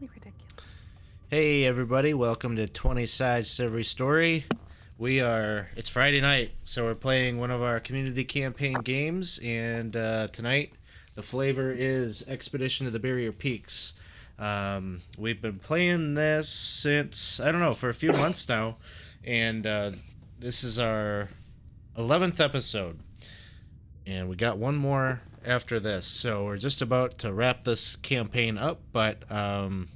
ridiculous. Hey everybody, welcome to 20 Sides to Every Story. It's Friday night, so we're playing one of our community campaign games, and tonight the flavor is Expedition to the Barrier Peaks. We've been playing this since, I don't know, for a few months now, and this is our 11th episode, and we got one more after this, so we're just about to wrap this campaign up, but um,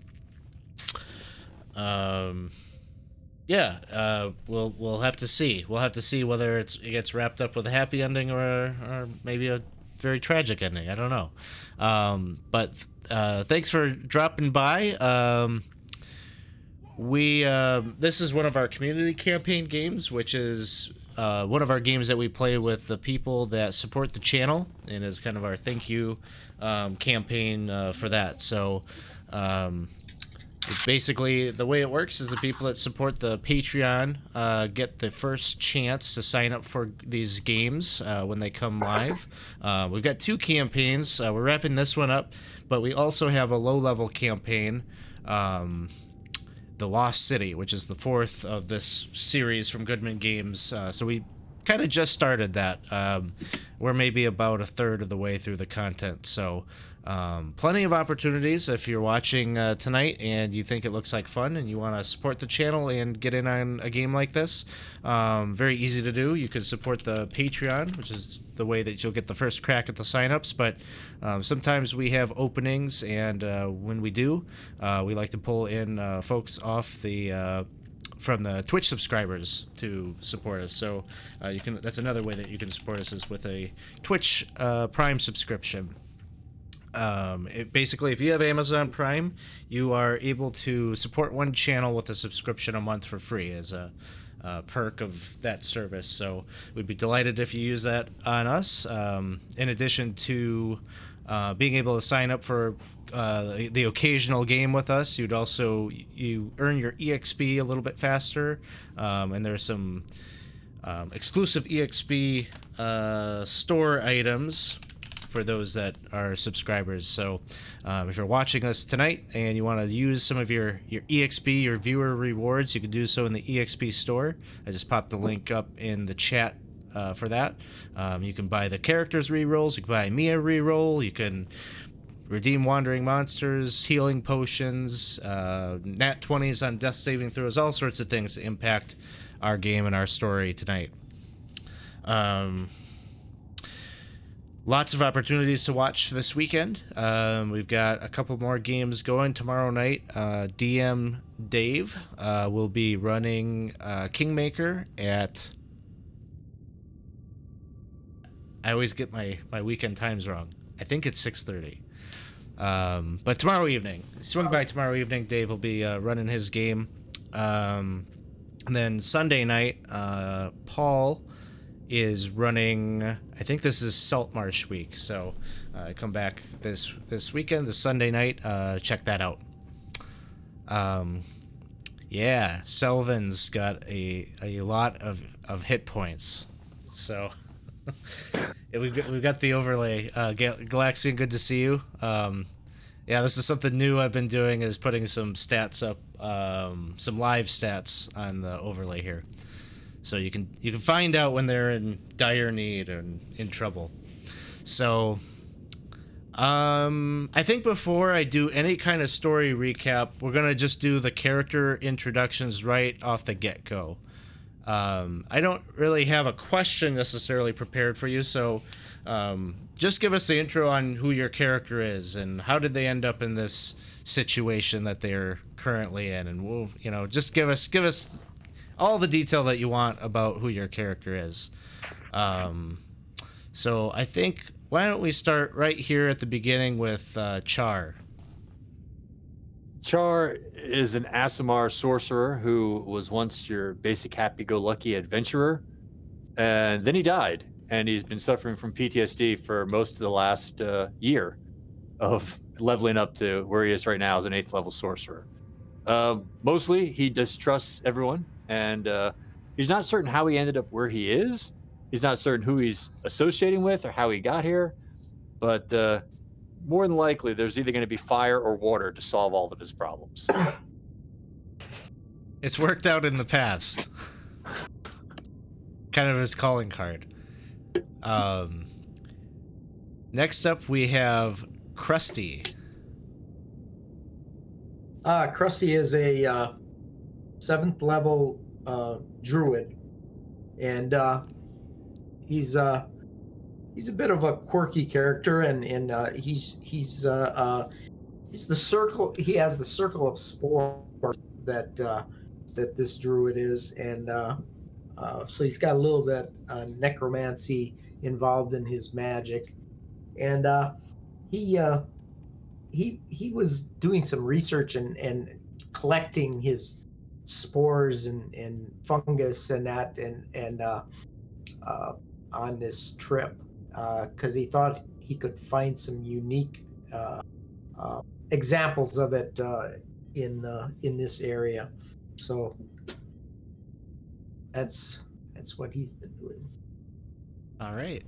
yeah, we'll have to see. We'll have to see whether it gets wrapped up with a happy ending or maybe a very tragic ending. I don't know. But thanks for dropping by. We This is one of our community campaign games, which is one of our games that we play with the people that support the channel, and is kind of our thank you campaign for that. So. Basically, the way it works is the people that support the Patreon get the first chance to sign up for these games when they come live. We've got two campaigns. We're wrapping this one up, but we also have a low-level campaign, The Lost City, which is the fourth of this series from Goodman Games. So we kind of just started that. We're maybe about a third of the way through the content, so plenty of opportunities if you're watching tonight and you think it looks like fun and you want to support the channel and get in on a game like this. Very easy to do. You can support the Patreon, which is the way that you'll get the first crack at the signups, but sometimes we have openings, and when we do, we like to pull in folks off the from the Twitch subscribers to support us. So that's another way that you can support us, is with a Twitch Prime subscription. Basically, if you have Amazon Prime, you are able to support one channel with a subscription a month for free as a perk of that service. So we'd be delighted if you use that on us. In addition to being able to sign up for the occasional game with us, you earn your EXP a little bit faster, and there's some exclusive EXP store items for those that are subscribers. So if you're watching us tonight and you want to use some of your EXP, your viewer rewards, you can do so in the EXP store. I just popped the link up in the chat for that. You can buy the characters rerolls, you can buy me a reroll, you can redeem wandering monsters, healing potions, nat 20s on death saving throws, all sorts of things to impact our game and our story tonight. Lots of opportunities to watch this weekend. We've got a couple more games going tomorrow night. DM Dave will be running Kingmaker at... I always get my weekend times wrong. I think it's 6:30. But tomorrow evening, swing by tomorrow evening, Dave will be running his game. And then Sunday night, Paul is running, I think this is Saltmarsh week, so come back this weekend, this Sunday night, check that out. Yeah, Selvin's got a lot of hit points, so we've got the overlay. Galaxian, good to see you. Yeah, this is something new I've been doing, is putting some stats up, some live stats on the overlay here. So you can find out when they're in dire need or in trouble. So I think before I do any kind of story recap, we're gonna just do the character introductions right off the get-go. I don't really have a question necessarily prepared for you, so just give us the intro on who your character is and how did they end up in this situation that they're currently in, and we'll, just give us all the detail that you want about who your character is. So I think, why don't we start right here at the beginning with Char. Char is an Asimar sorcerer who was once your basic happy-go-lucky adventurer, and then he died, and he's been suffering from PTSD for most of the last year of leveling up to where he is right now as an 8th level sorcerer. Mostly, he distrusts everyone, and he's not certain how he ended up where he is. He's not certain who he's associating with or how he got here, but more than likely there's either going to be fire or water to solve all of his problems. It's worked out in the past. Kind of his calling card. Next up, we have Krusty. Krusty is a 7th level druid, and he's a bit of a quirky character, and he's the circle. He has the circle of spores that this druid is, and so he's got a little bit necromancy involved in his magic, and he was doing some research and collecting his spores and fungus and that and on this trip because he thought he could find some unique examples of it in this area. So that's what he's been doing. All right.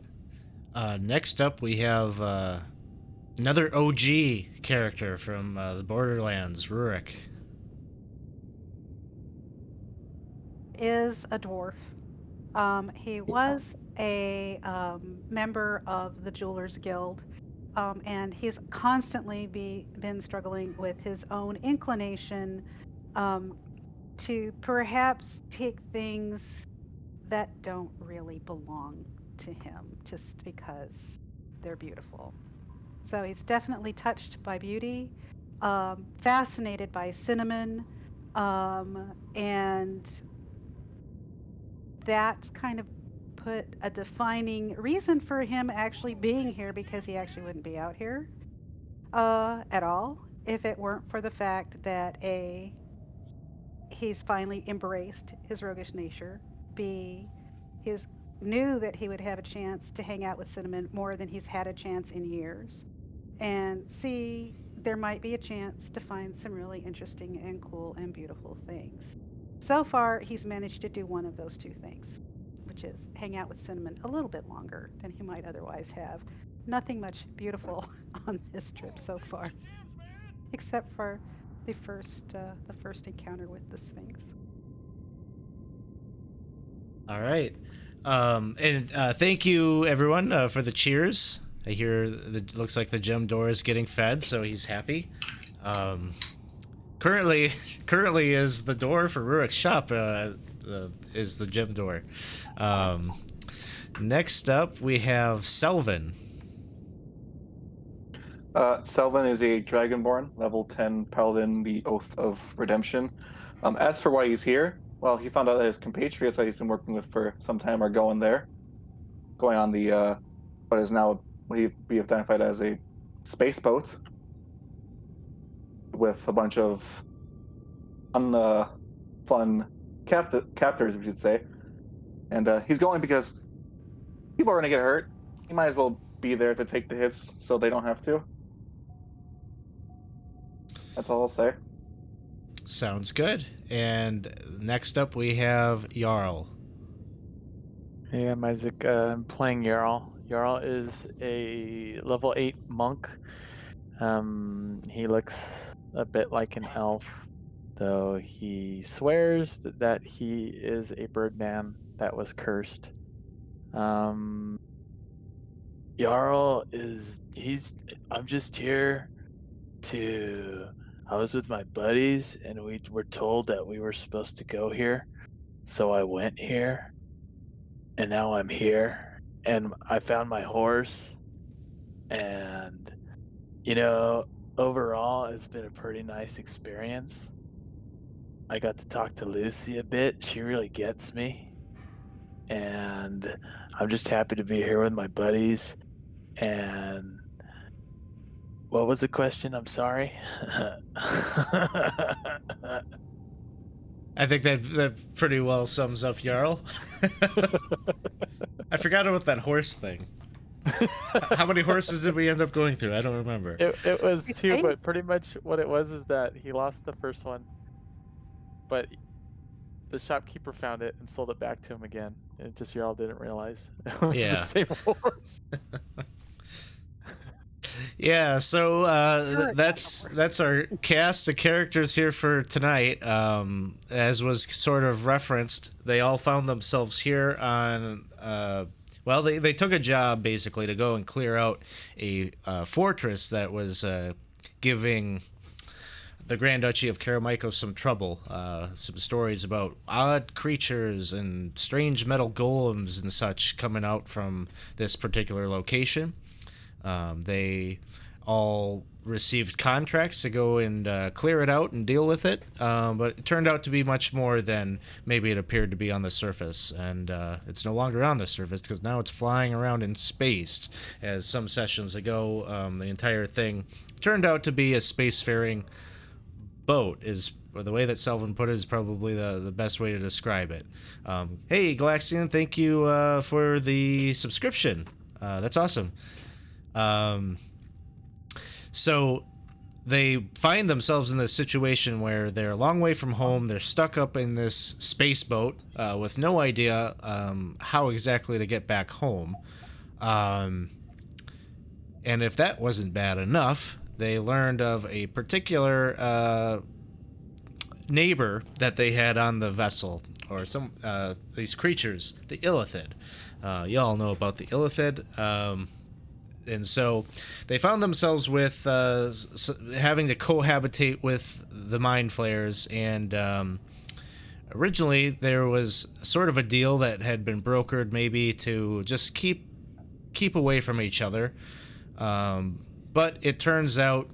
Next up, we have another OG character from the Borderlands, Rurik. Is a dwarf. He was a member of the Jewelers Guild, and he's constantly been struggling with his own inclination to perhaps take things that don't really belong to him just because they're beautiful. So he's definitely touched by beauty, fascinated by cinnamon, and that's kind of put a defining reason for him actually being here, because he actually wouldn't be out here at all if it weren't for the fact that A, he's finally embraced his roguish nature, B, he's knew that he would have a chance to hang out with Cinnamon more than he's had a chance in years, and C, there might be a chance to find some really interesting and cool and beautiful things. So far, he's managed to do one of those two things, which is hang out with Cinnamon a little bit longer than he might otherwise have. Nothing much beautiful on this trip so far, except for the first encounter with the Sphinx. All right. And thank you, everyone, for the cheers. I hear looks like the gem door is getting fed, so he's happy. Currently is the door for Rurik's shop is the gem door. Next up, we have Selvin. Selvin is a Dragonborn, level 10 Paladin, the Oath of Redemption. As for why he's here, well, he found out that his compatriots that he's been working with for some time are going on the what is now be identified as a space boat with a bunch of fun captors, we should say. And he's going because people are going to get hurt. He might as well be there to take the hits so they don't have to. That's all I'll say. Sounds good. And next up, we have Jarl. Hey, I'm Isaac. I'm playing Jarl. Jarl is a level 8 monk. He looks a bit like an elf, though he swears that he is a birdman that was cursed. Jarl I'm just here I was with my buddies and we were told that we were supposed to go here. So I went here and now I'm here and I found my horse, and overall it's been a pretty nice experience. I got to talk to Lucy a bit. She really gets me. And I'm just happy to be here with my buddies. And what was the question? I'm sorry. I think that pretty well sums up Jarl. I forgot about that horse thing. How many horses did we end up going through? I don't remember. It was 2, but pretty much what it was is that he lost the first one, but the shopkeeper found it and sold it back to him again. And just Jarl didn't realize it was the same horse. Yeah, so that's our cast of characters here for tonight. As was sort of referenced, they all found themselves here on. Well, they took a job basically to go and clear out a fortress that was giving the Grand Duchy of Caramico some trouble. Some stories about odd creatures and strange metal golems and such coming out from this particular location. They all received contracts to go and clear it out and deal with it, but it turned out to be much more than maybe it appeared to be on the surface, and it's no longer on the surface because now it's flying around in space, as some sessions ago the entire thing turned out to be a spacefaring boat, or the way that Selvin put it is probably the best way to describe it. Hey Galaxian, thank you for the subscription. That's awesome. So they find themselves in this situation where they're a long way from home. They're stuck up in this space boat with no idea how exactly to get back home. And if that wasn't bad enough, they learned of a particular neighbor that they had on the vessel, or some these creatures, the Illithid. Y'all know about the Illithid. And so they found themselves with having to cohabitate with the Mind Flayers, and originally there was sort of a deal that had been brokered maybe to just keep away from each other, but it turns out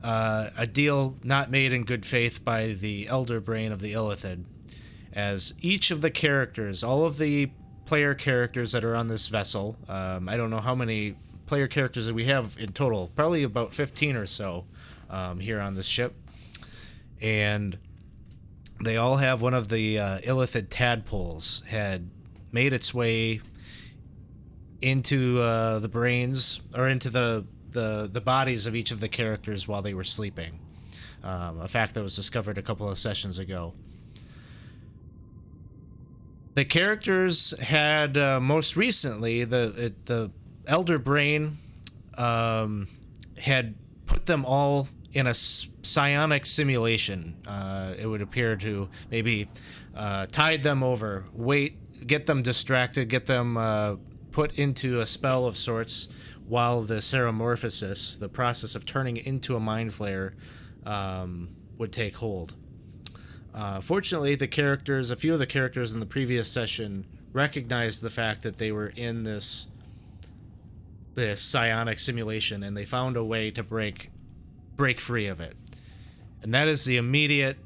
a deal not made in good faith by the elder brain of the Illithid, as each of the characters, all of the player characters that are on this vessel. I don't know how many player characters that we have in total. Probably about 15 or so here on this ship. And they all have one of the Illithid tadpoles had made its way into the brains, or into the bodies of each of the characters while they were sleeping. A fact that was discovered a couple of sessions ago. The characters had most recently the Elder Brain had put them all in a psionic simulation. It would appear to maybe tide them over, get them distracted, get them put into a spell of sorts, while the ceremorphosis, the process of turning into a Mind Flayer, would take hold. Fortunately, a few of the characters in the previous session recognized the fact that they were in this psionic simulation, and they found a way to break free of it. And that is the immediate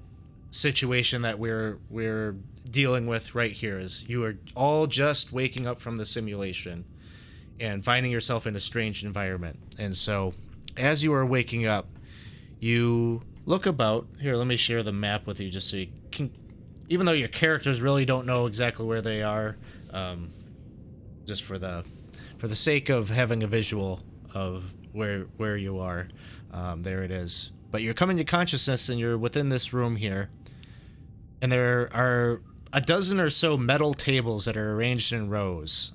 situation that we're dealing with right here. Is you are all just waking up from the simulation and finding yourself in a strange environment. And so, as you are waking up, you look about. Here, let me share the map with you just so you can, even though your characters really don't know exactly where they are, just for the sake of having a visual of where you are. There it is. But you're coming to consciousness, and you're within this room here, and there are a dozen or so metal tables that are arranged in rows.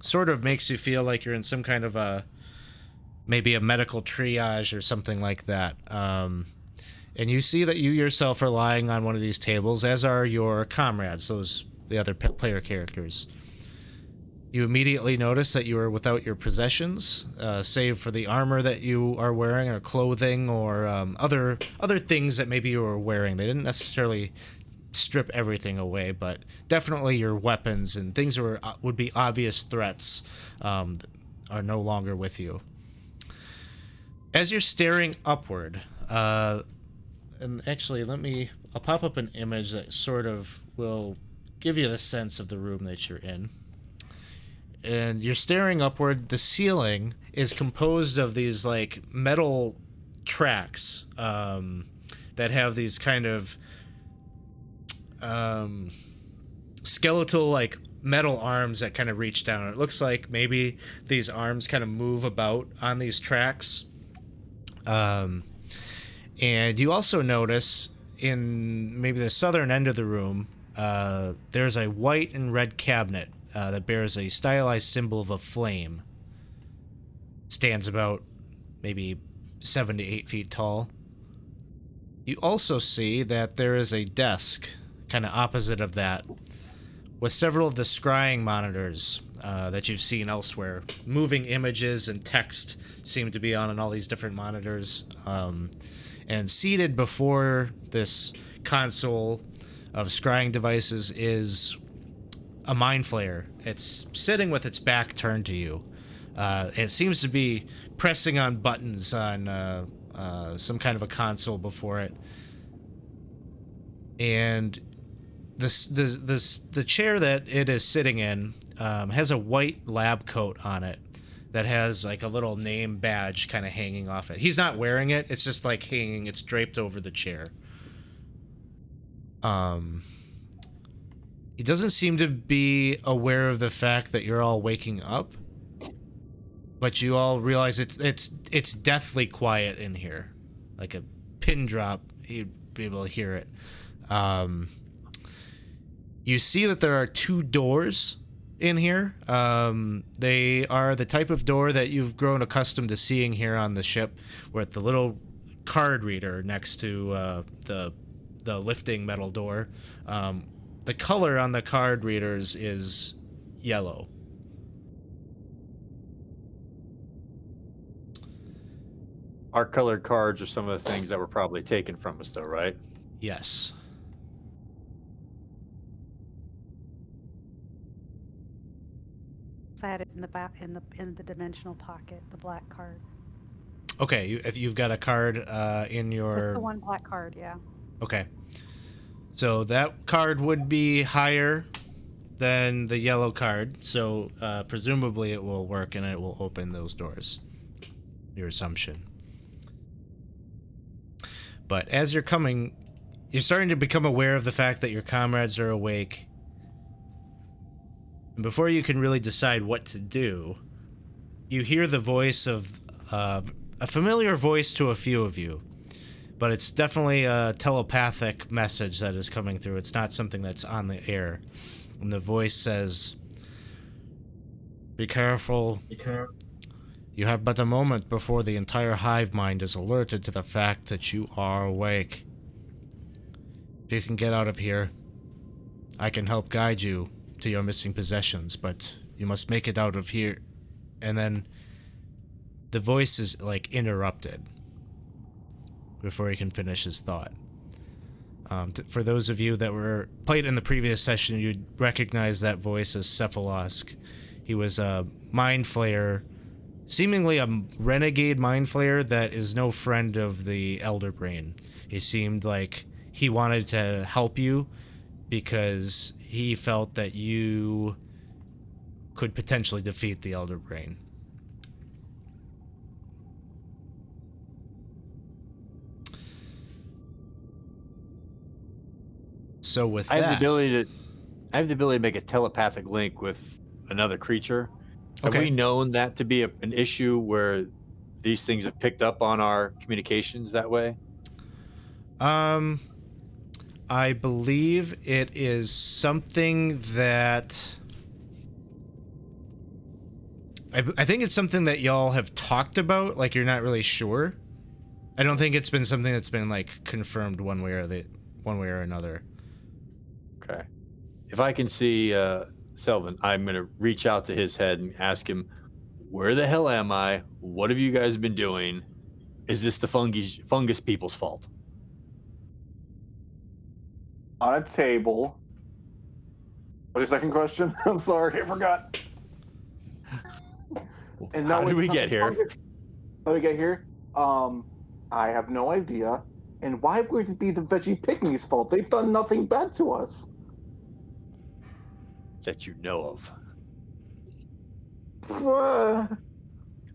Sort of makes you feel like you're in some kind of maybe a medical triage or something like that. And you see that you yourself are lying on one of these tables, as are your comrades, the other player characters. You immediately notice that you are without your possessions, save for the armor that you are wearing, or clothing, or other things that maybe you were wearing. They didn't necessarily strip everything away, but definitely your weapons and things that would be obvious threats are no longer with you. As you're staring upward, and actually I'll pop up an image that sort of will give you the sense of the room that you're in. And you're staring upward. The ceiling is composed of these like metal tracks that have these kind of skeletal like metal arms that kind of reach down. It looks like maybe these arms kind of move about on these tracks. And you also notice in maybe the southern end of the room, there's a white and red cabinet that bears a stylized symbol of a flame. stands about maybe 7 to 8 feet tall. You also see that there is a desk kind of opposite of that with several of the scrying monitors that you've seen elsewhere. Moving images and text seem to be on all these different monitors. And seated before this console of scrying devices is a mind flayer. It's sitting with its back turned to you. It seems to be pressing on buttons on some kind of a console before it. And the chair that it is sitting in has a white lab coat on it that has like a little name badge kind of hanging off it. He's not wearing it. It's just like hanging. It's draped over the chair. He doesn't seem to be aware of the fact that you're all waking up, but you all realize it's deathly quiet in here, like a pin drop. You'd be able to hear it. You see that there are 2 doors in here. They are the type of door that you've grown accustomed to seeing here on the ship, with the little card reader next to the lifting metal door. The color on the card readers is yellow. Our colored cards are some of the things that were probably taken from us, though, right? Yes. I had it in the back in the dimensional pocket, the black card. Okay, if you've got a card in your... Just the one black card, yeah. Okay. So that card would be higher than the yellow card, so presumably it will work and it will open those doors. Your assumption. But as you're coming, you're starting to become aware of the fact that your comrades are awake. And before you can really decide what to do, you hear the voice of a familiar voice to a few of you. But it's definitely a telepathic message that is coming through. It's not something that's on the air. And the voice says, "Be careful. You have but a moment before the entire hive mind is alerted to the fact that you are awake. If you can get out of here, I can help guide you to your missing possessions, but you must make it out of here." And then the voice is like interrupted before he can finish his thought. For those of you that were played in the previous session, you'd recognize that voice as Cephalosk. He was a mind flayer, seemingly a renegade mind flayer that is no friend of the Elder Brain. He seemed like he wanted to help you because he felt that you could potentially defeat the Elder Brain. So with I that, have the ability to make a telepathic link with another creature. Have Okay. we known that to be an issue where these things have picked up on our communications that way? I believe it is something that I think it's something that y'all have talked about, like you're not really sure. I don't think it's been something that's been like confirmed one way or another. Okay. If I can see Selvin, I'm going to reach out to his head and ask him, where the hell am I? What have you guys been doing? Is this the fungus people's fault? On a table. What's your second question? I'm sorry, I forgot. And How no, did it's we not get the here? fungus. How did we get here? I have no idea. And why would it be the veggie pygmies' fault? They've done nothing bad to us. That you know of. Uh,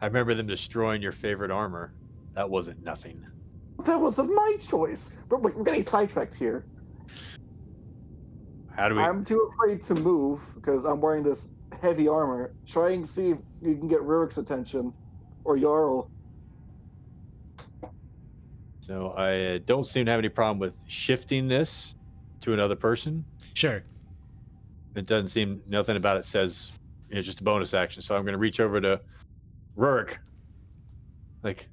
I remember them destroying your favorite armor. That wasn't nothing. that was my choice. But wait, we're getting sidetracked here. How do we... I'm too afraid to move because I'm wearing this heavy armor. Try and see if you can get Rurik's attention. Or Jarl. So I don't seem to have any problem with shifting this to another person. Sure. It doesn't seem, nothing about it says it's just a bonus action. So I'm going to reach over to Rurik Like,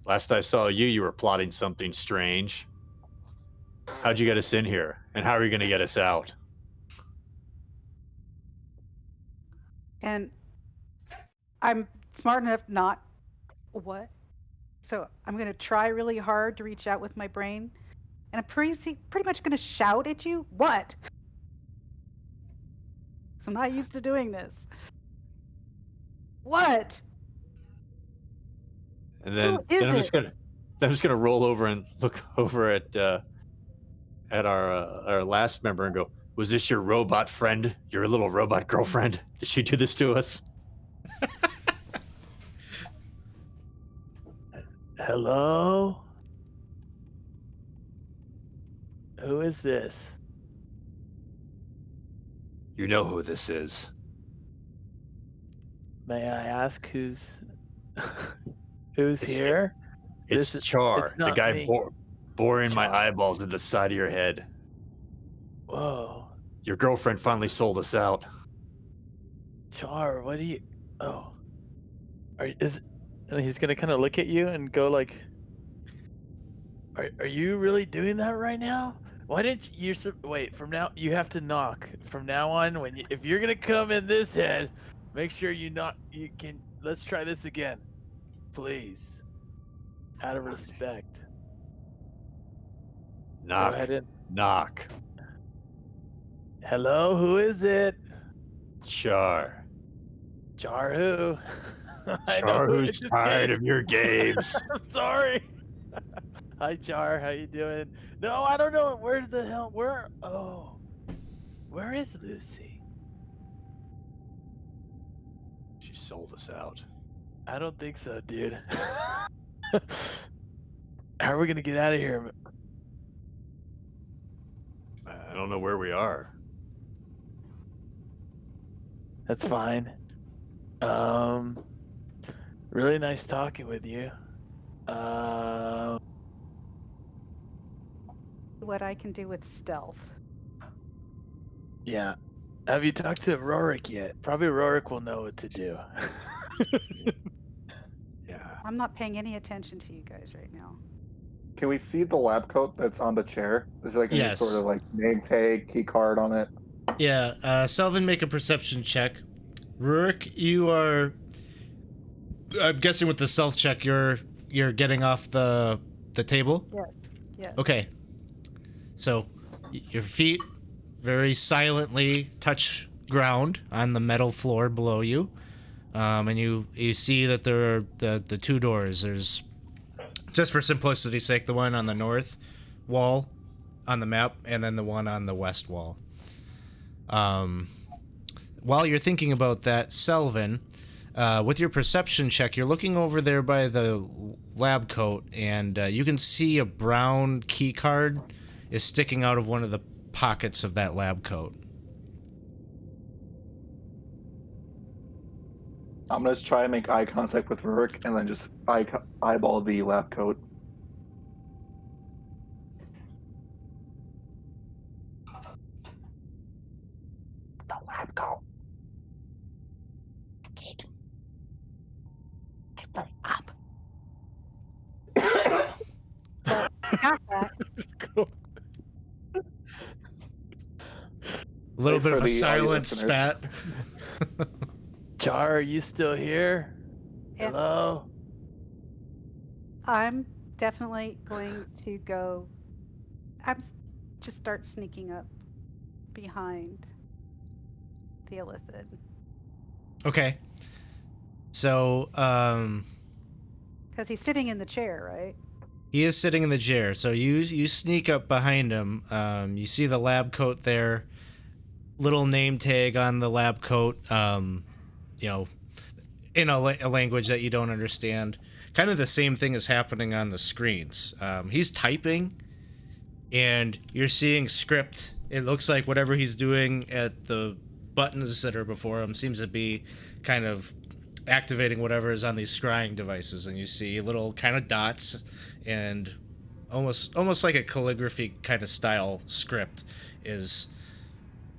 last I saw you, you were plotting something strange. How'd you get us in here? And how are you going to get us out? And I'm smart enough not. What? So I'm going to try really hard to reach out with my brain. And I'm pretty much going to shout at you. What? 'Cause I'm not used to doing this. What? And Who then, is then I'm it? just gonna roll over and look over at our last member and go, "Was this your robot friend? Your little robot girlfriend? Did she do this to us?" Hello? Who is this? You know who this is. May I ask who's who's It's- here? It's This is- Char, it's the not guy me. boring my Char. eyeballs in the side of your head. Whoa. Your girlfriend finally sold us out. Char, what do you Oh. And he's gonna kinda look at you and go like, Are you really doing that right now? Why didn't wait, from now you have to knock. From now on, if you're gonna come in this head, make sure you can let's try this again. Please. Out of respect. Knock. Go ahead and Knock. hello, who is it? Char. Char who? I know Char, who it who's just tired came. of your games. I'm sorry. Hi Char, how you doing? No, I don't know. Where is Lucy? She sold us out. I don't think so, dude. How are we gonna get out of here? I don't know where we are. That's fine. Really nice talking with you. What I can do with stealth. Yeah. Have you talked to Rorik yet? Probably Rorik will know what to do. Yeah. I'm not paying any attention to you guys right now. Can we see the lab coat that's on the chair? There's like any Yes. sort of like name tag, key card on it. Yeah, Selvin, make a perception check. Rurik, you are. I'm guessing with the stealth check, you're getting off the table. Yes. Yes. Okay. So, your feet very silently touch ground on the metal floor below you, and you see that there are the two doors. There's, just for simplicity's sake, the one on the north wall on the map, and then the one on the west wall. While you're thinking about that, Selvin, with your perception check, you're looking over there by the lab coat, and you can see a brown key card is sticking out of one of the pockets of that lab coat. I'm gonna try and make eye contact with Rurik and then just eyeball the lab coat. The lab coat. Up. So got that. A little Wait bit for of a the audio silent listeners. spat. Char, are you still here? Yeah. Hello? I'm definitely going to go. Just start sneaking up behind the Illithid. Okay. So, Because he's sitting in the chair, right? he is sitting in the chair. So you sneak up behind him. You see the lab coat there. Little name tag on the lab coat. You know, in a language that you don't understand. Kind of the same thing is happening on the screens. He's typing, and you're seeing script. It looks like whatever he's doing at the buttons that are before him seems to be kind of activating whatever is on these scrying devices, and you see little kind of dots and almost like a calligraphy kind of style script is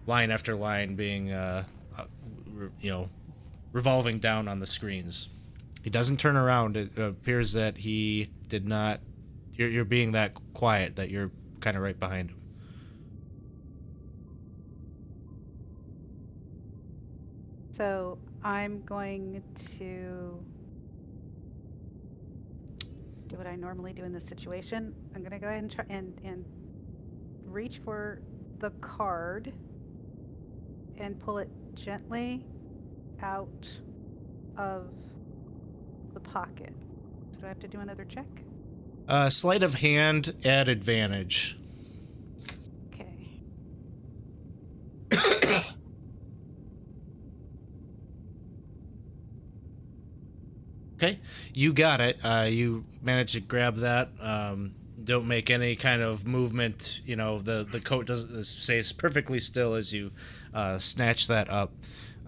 line after line being revolving down on the screens. He doesn't turn around. It appears that he did not. You're being that quiet that you're kind of right behind him. So I'm going to do what I normally do in this situation. I'm going to go ahead and try and reach for the card and pull it gently out of the pocket. So do I have to do another check? Sleight of hand at advantage. Okay. Okay, you got it. You managed to grab that. Don't make any kind of movement. You know, the coat doesn't stays perfectly still as you snatch that up.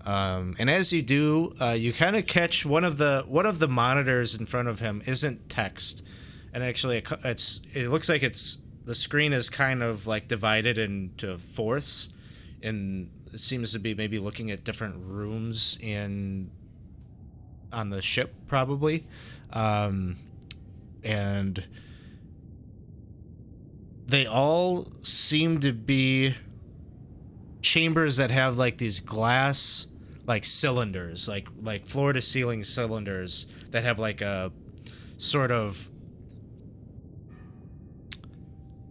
And as you do, you kind of catch one of the monitors in front of him isn't text, and actually it looks like the screen is kind of like divided into fourths, and it seems to be maybe looking at different rooms on the ship probably, and they all seem to be chambers that have like these glass like cylinders, like floor to ceiling cylinders that have like a sort of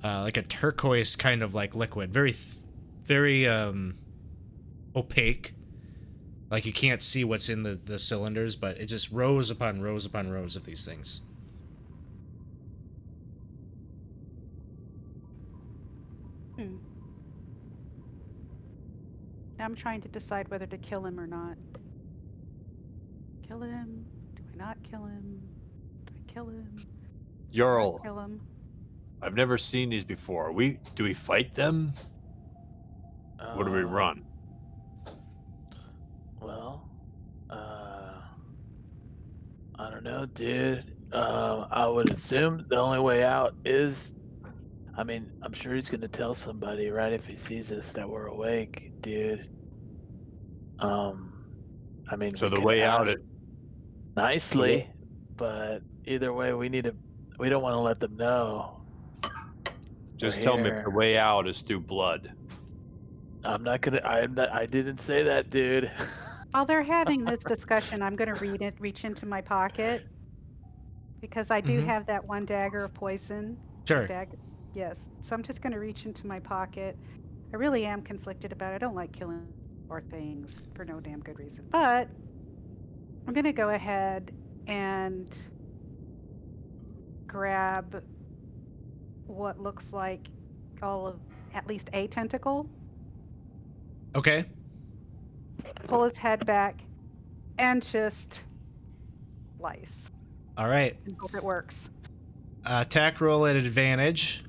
like a turquoise kind of like liquid, very opaque. Like you can't see what's in the cylinders, but it just rows upon rows upon rows of these things. I'm trying to decide whether to kill him or not. Kill him? Do I not kill him? Do I kill him? Jarl, Kill him. I've never seen these before. Do we fight them? Or do we run? Well, I don't know, dude. I would assume the only way out is, I mean, I'm sure he's gonna tell somebody, right, if he sees us that we're awake, dude. I mean, So we the could way out ask nicely, but either way, we don't want to let them know. Just we're tell me if here. the way out is through blood. I didn't say that, dude. While they're having this discussion, I'm going to reach into my pocket because I do have that one dagger of poison. Sure. Yes. So I'm just going to reach into my pocket. I really am conflicted about it. I don't like killing or things for no damn good reason. But I'm going to go ahead and grab what looks like all of at least a tentacle, Okay. pull his head back, and just slice All right. and hope it works. Attack roll at advantage.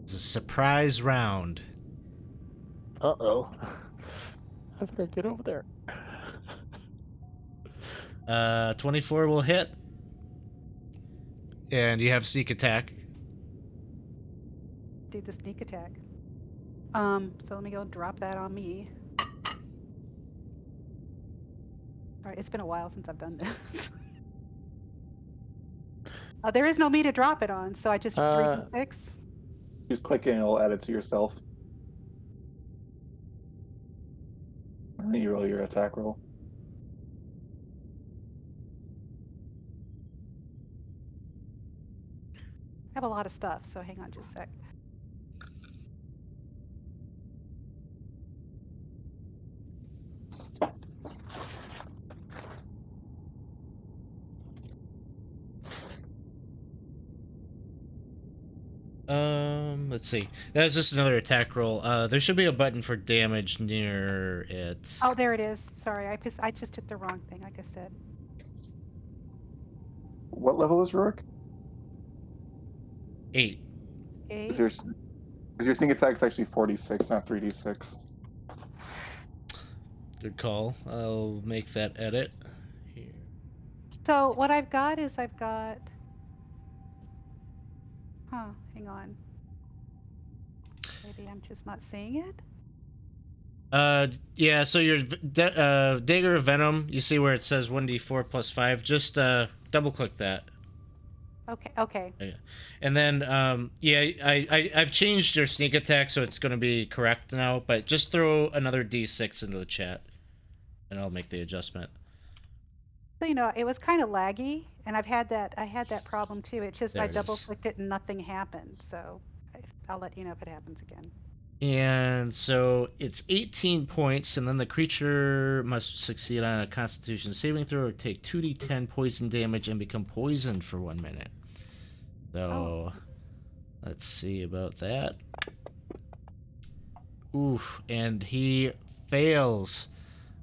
It's a surprise round. Uh-oh. I better get over there. 24 will hit. And you have sneak attack. Do the sneak attack. So let me go drop that on me. All right, it's been a while since I've done this. There is no me to drop it on, so I just 3d6. Just click it and it'll add it to yourself. And then you roll your attack roll. I have a lot of stuff, so hang on just a sec. Let's see. That was just another attack roll. There should be a button for damage near it. Oh, there it is. Sorry, I just hit the wrong thing, like I said. What level is Rourke? 8. 8. Is your sneak attack's actually 46, not 3d6. Good call. I'll make that edit here. So what I've got is hang on. Maybe I'm just not seeing it. Yeah, so your Dagger of Venom, you see where it says 1d4 plus 5, just double click that. Okay. Yeah. And then, I've changed your sneak attack so it's going to be correct now, but just throw another d6 into the chat, and I'll make the adjustment. So, it was kind of laggy, and I had that problem too. It's just There I it double is. clicked it and nothing happened. So I'll let you know if it happens again. And so it's 18 points, and then the creature must succeed on a Constitution saving throw or take 2d10 poison damage and become poisoned for 1 minute. So, let's see about that. Oof, and he fails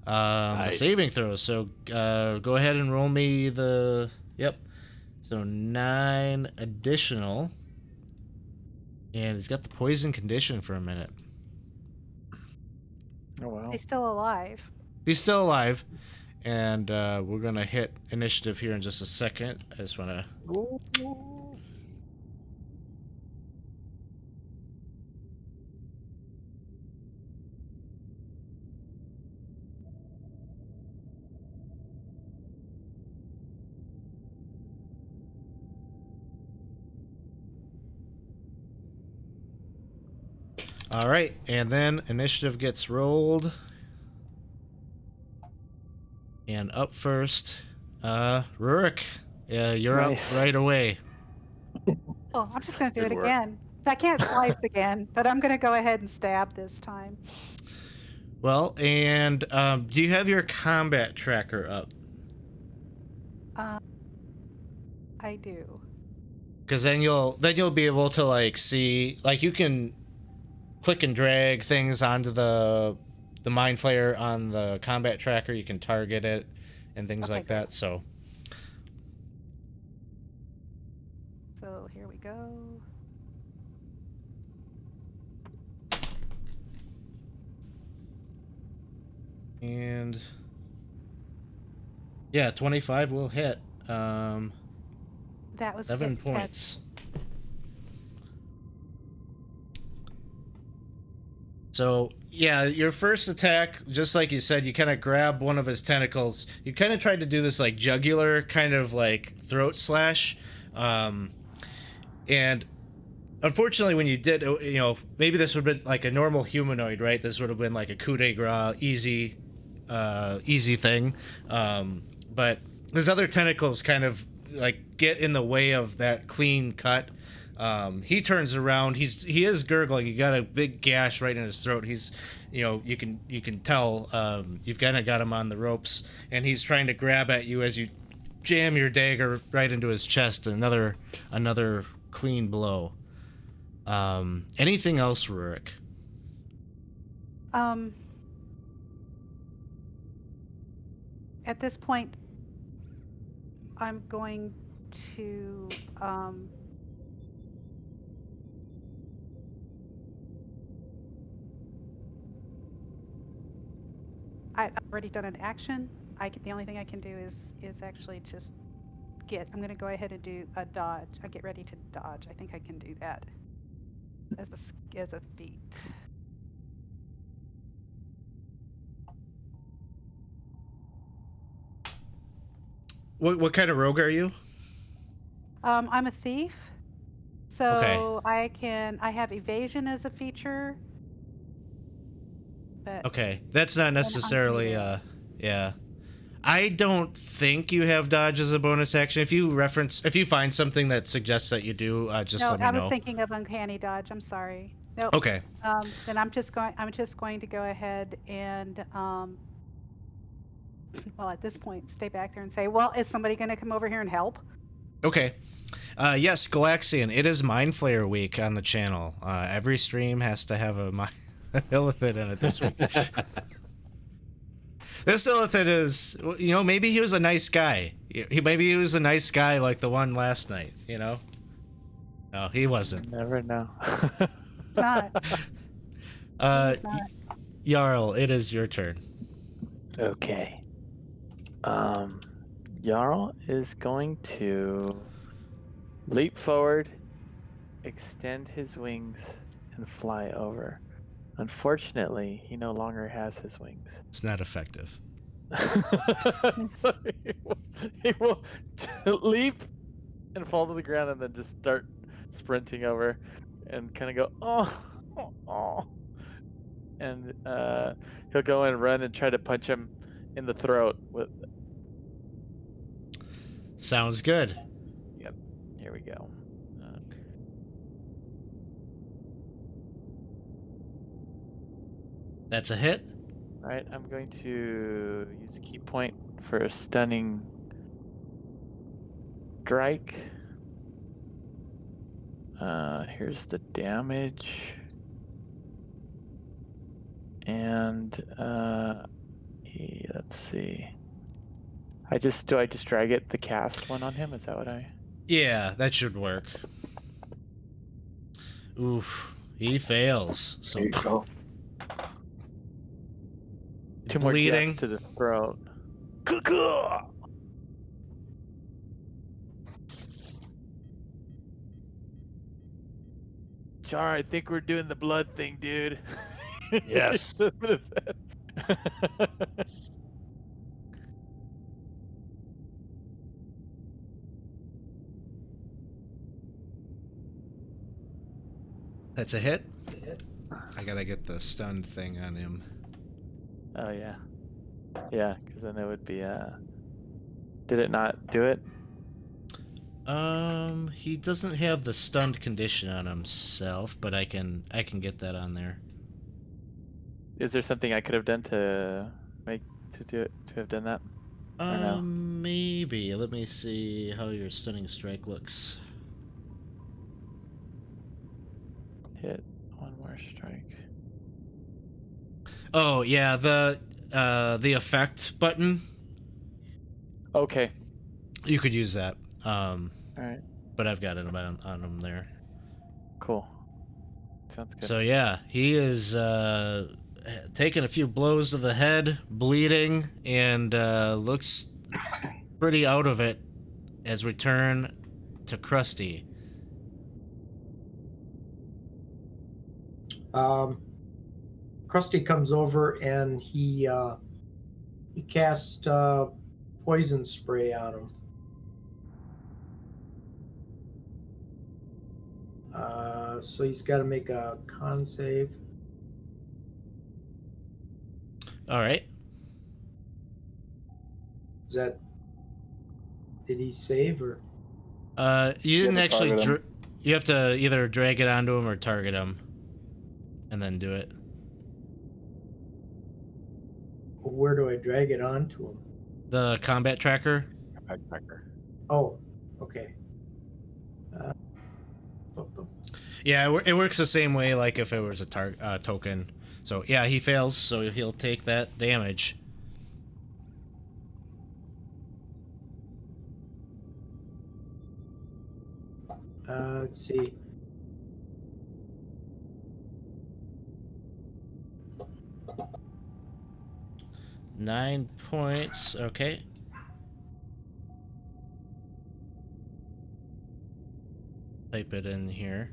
the Nice. saving throw. So, go ahead and roll me the... Yep. So, 9 additional. And he's got the poison condition for a minute. Oh wow. He's still alive. He's still alive. And we're going to hit initiative here in just a second. I just want to... All right, and then initiative gets rolled. And up first, Rurik, you're Nice. up right away. Oh, I'm just going to do Good it work. again. I can't slice again, but I'm going to go ahead and stab this time. Well, and do you have your combat tracker up? I do. Because then you'll be able to like see, like you can click and drag things onto the Mind Flayer on the combat tracker. You can target it and things Okay, like great. that. So here we go. and yeah, 25 will hit. That was 7 it. points. So, yeah, your first attack, just like you said, you kind of grab one of his tentacles. You kind of tried to do this, like, jugular kind of, like, throat slash. And unfortunately, when you did, maybe this would have been, like, a normal humanoid, right? This would have been, like, a coup de grace, easy thing. But his other tentacles kind of, like, get in the way of that clean cut. He turns around. He is gurgling. You got a big gash right in his throat. He's, you can tell you've kind of got him on the ropes, and he's trying to grab at you as you jam your dagger right into his chest. Another clean blow. Anything else, Rurik? At this point, I'm going to I've already done an action. The only thing I can do is actually just I'm going to go ahead and do a dodge. I get ready to dodge. I think I can do that as a feat. What kind of rogue are you? I'm a thief, so Okay. I have evasion as a feature. But Okay, that's not necessarily yeah. I don't think you have dodge as a bonus action. If you find something that suggests that you do, just let me know. I was thinking of uncanny dodge. I'm sorry. No. Okay. Then I'm just going to go ahead and well, at this point, stay back there and say, well, is somebody going to come over here and help? Okay. Yes, Galaxian, it is Mind Flayer week on the channel. Every stream has to have a Illithid in it this week. This Illithid is, maybe he was a nice guy. Maybe he was a nice guy like the one last night, No, he wasn't. Never know. It's not. It's not. Jarl, it is your turn. Okay. Jarl is going to leap forward, extend his wings, and fly over. Unfortunately, he no longer has his wings. It's not effective. So he will leap and fall to the ground and then just start sprinting over and kind of go, oh. And he'll go and run and try to punch him in the throat with. Sounds good. Yep. Here we go. That's a hit. All right, I'm going to use a key point for a stunning strike. Here's the damage. And let's see. Do I just drag it the cast one on him? Is that what I? Yeah, that should work. Oof, he fails. So There you go. Two more bleeding. jabs to the throat. Char, I think we're doing the blood thing, dude. Yes. That's a hit. I gotta get the stunned thing on him. Oh yeah, yeah, because then it would be. Did it not do it? He doesn't have the stunned condition on himself, but I can get that on there. Is there something I could have done to have done that? No? Maybe. Let me see how your stunning strike looks. Hit one more strike. Oh yeah, the effect button. Okay. You could use that. All right. But I've got it on him there. Cool. Sounds good. So yeah, he is taking a few blows to the head, bleeding, and looks pretty out of it as we turn to Krusty. Krusty comes over and he casts poison spray on him. So he's got to make a con save. All right. Did he save or? You didn't to actually. target him. You have to either drag it onto him or target him, and then do it. Where do I drag it onto him? The combat tracker. Backpacker. Oh, okay. Yeah, it works the same way like if it was a token. So yeah, he fails, so he'll take that damage. Let's see. Nine points. Okay. Type it in here.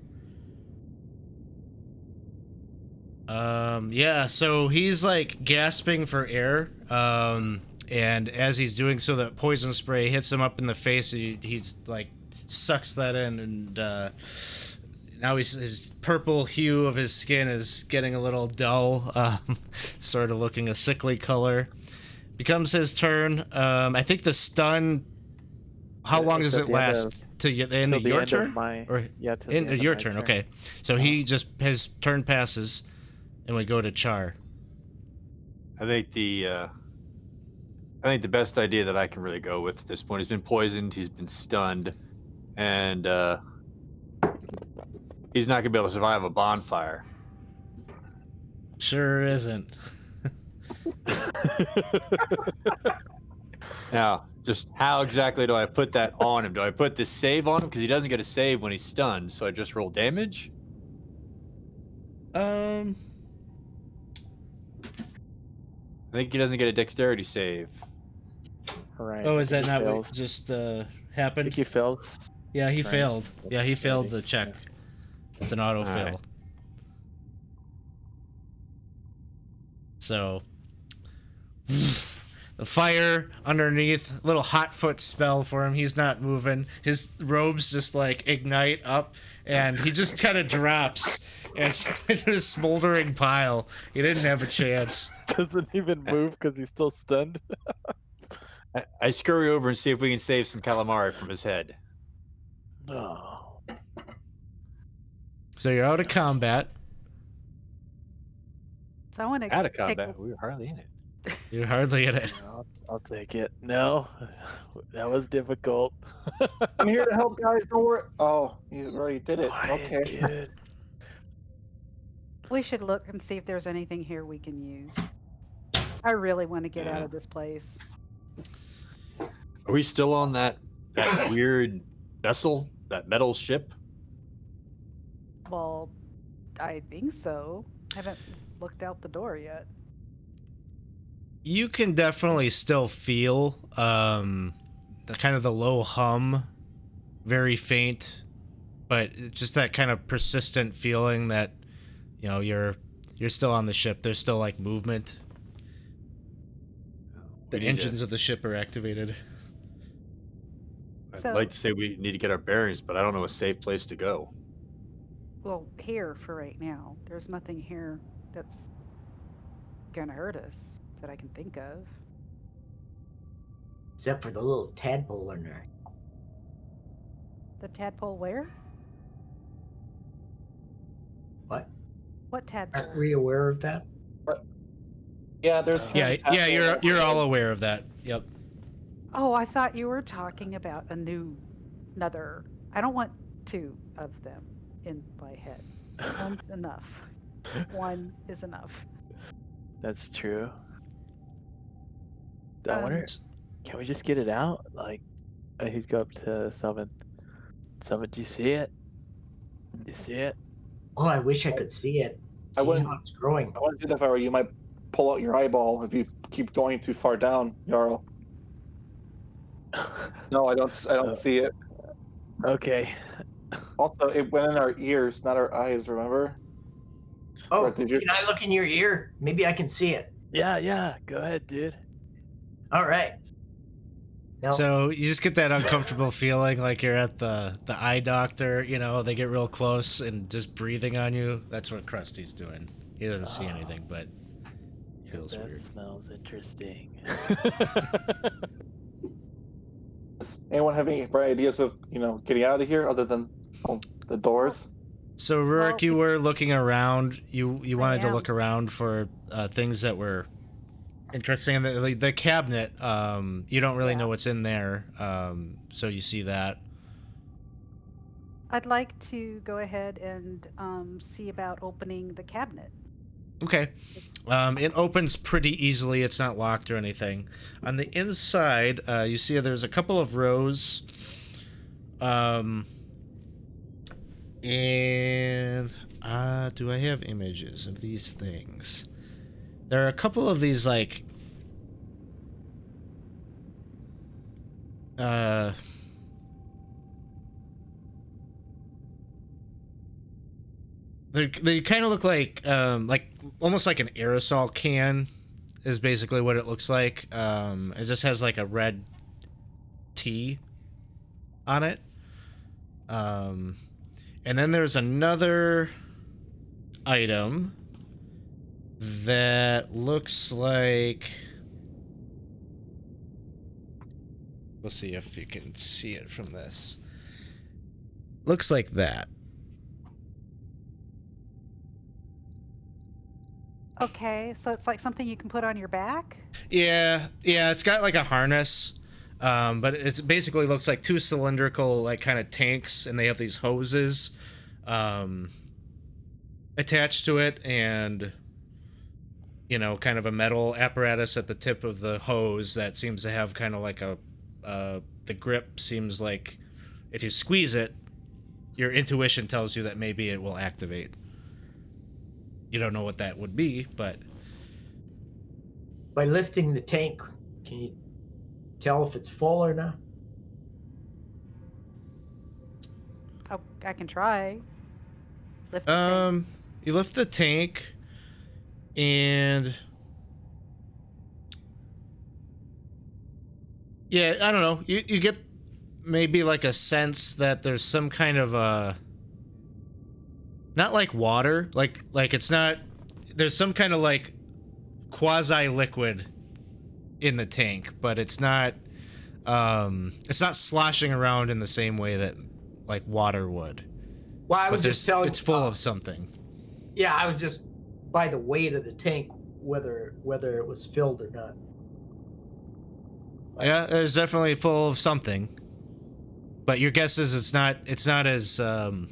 Yeah, so he's like gasping for air. And as he's doing so, that poison spray hits him up in the face. He's like sucks that in, and now his purple hue of his skin is getting a little dull, sort of looking a sickly color. Becomes his turn. I think the stun. How long does it last? To the end of your turn? Or till the in end of your my turn? Okay. So he just his turn passes, and we go to Char. I think the best idea that I can really go with at this point, he's been poisoned, he's been stunned, and he's not gonna be able to survive a bonfire. Sure isn't. Now, just how exactly do I put that on him? Do I put this save on him? Because he doesn't get a save when he's stunned, so I just roll damage? I think he doesn't get a dexterity save. Right. Oh, is that not fails. what just I happened? think he failed. Yeah, he Right. failed. Yeah, he failed the check. It's an auto All fail. right. So the fire underneath, little hot foot spell for him. He's not moving. His robes just like ignite up, and he just kind of drops into a smoldering pile. He didn't have a chance. Doesn't even move because he's still stunned. I scurry over and see if we can save some calamari from his head. No. So you're out of combat. So I want to Out of combat, we were hardly in it. You're hardly in it. I'll take it. No, that was difficult. I'm here to help, guys. Don't worry. Oh, you already did it. Quiet, Okay. kid. We should look and see if there's anything here we can use. I really want to get out Yeah. of this place. Are we still on that weird vessel, that metal ship? Well, I think so. Haven't looked out the door yet. You can definitely still feel the kind of the low hum, very faint, but it's just that kind of persistent feeling that, you know, you're still on the ship. There's still like movement. The engines of the ship are activated. I'd So- like to say we need to get our bearings, but I don't know a safe place to go. Well, here for right now. There's nothing here that's gonna hurt us that I can think of. Except for the little tadpole in there. The tadpole where? What? What tadpole? Aren't we aware of that? Yeah, there's. Yeah, you're all aware of that. Yep. Oh, I thought you were talking about another. I don't want two of them in my head. One's enough. One is enough. That's true. I Um, wonder, can we just get it out? Like, he'd go up to Selvin. Selvin, do you see it? Do you see it? Oh, I wish I could see it. I See wouldn't- how it's growing. I want to do that if I were you. Might pull out your eyeball if you keep going too far down, Jarl. No, I don't see it. Okay. Also, it went in our ears, not our eyes. Remember? Oh, Or did you- can I look in your ear? Maybe I can see it. Yeah. Go ahead, dude. All right. No. So you just get that uncomfortable feeling like you're at the eye doctor, you know, they get real close and just breathing on you. That's what Krusty's doing. He doesn't see anything, but feels that weird. smells interesting. Does anyone have any bright ideas of getting out of here other than the doors? So Rurik, Well, you were looking around. You wanted to am. look around for things that were interesting. The cabinet, you don't really know what's in there, so you see that. I'd like to go ahead and see about opening the cabinet. Okay. It opens pretty easily. It's not locked or anything. On the inside, you see there's a couple of rows. And do I have images of these things? There are a couple of these like they kind of look like almost like an aerosol can is basically what it looks like. It just has like a red T on it. And then there's another item that looks like, we'll see if you can see it from this. Looks like that. Okay, so it's like something you can put on your back? Yeah, it's got like a harness, but it basically looks like two cylindrical like kind of tanks, and they have these hoses attached to it, and kind of a metal apparatus at the tip of the hose that seems to have kind of like the grip seems like if you squeeze it, your intuition tells you that maybe it will activate. You don't know what that would be, but By lifting the tank, can you tell if it's full or not? Oh, I can try. Lift the tank. you lift the tank, and Yeah, I don't know. You get maybe like a sense that there's some kind of not like water, like it's not. There's some kind of like quasi liquid in the tank, but it's not sloshing around in the same way that like water would. Well, I But was just telling. it's full of something. Yeah, I was just by the weight of the tank whether it was filled or not. Yeah, there's definitely full of something. But your guess is it's not as I don't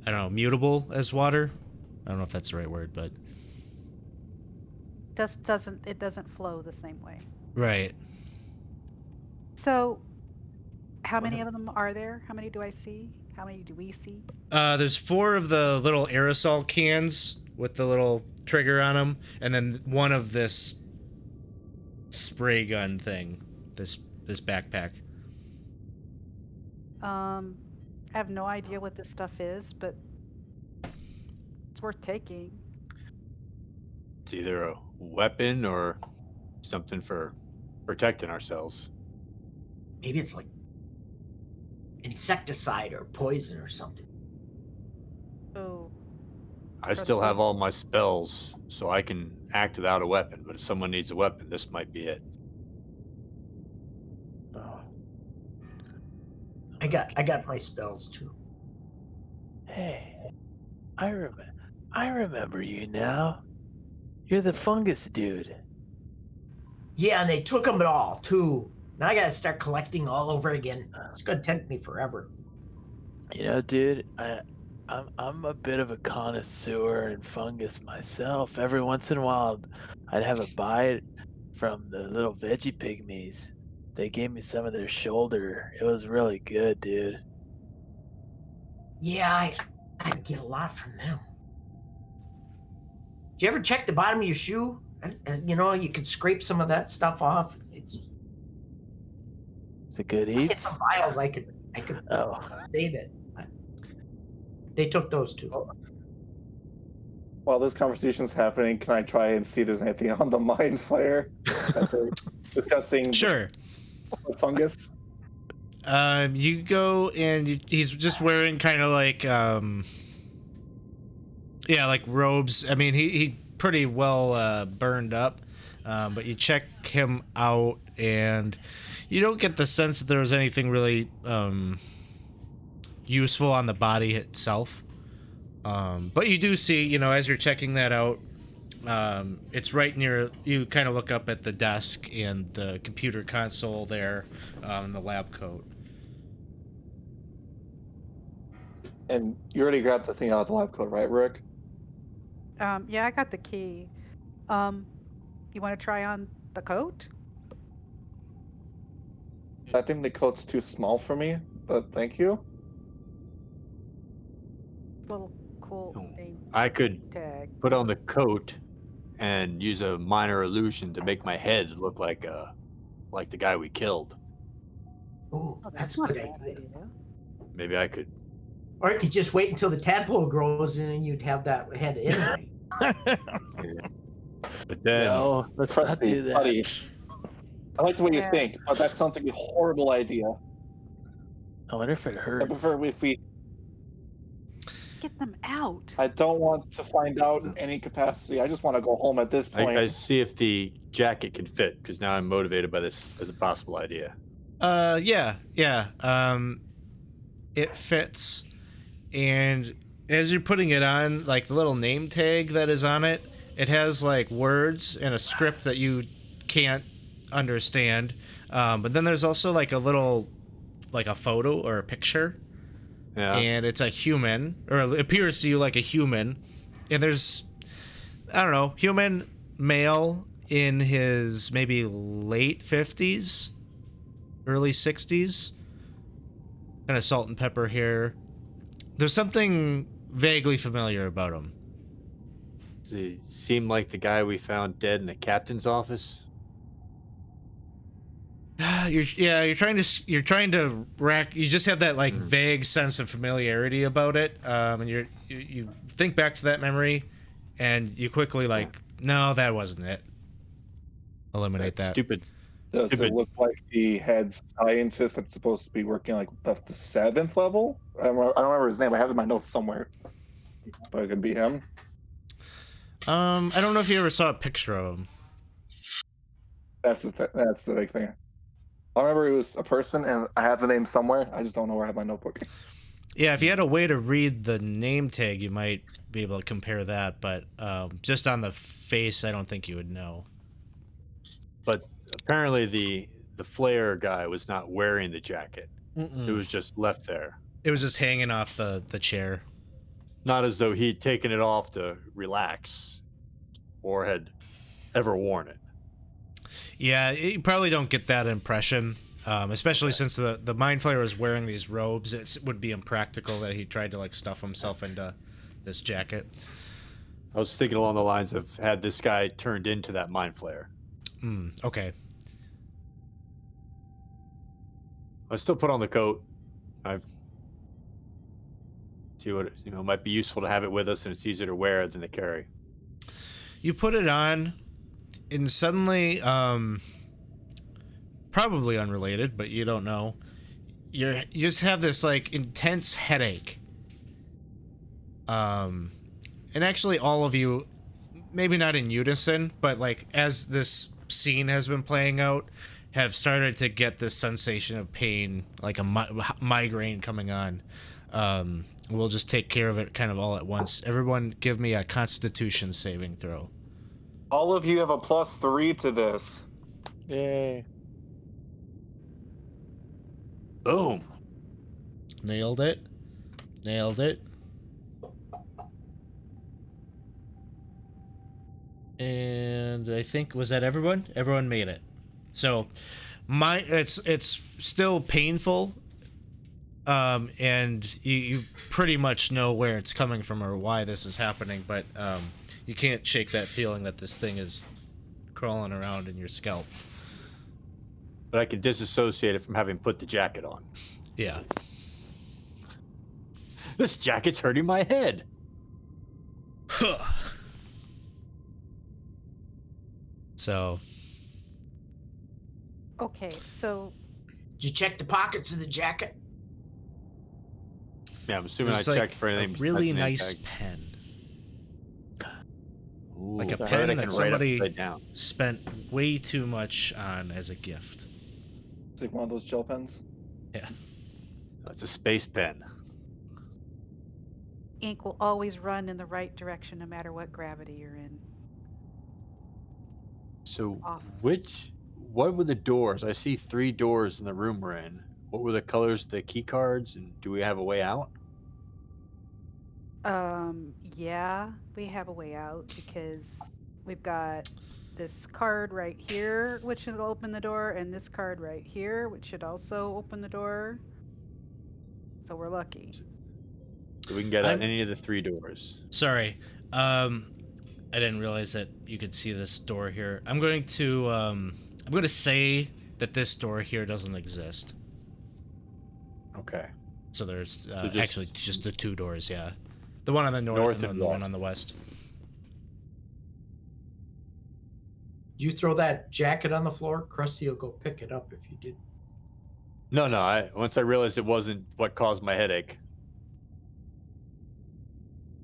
know, mutable as water. I don't know if that's the right word, but It doesn't flow the same way. right. So, how many of them are there? How many do I see? How many do we see? There's 4 of the little aerosol cans with the little trigger on them, and then one of this spray gun thing, this backpack. I have no idea what this stuff is, but it's worth taking. It's either a weapon or something for protecting ourselves. Maybe it's like insecticide or poison or something. So, I still have all my spells, so I can act without a weapon. But if someone needs a weapon, this might be it. Oh. I got my spells too. Hey, I remember you now. You're the fungus dude. Yeah, and they took them all too. Now I gotta start collecting all over again. It's gonna take me forever. You know, dude, I'm a bit of a connoisseur in fungus myself. Every once in a while, I'd have a bite from the little veggie pygmies. They gave me some of their shoulder. It was really good, dude. Yeah, I get a lot from them. Do you ever check the bottom of your shoe? You know, you could scrape some of that stuff off. It's a good I eat. get some vials. I could Oh, save it. They took those too. While this conversation's happening, can I try and see if there's anything on the mind fire as we're discussing Sure. the fungus? You go and he's just wearing kind of like like robes. I mean, he pretty well burned up, but you check him out and you don't get the sense that there was anything really useful on the body itself. But you do see, you know, as you're checking that out, it's right near, you kind of look up at the desk and the computer console there, and the lab coat. And you already grabbed the thing out of the lab coat, right, Rick? Yeah, I got the key. You want to try on the coat? I think the coat's too small for me, but thank you. Little cool thing. I could Tag. put on the coat and use a minor illusion to make my head look like the guy we killed. Ooh, Oh, that's a not good bad idea. Maybe I could. Or you could just wait until the tadpole grows and then you'd have that head anyway. But then no, let's not Trust me, do that. buddy. I like the way you Yeah. think, but that sounds like a horrible idea. I wonder if it I hurts. prefer if we. Get them out. I don't want to find out in any capacity. I just want to go home at this point. I see if the jacket can fit, because now I'm motivated by this as a possible idea. Yeah. It fits, and as you're putting it on, like the little name tag that is on it, it has like words and a script that you can't understand. But then there's also like a little, like a photo or a picture. Yeah. And it's a human, or it appears to you like a human. And there's, I don't know, human male in his maybe late 50s, early 60s. Kind of salt and pepper hair. There's something vaguely familiar about him. Does he seem like the guy we found dead in the captain's office? You're trying to rack. You just have that like vague sense of familiarity about it, and you think back to that memory, and you quickly like, no, that wasn't it. Eliminate that. Stupid Does it Stupid. look like the head scientist that's supposed to be working like the 7th level? I don't remember his name. I have it in my notes somewhere, but it could be him. I don't know if you ever saw a picture of him. That's the big thing. I remember it was a person, and I have the name somewhere. I just don't know where I have my notebook. Yeah, if you had a way to read the name tag, you might be able to compare that. But just on the face, I don't think you would know. But apparently the flare guy was not wearing the jacket. It was just left there. It was just hanging off the chair. Not as though he'd taken it off to relax or had ever worn it. Yeah, you probably don't get that impression, especially since the Mind Flayer was wearing these robes. It would be impractical that he tried to like stuff himself into this jacket. I was thinking along the lines of had this guy turned into that Mind Flayer. Okay. I still put on the coat. I've see what might be useful to have it with us, and it's easier to wear than to carry. You put it on, and suddenly, probably unrelated, but you don't know. You just have this like intense headache. And actually, all of you, maybe not in unison, but like as this scene has been playing out, have started to get this sensation of pain, like a migraine coming on. We'll just take care of it kind of all at once. Everyone give me a Constitution saving throw. All of you have a +3 to this. Yay. Boom. Nailed it. Nailed it. And I think, was that everyone? Everyone made it. So it's still painful. And you pretty much know where it's coming from or why this is happening, but you can't shake that feeling that this thing is crawling around in your scalp. But I can disassociate it from having put the jacket on. Yeah. This jacket's hurting my head. So. Okay, so Did you check the pockets of the jacket? Yeah, I'm assuming I There's, like, checked for anything. a really besides the name nice tag. pen. Ooh, Like a the pen I that can write somebody upside down. spent way too much on as a gift. It's like one of those gel pens. Yeah. It's a space pen. ink will always run in the right direction no matter what gravity you're in. So Off. what were the doors? I see 3 doors in the room we're in. What were the colors of the key cards, and do we have a way out? Yeah, we have a way out because we've got this card right here, which should open the door, and this card right here, which should also open the door. So we're lucky. So we can get out I'm- any of the 3 doors. Sorry. I didn't realize that you could see this door here. I'm going to say that this door here doesn't exist. Okay. So there's just- actually just the 2 doors, yeah. The one on the north, North and then and the one west. on the west. Did you throw that jacket on the floor? Krusty will go pick it up if you did. No. Once I realized it wasn't what caused my headache.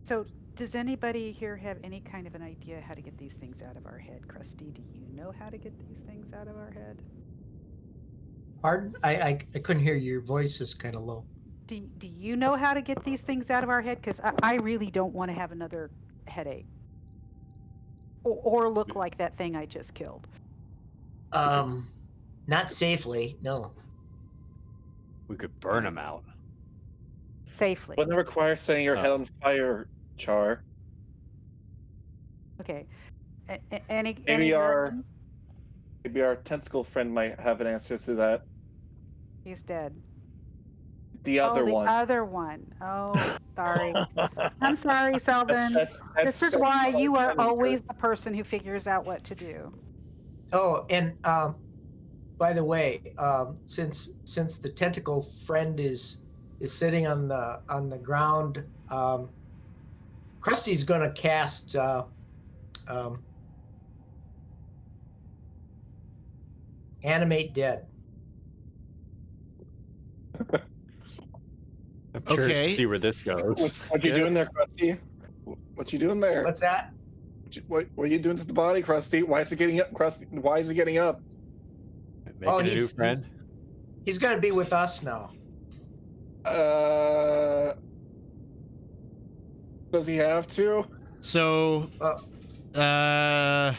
So does anybody here have any kind of an idea how to get these things out of our head? Krusty, do you know how to get these things out of our head? Pardon? I couldn't hear you. Your voice is kind of low. Do you know how to get these things out of our head? Because I really don't want to have another headache. Or look like that thing I just killed. Not safely, no. We could burn them out. Safely. Wouldn't require setting your head on fire, Char. Okay. Any Maybe our reason? maybe our tentacle friend might have an answer to that. He's dead. The other the one. other one. Oh, sorry. I'm sorry, Selvin. This is that's why what you I'm are trying to always the person who figures out what to do. Oh, and by the way, since the tentacle friend is sitting on the ground, Krusty's going to cast Animate dead. I'm curious Okay. to see where this goes. What you doing there, Krusty? What you doing there? What's that? What are you doing to the body, Krusty? Why is it getting up, Krusty? Why is it getting up? Making a new he's friend. he's gonna be with us now. Does he have to? So, the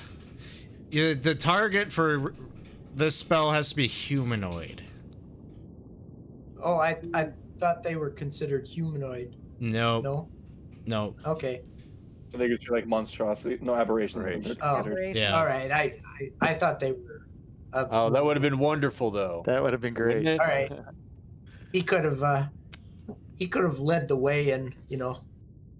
target for this spell has to be humanoid. Oh, I thought they were considered humanoid. No. Okay. I think it's like monstrosity, no aberrations. I think they're Oh. considered. Yeah. All right. I thought they were. Oh, that would have been wonderful, though. That would have been great. Wouldn't it? All right. He could have led the way, and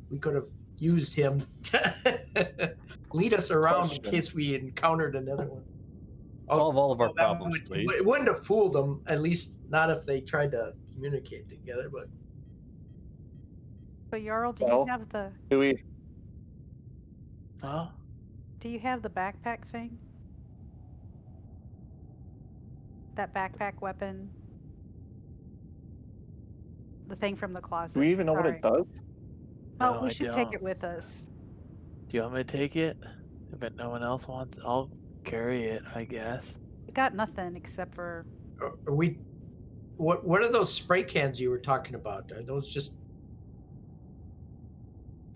we could have used him to lead us around in case we encountered another one. Solve all of our that problems, please. It wouldn't have fooled them, at least not if they tried to communicate together. But So Jarl, do Well- you have the Do we? Huh? backpack thing? That backpack weapon? The thing from the closet. Do we even know what Sorry. it does? Oh, No, we I should take don't. it with us. Do you want me to take it? If no one else wants, I'll carry it, I guess. We got nothing except for are we? What are those spray cans you were talking about? Are those just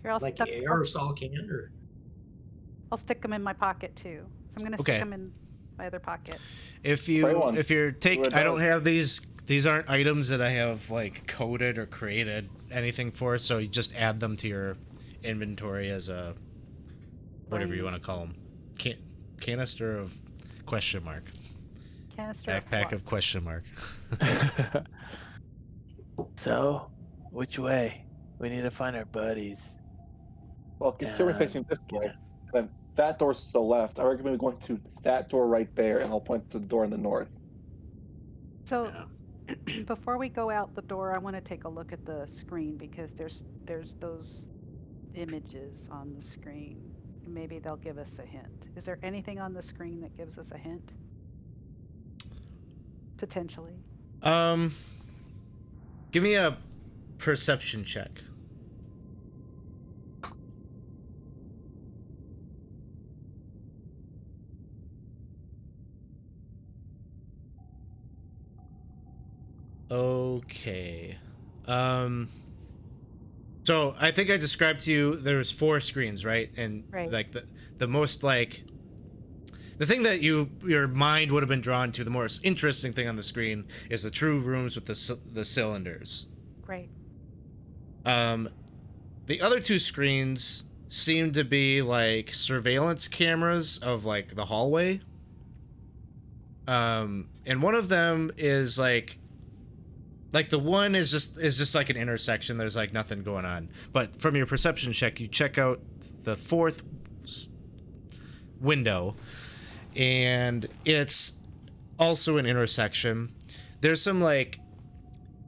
here. I'll like stuck, aerosol can, or? I'll stick them in my pocket too. So I'm gonna Okay. stick them in my other pocket. If Spray you're one. See what it I don't does. have these. These aren't items that I have like coded or created anything for. So you just add them to your inventory as a whatever you want to call them. Canister of question mark. Canister. Backpack of flux. question mark. So, which way? We need to find our buddies. Well, consider Yeah, facing this way. yeah. Then that door's to the left. I recommend going to that door right there, and I'll point to the door in the north. So before we go out the door, I want to take a look at the screen because there's those images on the screen. Maybe they'll give us a hint. Is there anything on the screen that gives us a hint? Potentially. Give me a perception check. Okay. So I think I described to you there's 4 screens, right? And Right. like the most like the thing that your mind would have been drawn to, the most interesting thing on the screen is the true rooms with the cylinders. Right. The other 2 screens seem to be like surveillance cameras of like the hallway. And one of them is like the one is just like an intersection. There's like nothing going on. But from your perception check, you check out the 4th window, and it's also an intersection. There's some like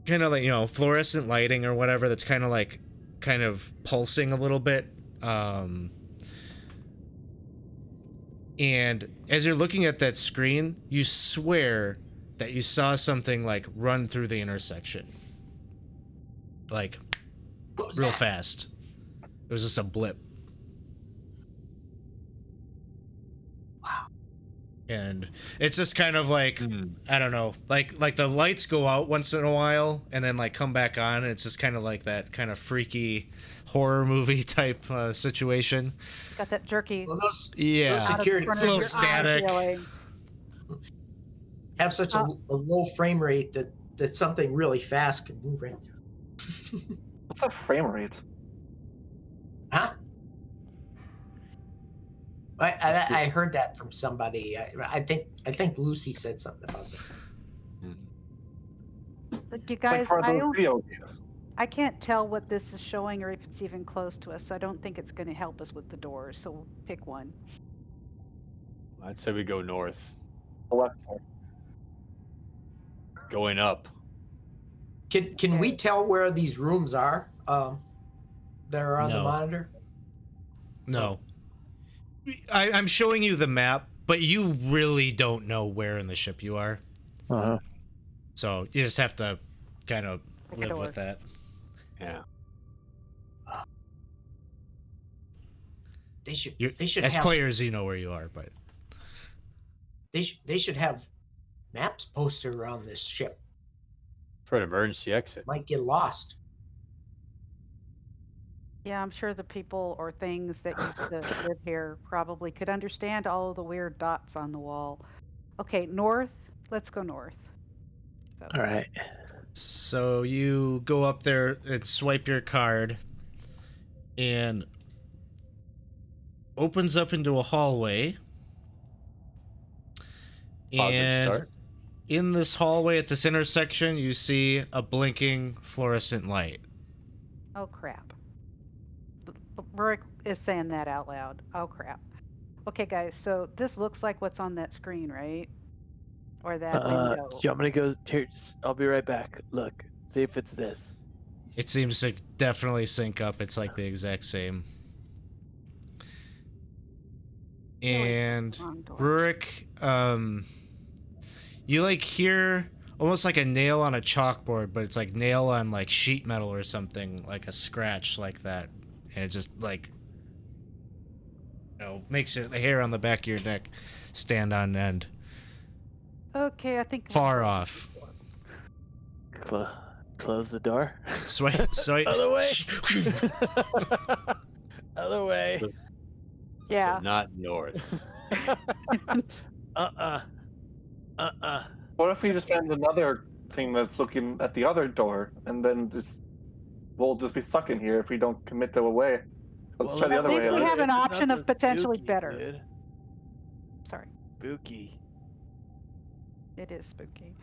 kind of like fluorescent lighting or whatever that's kind of pulsing a little bit. And as you're looking at that screen, you swear that you saw something like run through the intersection, like What was real that? fast. It was just a blip. Wow. And it's just kind of like I don't know, like the lights go out once in a while and then like come back on, and it's just kind of like that kind of freaky horror movie type situation. Got that jerky. Well, those Yeah, Those out of the security- corner it's a of little your eye static. feeling. have such a low frame rate that something really fast can move right through. What's that frame rate? Huh? I heard that from somebody. I think Lucy said something about that. Look, you Like guys, for I those don't. video games. I can't tell what this is showing or if it's even close to us. So I don't think it's going to help us with the doors. So we'll pick one. I'd say we go north, The left side. going up. Can we tell where these rooms are? That are on the No. monitor. No. I'm showing you the map but you really don't know where in the ship you are. Uh-huh. So you just have to kind of Pick a live door. with that. Yeah. They should. You, They should as have. players, you know where you are, but They should have maps posted around this ship. For an emergency exit. Might get lost. Yeah, I'm sure the people or things that used to live here probably could understand all of the weird dots on the wall. Okay, north. Let's go north. So, All right. so you go up there and swipe your card, and opens up into a hallway. Pause and And start. in this hallway at this intersection, you see a blinking fluorescent light. oh crap. Rick is saying that out loud. Oh crap. Okay, guys. So this looks like what's on that screen, right? Or that window. Do you want me to go? Here, I'll be right back. Look, see if it's this. It seems to definitely sync up. It's like the exact same. And Wrong door. Rurik, you like hear almost like a nail on a chalkboard, but it's like nail on like sheet metal or something, like a scratch like that, and it just like, you know, makes the hair on the back of your neck stand on end. Okay, I think Far off. Close the door. Swipe. Other way. Other way. Yeah. So not north. What if we just find another thing that's looking at the other door, and then we'll just be stuck in here if we don't commit to a way. Let's try the at other least way. we out. have an It's option of nothing potentially spooky, better. Dude. Sorry. Spooky. It is spooky.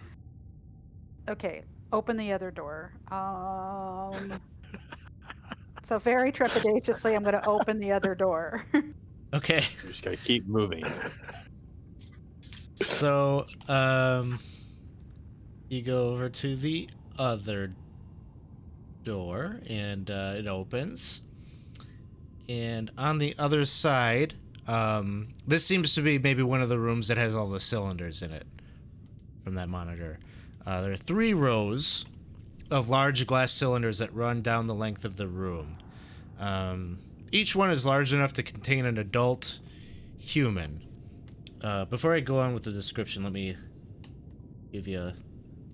Okay, open the other door. So very trepidatiously, I'm going to open the other door. Okay. You just gotta keep moving. So, you go over to the other door, and it opens. And on the other side, this seems to be maybe one of the rooms that has all the cylinders in it from that monitor. There are 3 rows of large glass cylinders that run down the length of the room. Each one is large enough to contain an adult human. Before I go on with the description, let me give you a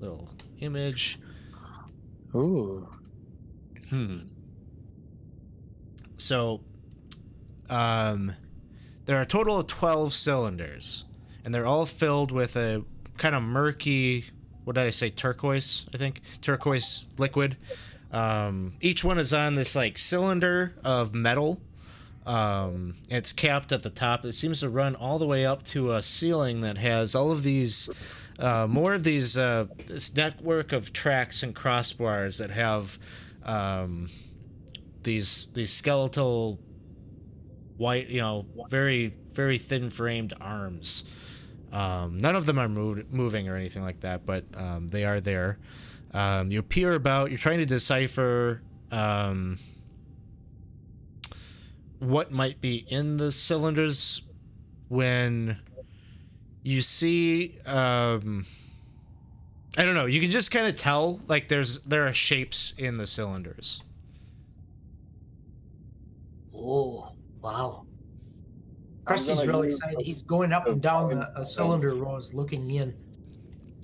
little image. Ooh. So, there are a total of 12 cylinders, and they're all filled with a kind of murky, what did I say, turquoise, I think? Turquoise liquid. Each one is on this, like, cylinder of metal. It's capped at the top. It seems to run all the way up to a ceiling that has all of these, more of these, this network of tracks and crossbars that have, these skeletal white, you know, very, very thin framed arms. None of them are moving or anything like that, but, they are there. You peer about, you're trying to decipher, what might be in the cylinders when you see, I don't know, you can just kind of tell, like, there are shapes in the cylinders. Oh, wow. Krusty's gonna really use excited. He's going up and down a points. cylinder rows looking in.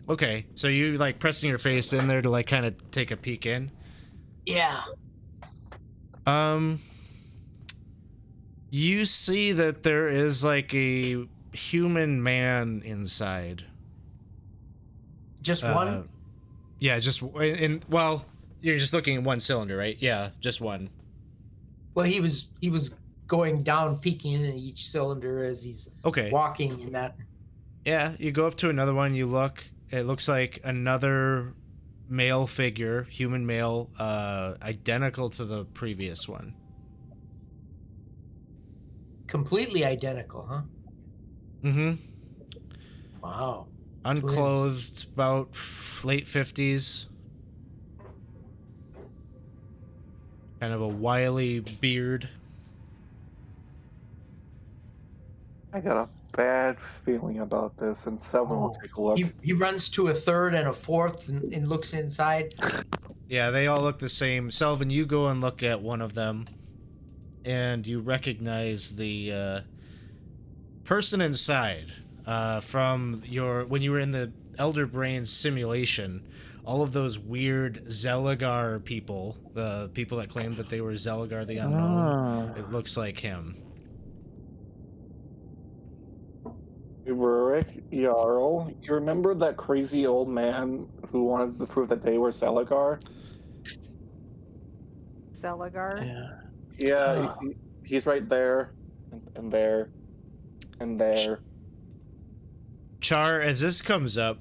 Okay, so you, like, pressing your face in there to, like, kind of take a peek in? Yeah. You see that there is, like, a human man inside. Just one? Yeah, just, well, you're just looking at one cylinder, right? Yeah, just one. Well, he was going down, peeking in each cylinder as he's Okay. walking in that. Yeah, you go up to another one, you look, it looks like another male figure, human male, identical to the previous one. Completely identical, huh? Mm-hmm. Wow. Unclothed, about late 50s. Kind of a wily beard. I gotta bad feeling about this, and Selvin will take a look. He runs to a third and a fourth and looks inside. Yeah, they all look the same. Selvin, you go and look at one of them, and you recognize the person inside from when you were in the Elder Brains simulation. All of those weird Zelagar people, the people that claimed that they were Zelagar the Unknown, it looks like him. Rurik, Jarl, you remember that crazy old man who wanted to prove that they were Zelagar? Zelagar? Yeah, he's right there, and there, and there. Char, as this comes up,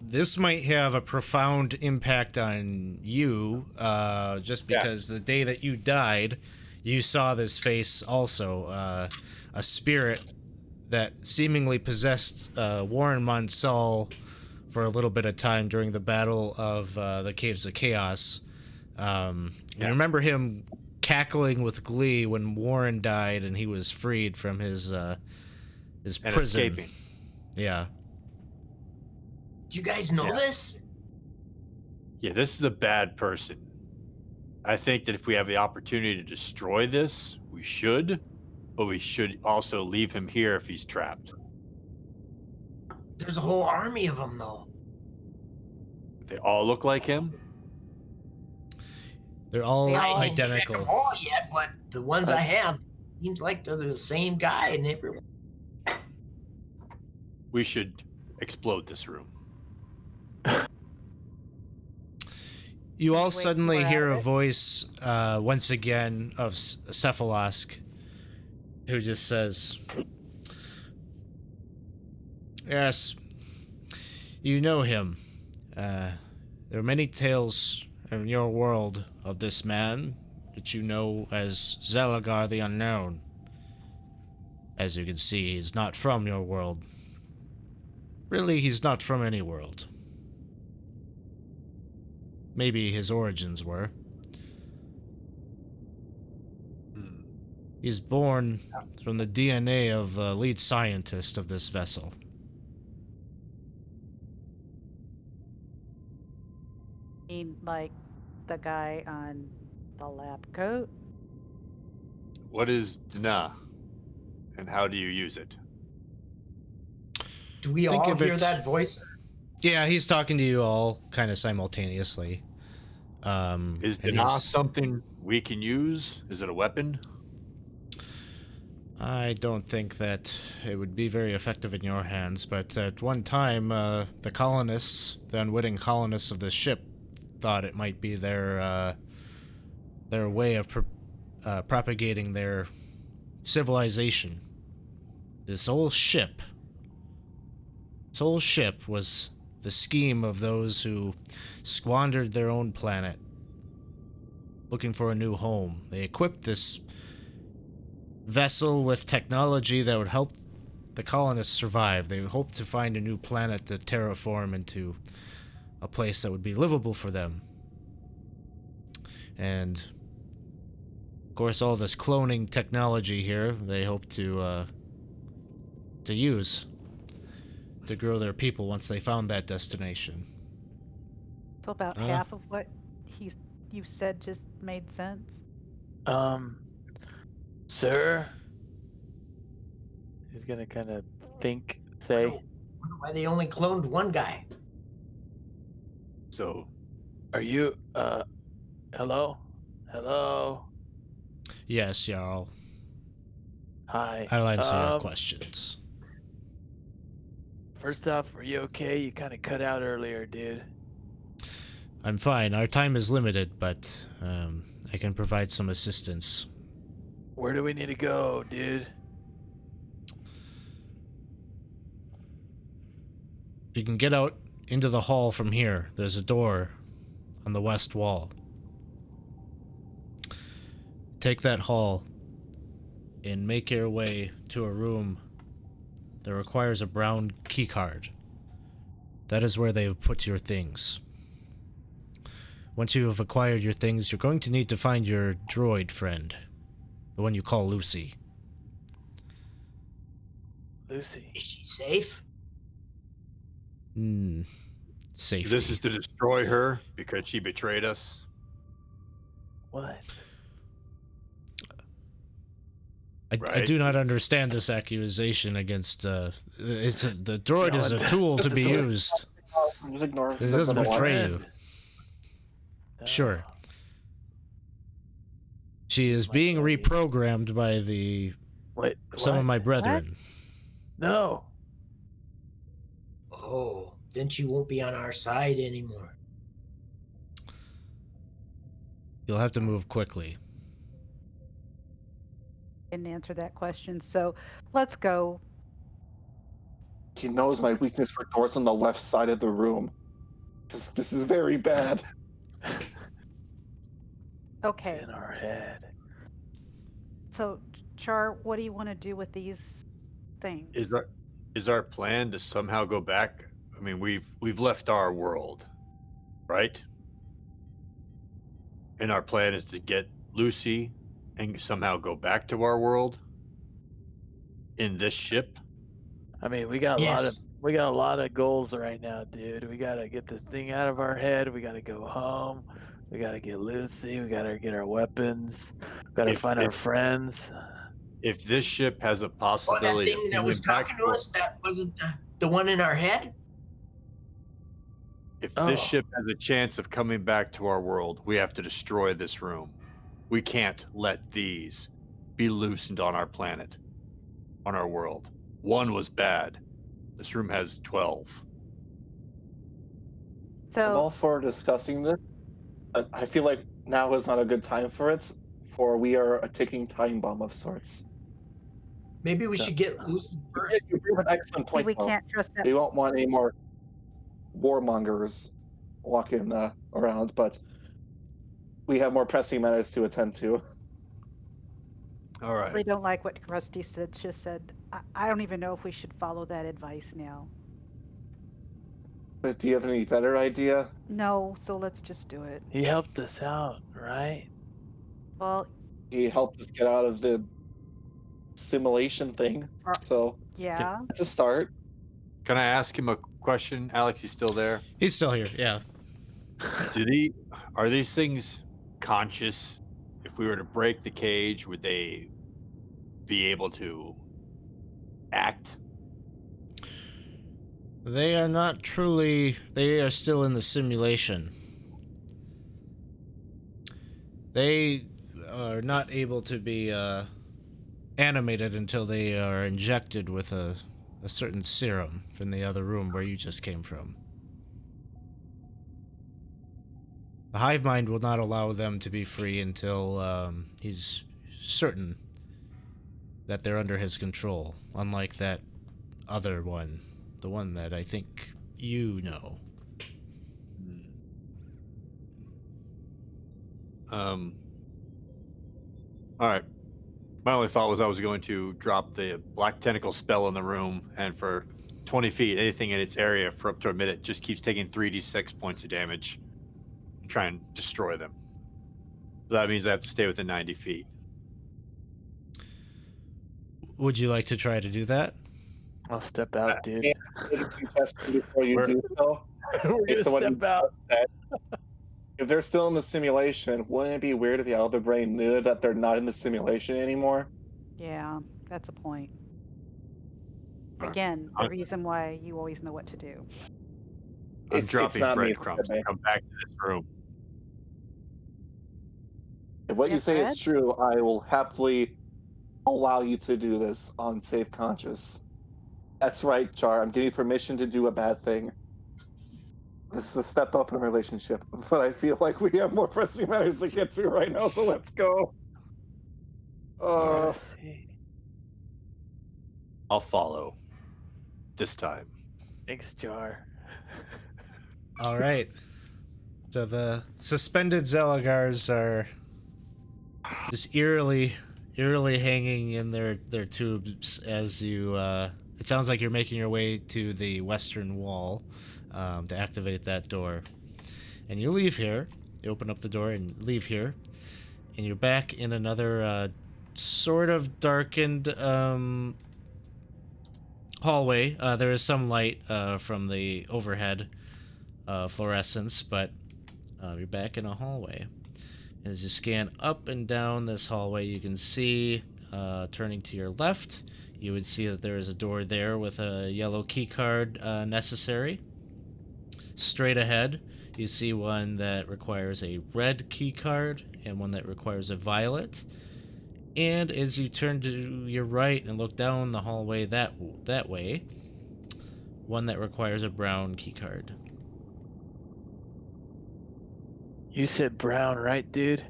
this might have a profound impact on you, just because the day that you died, you saw this face also, a spirit that seemingly possessed Warren Monsell for a little bit of time during the battle of the Caves of Chaos. You remember him cackling with glee when Warren died and he was freed from his prison. Escaping. Yeah. Do you guys know this? Yeah, this is a bad person. I think that if we have the opportunity to destroy this, we should, but we should also leave him here if he's trapped. There's a whole army of them, though. They all look like him. They're all I didn't check identical. them all yet, but the ones I have seems like they're the same guy in everyone. We should explode this room. You all Wait, suddenly we're hear at a it? voice once again of Cephalask, who just says, "Yes, you know him. There are many tales in your world of this man that you know as Zelagar the Unknown. As you can see, he's not from your world. Really, he's not from any world. Maybe his origins were. He's born from the DNA of the lead scientist of this vessel. Mean like the guy on the lab coat? What is Dna, and how do you use it? Do we Think all of hear it- that voice? Yeah, he's talking to you all kind of simultaneously. Is and Dna he's- something we can use? Is it a weapon? I don't think that it would be very effective in your hands, but at one time, the colonists, the unwitting colonists of the ship, thought it might be their way of propagating their civilization. This whole ship was the scheme of those who squandered their own planet, looking for a new home. They equipped this vessel with technology that would help the colonists survive. They hoped to find a new planet to terraform into a place that would be livable for them. And of course, all this cloning technology here, they hope to use to grow their people once they found that destination. So about half of what you said just made sense. Sir? He's gonna kind of say, Wonder why they only cloned one guy. So, are you, hello? Hello? Yes, Jarl. Hi. I'll answer your questions. First off, are you okay? You kind of cut out earlier, dude. I'm fine. Our time is limited, but I can provide some assistance. Where do we need to go, dude? If you can get out into the hall from here, there's a door on the west wall. Take that hall and make your way to a room that requires a brown keycard. That is where they have put your things. Once you have acquired your things, you're going to need to find your droid friend, the one you call Lucy. Lucy. Is she safe? Safety. This is to destroy her because she betrayed us. What? I Right. do not understand this accusation against. The droid No, is a it- tool to be Just used. Just ignore It doesn't number one. betray you. No. Sure. She is My being buddy. reprogrammed by Wait. some of what? my brethren. No. Oh, then she won't be on our side anymore. You'll have to move quickly. Didn't answer that question. So let's go. He knows my weakness for doors on the left side of the room. This is very bad. Okay. It's in our head. So, Char, what do you want to do with these things? Is our plan to somehow go back? I mean, we've left our world, right? And our plan is to get Lucy and somehow go back to our world in this ship. I mean, we got Yes. a lot of goals right now, dude. We gotta get this thing out of our head. We gotta go home. We gotta get Lucy. We gotta get our weapons. We gotta find our friends. If this ship has a Oh, that possibility thing of that was coming back talking to us, that wasn't the one in our head? if Oh. this ship has a chance of coming back to our world, we have to destroy this room. We can't let these be loosened on our planet, on our world. One was bad. This room has 12. I'm all So, for discussing this, but I feel like now is not a good time for it, for we are a ticking time bomb of sorts. Maybe we should get Lucy first. You bring up an excellent point, we though. can't trust that. We won't want any more warmongers walking around, but we have more pressing matters to attend to. All I right. really don't like what Rusty just said. I don't even know if we should follow that advice now. But do you have any better idea? No, so let's just do it. He helped us out, right? Well, He helped us get out of the simulation thing, so yeah. it's a start. Can I ask him a question? Alex, you still there? He's still here. Yeah. Are these things conscious? If we were to break the cage, would they be able to act? They are not truly. They are still in the simulation. They are not able to be animated until they are injected with a certain serum from the other room where you just came from. The hive mind will not allow them to be free until he's certain that they're under his control, unlike that other one, the one that I think you know. All right. My only thought was I was going to drop the black tentacle spell in the room, and for 20 feet, anything in its area for up to a minute just keeps taking 3d6 points of damage and try and destroy them. So that means I have to stay within 90 feet. Would you like to try to do that? I'll step out, dude. Before you do so, We're gonna so what step you out. said, if they're still in the simulation, wouldn't it be weird if the other brain knew that they're not in the simulation anymore? Yeah, that's a point. Alright. Again, the reason why you always know what to do. I'm dropping not me, breadcrumbs okay. to come back to this room. If what you Yes, say Brad? is true, I will happily allow you to do this on safe conscience. That's right, Char. I'm giving you permission to do a bad thing. This is a step up in a relationship, but I feel like we have more pressing matters to get to right now, so let's go. Let's see. I'll follow. This time. Thanks, Jar. All right. So the suspended Zelagars are just eerily hanging in their tubes as you. It sounds like you're making your way to the western wall to activate that door, and you leave here. You open up the door and leave here, and you're back in another sort of darkened hallway. There is some light from the overhead fluorescence, but you're back in a hallway. As you scan up and down this hallway, you can see, turning to your left, you would see that there is a door there with a yellow key card necessary. Straight ahead, you see one that requires a red key card and one that requires a violet. And as you turn to your right and look down the hallway that way, one that requires a brown key card. You said brown, right, dude?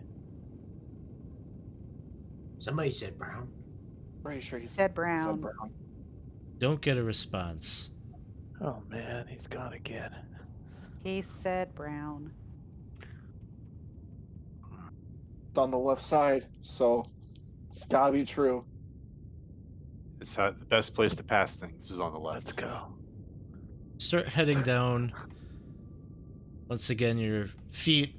Somebody said brown. Pretty sure he Said brown. Said brown. Don't get a response. Oh man, he's gone again. He said brown. It's on the left side, so it's gotta be true. It's the best place to pass things is on the left. Let's go. Start heading down. Once again, your feet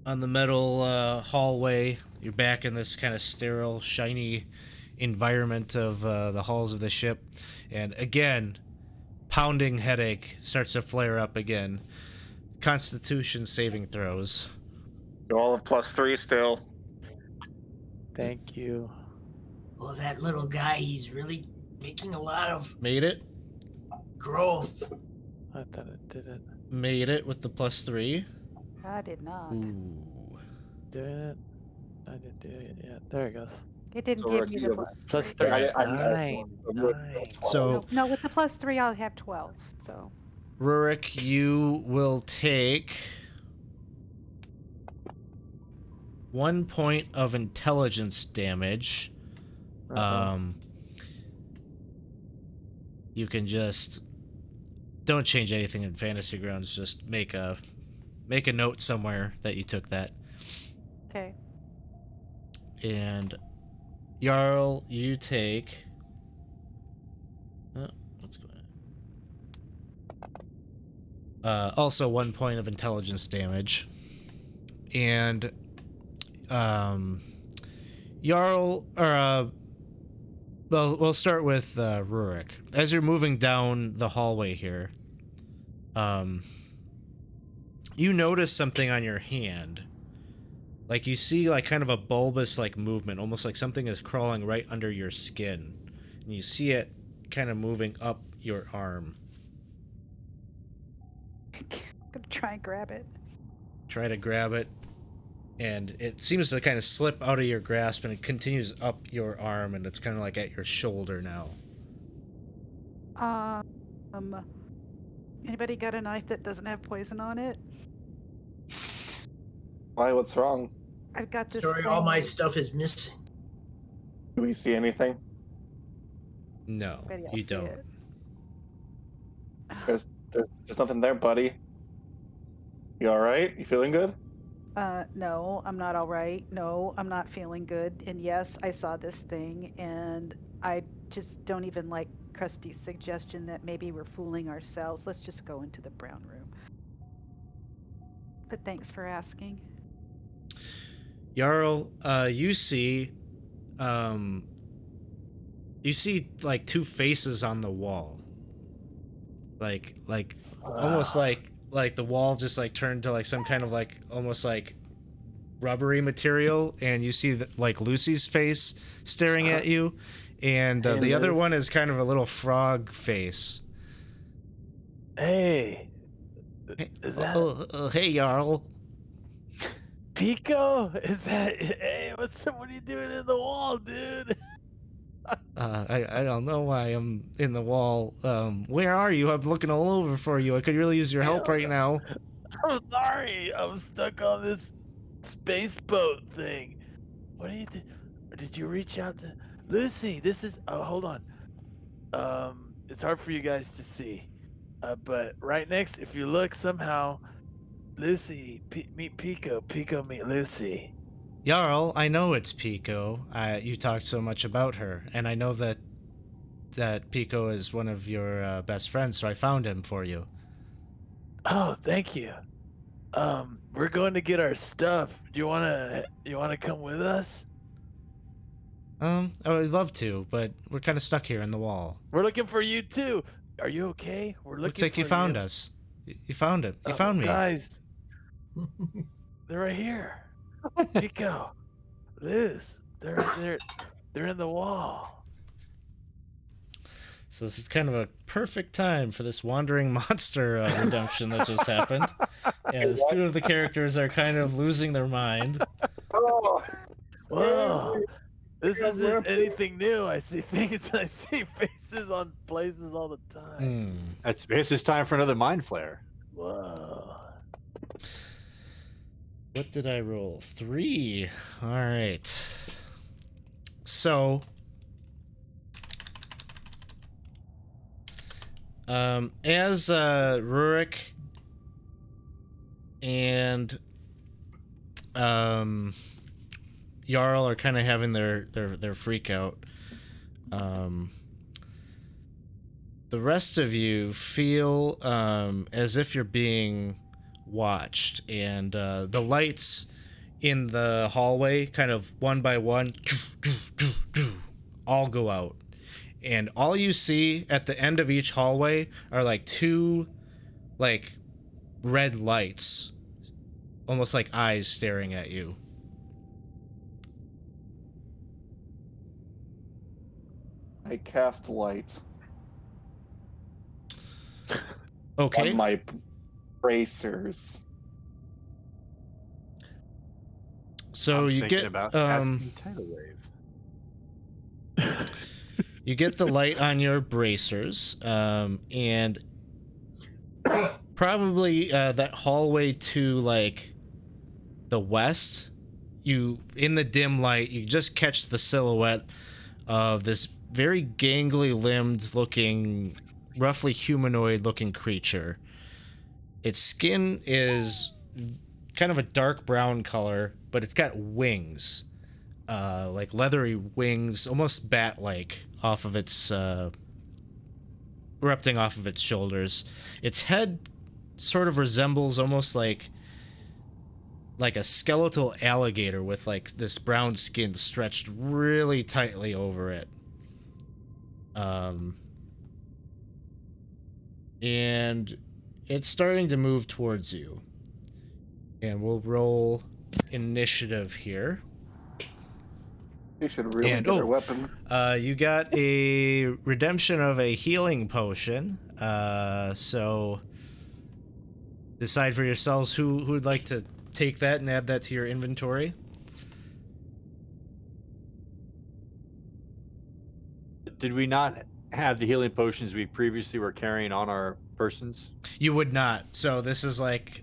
on the metal hallway. You're back in this kind of sterile, shiny environment of the halls of the ship. And again, pounding headache starts to flare up again. Constitution saving throws. You all have +3 still. Thank you. Well, that little guy, he's really making a lot of Made it. growth. I thought it did it. Made it with the +3. I did not. Ooh. Did it? I didn't do it yet. There it goes. It didn't So give Rick, me you the have- plus. Plus 3. I- Nine. So, No, with the +3, I'll have 12. So Rurik, you will take 1 point of intelligence damage. You can just don't change anything in Fantasy Grounds. Just make a note somewhere that you took that. okay. And Jarl, you take. Oh, what's going on? Also 1 point of intelligence damage. And Jarl, or well, we'll start with Rurik. As you're moving down the hallway here, you notice something on your hand. Like you see like kind of a bulbous like movement, almost like something is crawling right under your skin. And you see it kind of moving up your arm. I'm gonna try and grab it. Try to grab it, and it seems to kind of slip out of your grasp, and it continues up your arm, and it's kind of like at your shoulder now. Anybody got a knife that doesn't have poison on it? Why? What's wrong? I've got this. Sorry, all my thing- stuff is missing. Do we see anything? No, Maybe I'll you see don't. it. There's nothing there, buddy. You all right? You feeling good? No, I'm not all right. No, I'm not feeling good. And yes, I saw this thing, and I just don't even like Krusty's suggestion that maybe we're fooling ourselves. Let's just go into the brown room. But thanks for asking. Jarl, you see like two faces on the wall. Like almost like the wall just like turned to like some kind of like almost like rubbery material, and you see like Lucy's face staring at you, and the other one is kind of a little frog face. Hey. Is that Hey Jarl. Pico? Is that? Hey, what are you doing in the wall, dude? I don't know why I'm in the wall. Where are you? I'm looking all over for you. I could really use your help right now. I'm sorry. I'm stuck on this space boat thing. What do you do? Did you reach out to Lucy? This is. Oh, hold on. It's hard for you guys to see. But right next, if you look somehow, Lucy, meet Pico. Pico, meet Lucy. Jarl, I know it's Pico. You talked so much about her, and I know that Pico is one of your best friends, so I found him for you. Oh, thank you. We're going to get our stuff. Do you wanna come with us? I would love to, but we're kind of stuck here in the wall. We're looking for you too. Are you okay? We're looking Looks like for you found us. You found it. You Oh, found me. guys. They're right here. Pico, Liz, they're in the wall. So this is kind of a perfect time for this wandering monster redemption that just happened. As two of the characters are kind of losing their mind. Oh, Whoa. This isn't anything new. I see things. I see faces on places all the time. It's this time for another mind flare. Whoa. What did I roll? 3. All right. So, as Rurik and Jarl are kind of having their freak out, the rest of you feel as if you're being watched, and the lights in the hallway, kind of one by one, all go out, and all you see at the end of each hallway are like 2 like red lights, almost like eyes staring at you. I cast light Okay. on my bracers. So I'm you thinking get about casting tidal wave. you get the light on your bracers, and probably that hallway to like the west. You, in the dim light, you just catch the silhouette of this very gangly limbed looking, roughly humanoid looking creature. Its skin is kind of a dark brown color, but it's got wings, like leathery wings, almost bat-like, off of its erupting off of its shoulders. Its head sort of resembles almost like a skeletal alligator with like this brown skin stretched really tightly over it. And it's starting to move towards you. And we'll roll initiative here. We should really And get our weapons. you got a redemption of a healing potion. So decide for yourselves who would like to take that and add that to your inventory. Did we not have the healing potions we previously were carrying on our persons? You would not. So this is like,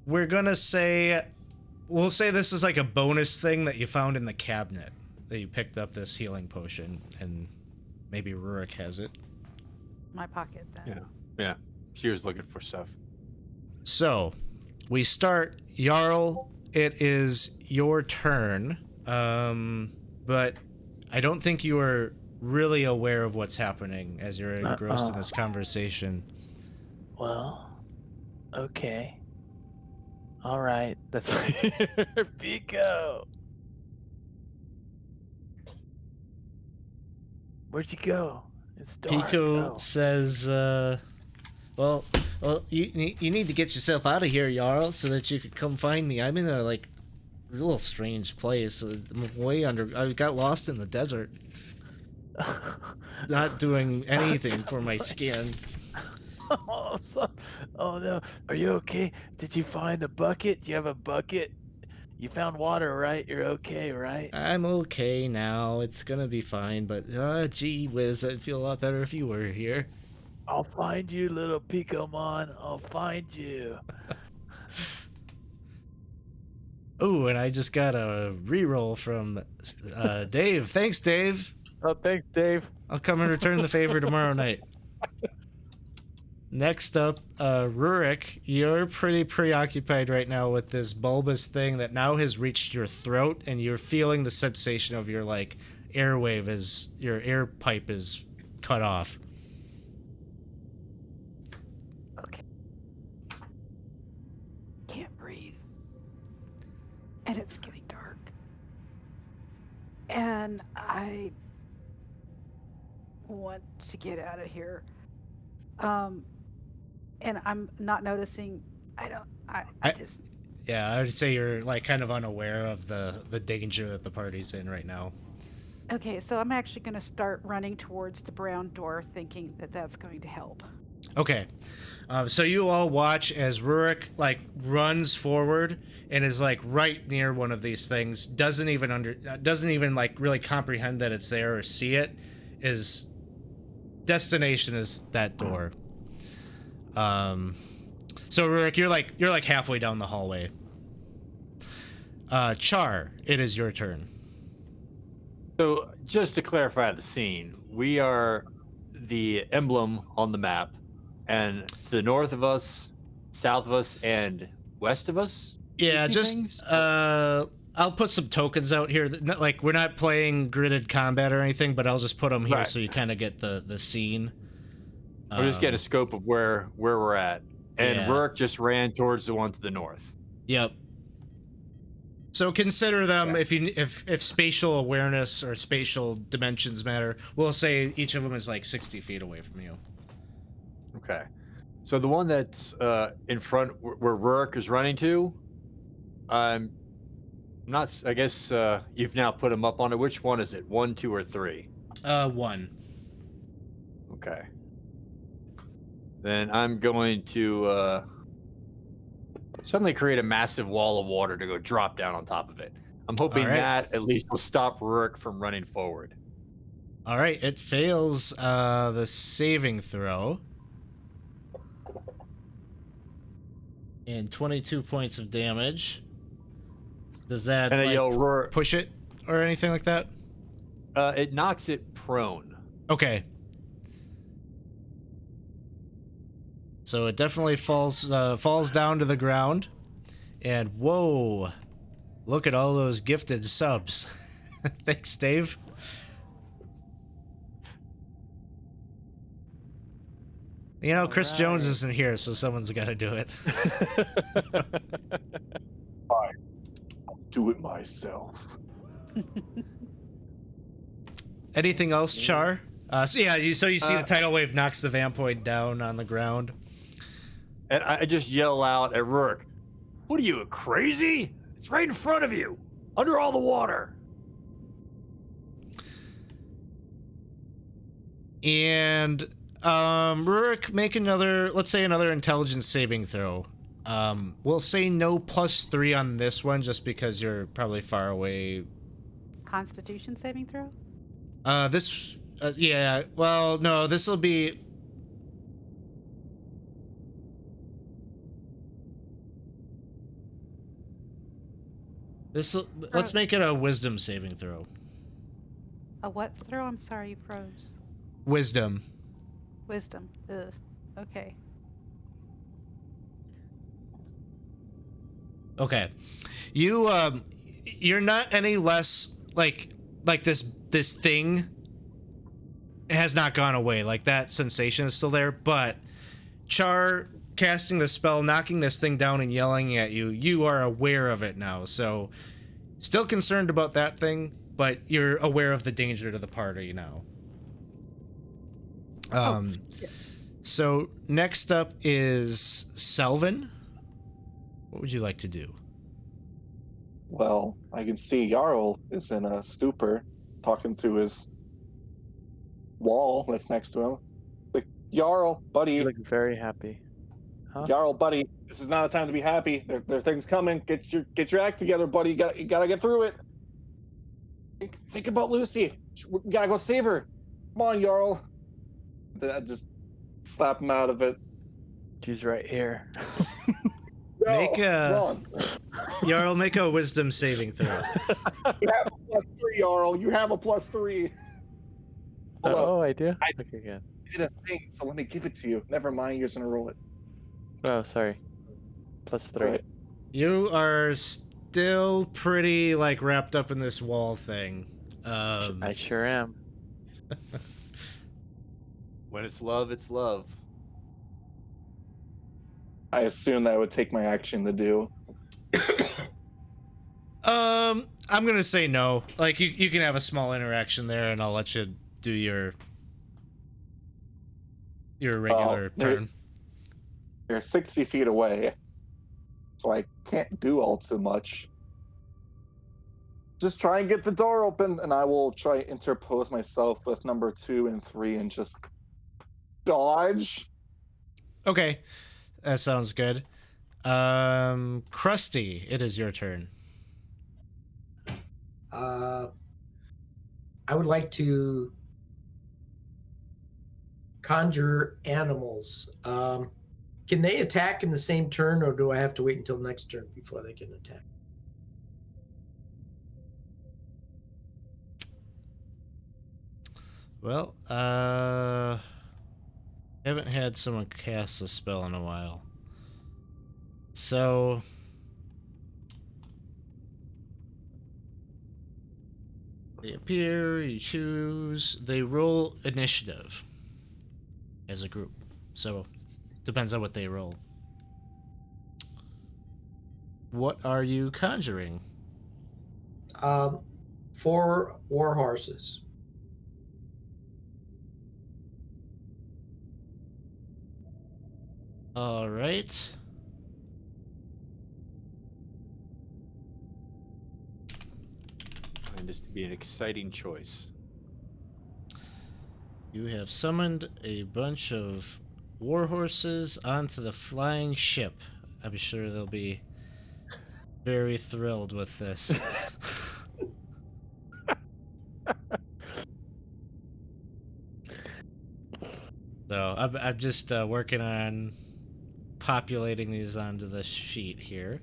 we're gonna say, we'll say this is like a bonus thing that you found in the cabinet, that you picked up this healing potion, and maybe Rurik has it. My pocket then. Yeah. She was looking for stuff. So, we start, Jarl, it is your turn, but I don't think you are really aware of what's happening as you're engrossed in this conversation. Well, okay. All right. That's Pico. Where'd you go? It's dark. Pico Oh. says, well, you need to get yourself out of here, Jarl, so that you could come find me. I'm in a, like, real strange place. I'm way under... I got lost in the desert. Not doing anything for my skin. Oh, I'm sorry. Oh, no. Are you okay? Did you find a bucket? Do you have a bucket? You found water, right? You're okay, right? I'm okay now. It's gonna be fine, but gee whiz, I'd feel a lot better if you were here. I'll find you, little Picomon. I'll find you. Ooh, and I just got a reroll from Dave. Thanks, Dave. Oh, thanks, Dave. I'll come and return the favor tomorrow night. Next up, Rurik, you're pretty preoccupied right now with this bulbous thing that now has reached your throat, and you're feeling the sensation of your, like, airwave as your air pipe is cut off. Okay. Can't breathe. And it's getting dark. and I want to get out of here. And I'm not noticing. I I- just. Yeah, I would say you're like kind of unaware of the danger that the party's in right now. Okay, so I'm actually going to start running towards the brown door, thinking that that's going to help. Okay. So you all watch as Rurik like runs forward and is like right near one of these things. Doesn't even like really comprehend that it's there or see it. His destination is that door. So Rurik, you're like halfway down the hallway. Char, it is your turn. So, just to clarify the scene, we are the emblem on the map, and to the north of us, south of us, and west of us. Yeah, see just things? I'll put some tokens out here. Like we're not playing gridded combat or anything, but I'll just put them here Right. so you kind of get the scene. We'll just get a scope of where we're at. And Yeah. Rurik just ran towards the one to the north. Yep. So consider them Okay. if spatial awareness or spatial dimensions matter. We'll say each of them is like 60 feet away from you. Okay. So the one that's in front where Rurik is running to, I'm not. I guess you've now put him up on it. Which one is it? 1, 2, or 3? 1. Okay. Then I'm going to suddenly create a massive wall of water to go drop down on top of it. I'm hoping All right. that at least will stop Rurik from running forward. All right, it fails the saving throw. And 22 points of damage. Does that And I like, yell, Rurik. push it or anything like that? It knocks it prone. Okay. So it definitely falls down to the ground. And whoa, look at all those gifted subs. Thanks, Dave. You know, Chris Jones Alright. isn't here, so someone's got to do it. Do it myself. Anything else, Char? So you see the tidal wave knocks the vampoid down on the ground. And I just yell out at Rurik, "What are you, crazy? It's right in front of you, under all the water." And Rurik, make another intelligence saving throw. We'll say no +3 on this one just because you're probably far away. Constitution saving throw? Yeah, well, no, this will be... Let's make it a wisdom saving throw. A what throw? I'm sorry, you froze. Wisdom. Wisdom. Ugh. Okay. Okay. You're not any less like this thing has not gone away. Like that sensation is still there, but Char casting the spell, knocking this thing down and yelling at you, you are aware of it now. So still concerned about that thing, but you're aware of the danger to the party now. Yeah. So next up is Selvin. What would you like to do? Well, I can see Jarl is in a stupor, talking to his wall that's next to him. Like, Jarl, buddy, You look very happy. Huh? Jarl, buddy, this is not a time to be happy. There are things coming. Get your act together, buddy. You gotta get through it. Think about Lucy. We gotta go save her. Come on, Jarl. Then I just slap him out of it. She's right here. Make a- Wrong. Jarl, make a wisdom saving throw. You have a +3, Jarl. You have a +3. Hold up. Oh, I do? I- Okay, good. I did a thing, so let me give it to you. Never mind, you're just gonna roll it. Oh, sorry. +3. Alright. You are still pretty like wrapped up in this wall thing. I sure am. When it's love, it's love. I assume that would take my action to do. I'm gonna say no. Like you can have a small interaction there, and I'll let you do your regular turn. They're 60 feet away, so I can't do all too much. Just try and get the door open, and I will try to interpose myself with number 2 and 3 and just dodge. Okay, that sounds good. Krusty, it is your turn. I would like to conjure animals. Can they attack in the same turn, or do I have to wait until next turn before they can attack? Well, haven't had someone cast a spell in a while. So they appear, you choose, they roll initiative as a group. So depends on what they roll. What are you conjuring? 4 war horses. All right. Find this to be an exciting choice. You have summoned a bunch of war horses onto the flying ship. I'm sure they'll be very thrilled with this. So I'm just working on populating these onto the sheet here.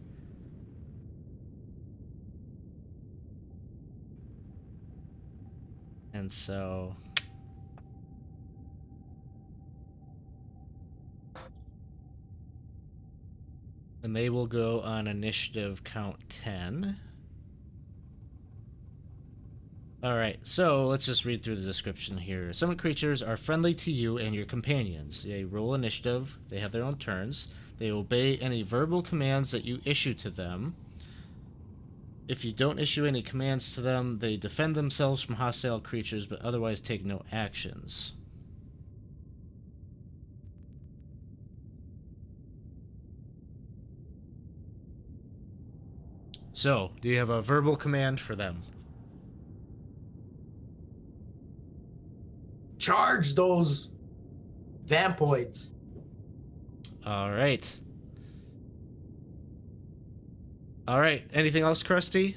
And so and they will go on initiative count 10. Alright, so let's just read through the description here. Summoned creatures are friendly to you and your companions. They roll initiative, they have their own turns. They obey any verbal commands that you issue to them. If you don't issue any commands to them, they defend themselves from hostile creatures but otherwise take no actions. So, do you have a verbal command for them? Charge those vampoids. All right. All right. Anything else, Krusty?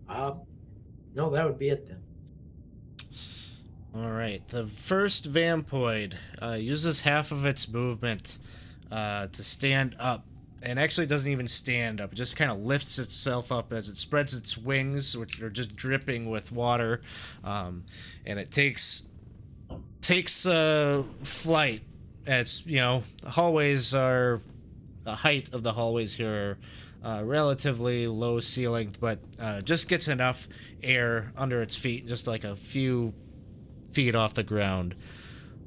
No, that would be it then. All right. The first vampoid uses half of its movement to stand up, and actually doesn't even stand up. It just kind of lifts itself up as it spreads its wings, which are just dripping with water, and it takes flight. It's, the hallways are, the height of the hallways here are relatively low ceilinged, but just gets enough air under its feet, just like a few feet off the ground.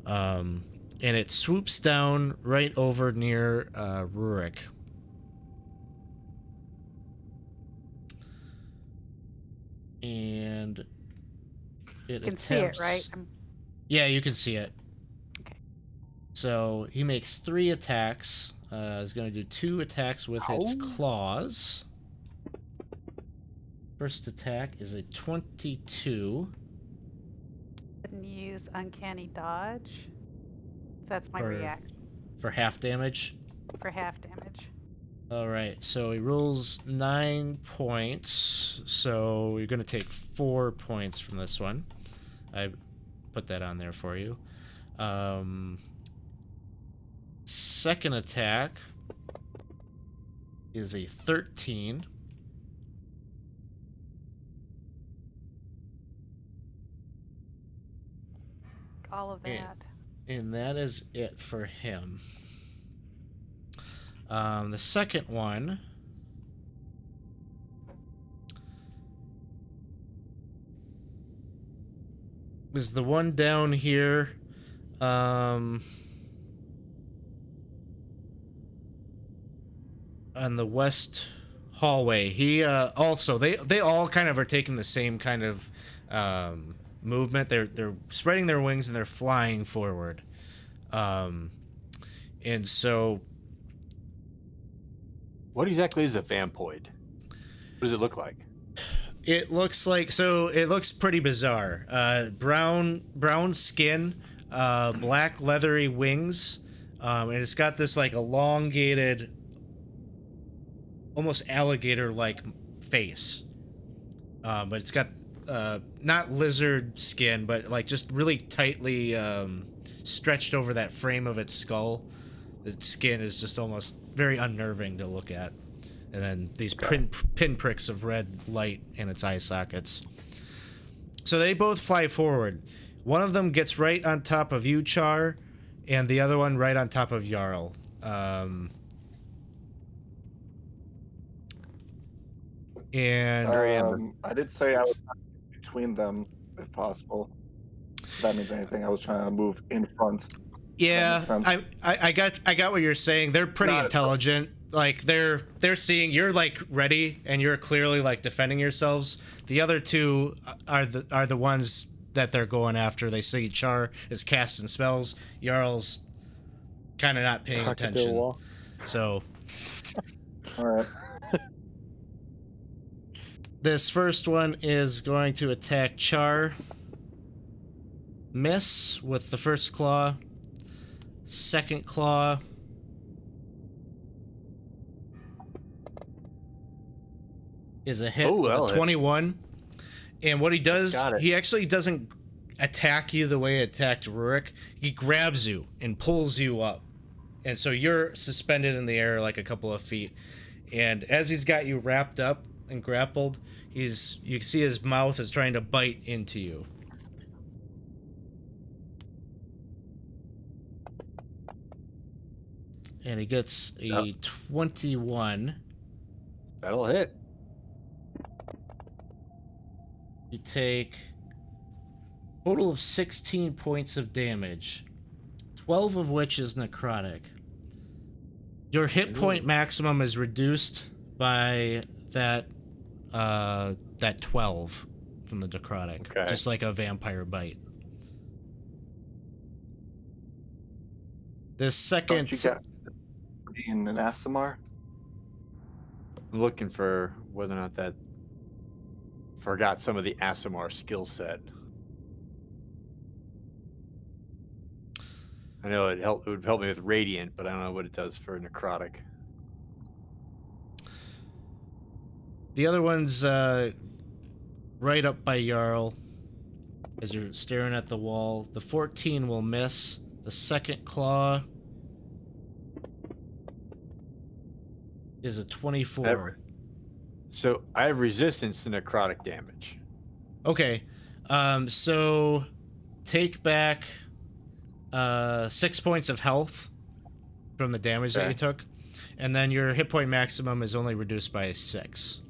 And it swoops down right over near Rurik. And it You can see it, right? Yeah, you can see it. Okay. So he makes 3 attacks. He's going to do 2 attacks with its claws. First attack is a 22. Didn't use uncanny dodge. That's my For- reaction For half damage. for half damage. Alright, so he rolls 9 points. So you're going to take 4 points from this one. I put that on there for you. Second attack is a 13. All of Yeah. that. And that is it for him. The second one is the one down here. On the west hallway. He also they all kind of are taking the same kind of movement. They're spreading their wings and they're flying forward. And so, What exactly is a vampoid? What does it look like? it looks pretty bizarre. Brown skin, black leathery wings, and it's got this like elongated, almost alligator-like face. But it's got not lizard skin, but like just really tightly stretched over that frame of its skull. The skin is just almost very unnerving to look at. And then these pinpricks of red light in its eye sockets. So they both fly forward. One of them gets right on top of you, Char, and the other one right on top of Jarl. And I did say I was between them if possible. If that means anything. I was trying to move in front. yeah, That makes sense. I got what you're saying. They're pretty Not- intelligent. Like they're seeing you're like ready and you're clearly like defending yourselves. The other two are the ones that they're going after. They see Char is casting spells. Jarl's kind of not paying Talking to the attention. wall. So All right. this first one is going to attack Char. Miss with the first claw. Second claw. Is a hit Oh, with that'll a hit. 21. And what he does, Got it. he actually doesn't attack you the way he attacked Rurik. He grabs you and pulls you up. And so you're suspended in the air like a couple of feet. And as he's got you wrapped up and grappled, you can see his mouth is trying to bite into you. And he gets a 21. That'll hit. You take a total of 16 points of damage, 12 of which is necrotic. Your hit point maximum is reduced by that 12 from the necrotic, Okay. just like a vampire bite. This second, Don't you get being an Asimar? I'm looking for whether or not that forgot some of the Asimar skill set. I know it would help me with Radiant, but I don't know what it does for Necrotic. the other one's right up by Jarl. As you're staring at the wall, the 14 will miss. The second claw is a 24. So I have resistance to necrotic damage. Okay, so take back 6 points of health from the damage that Okay. you took, and then your hit point maximum is only reduced by 6.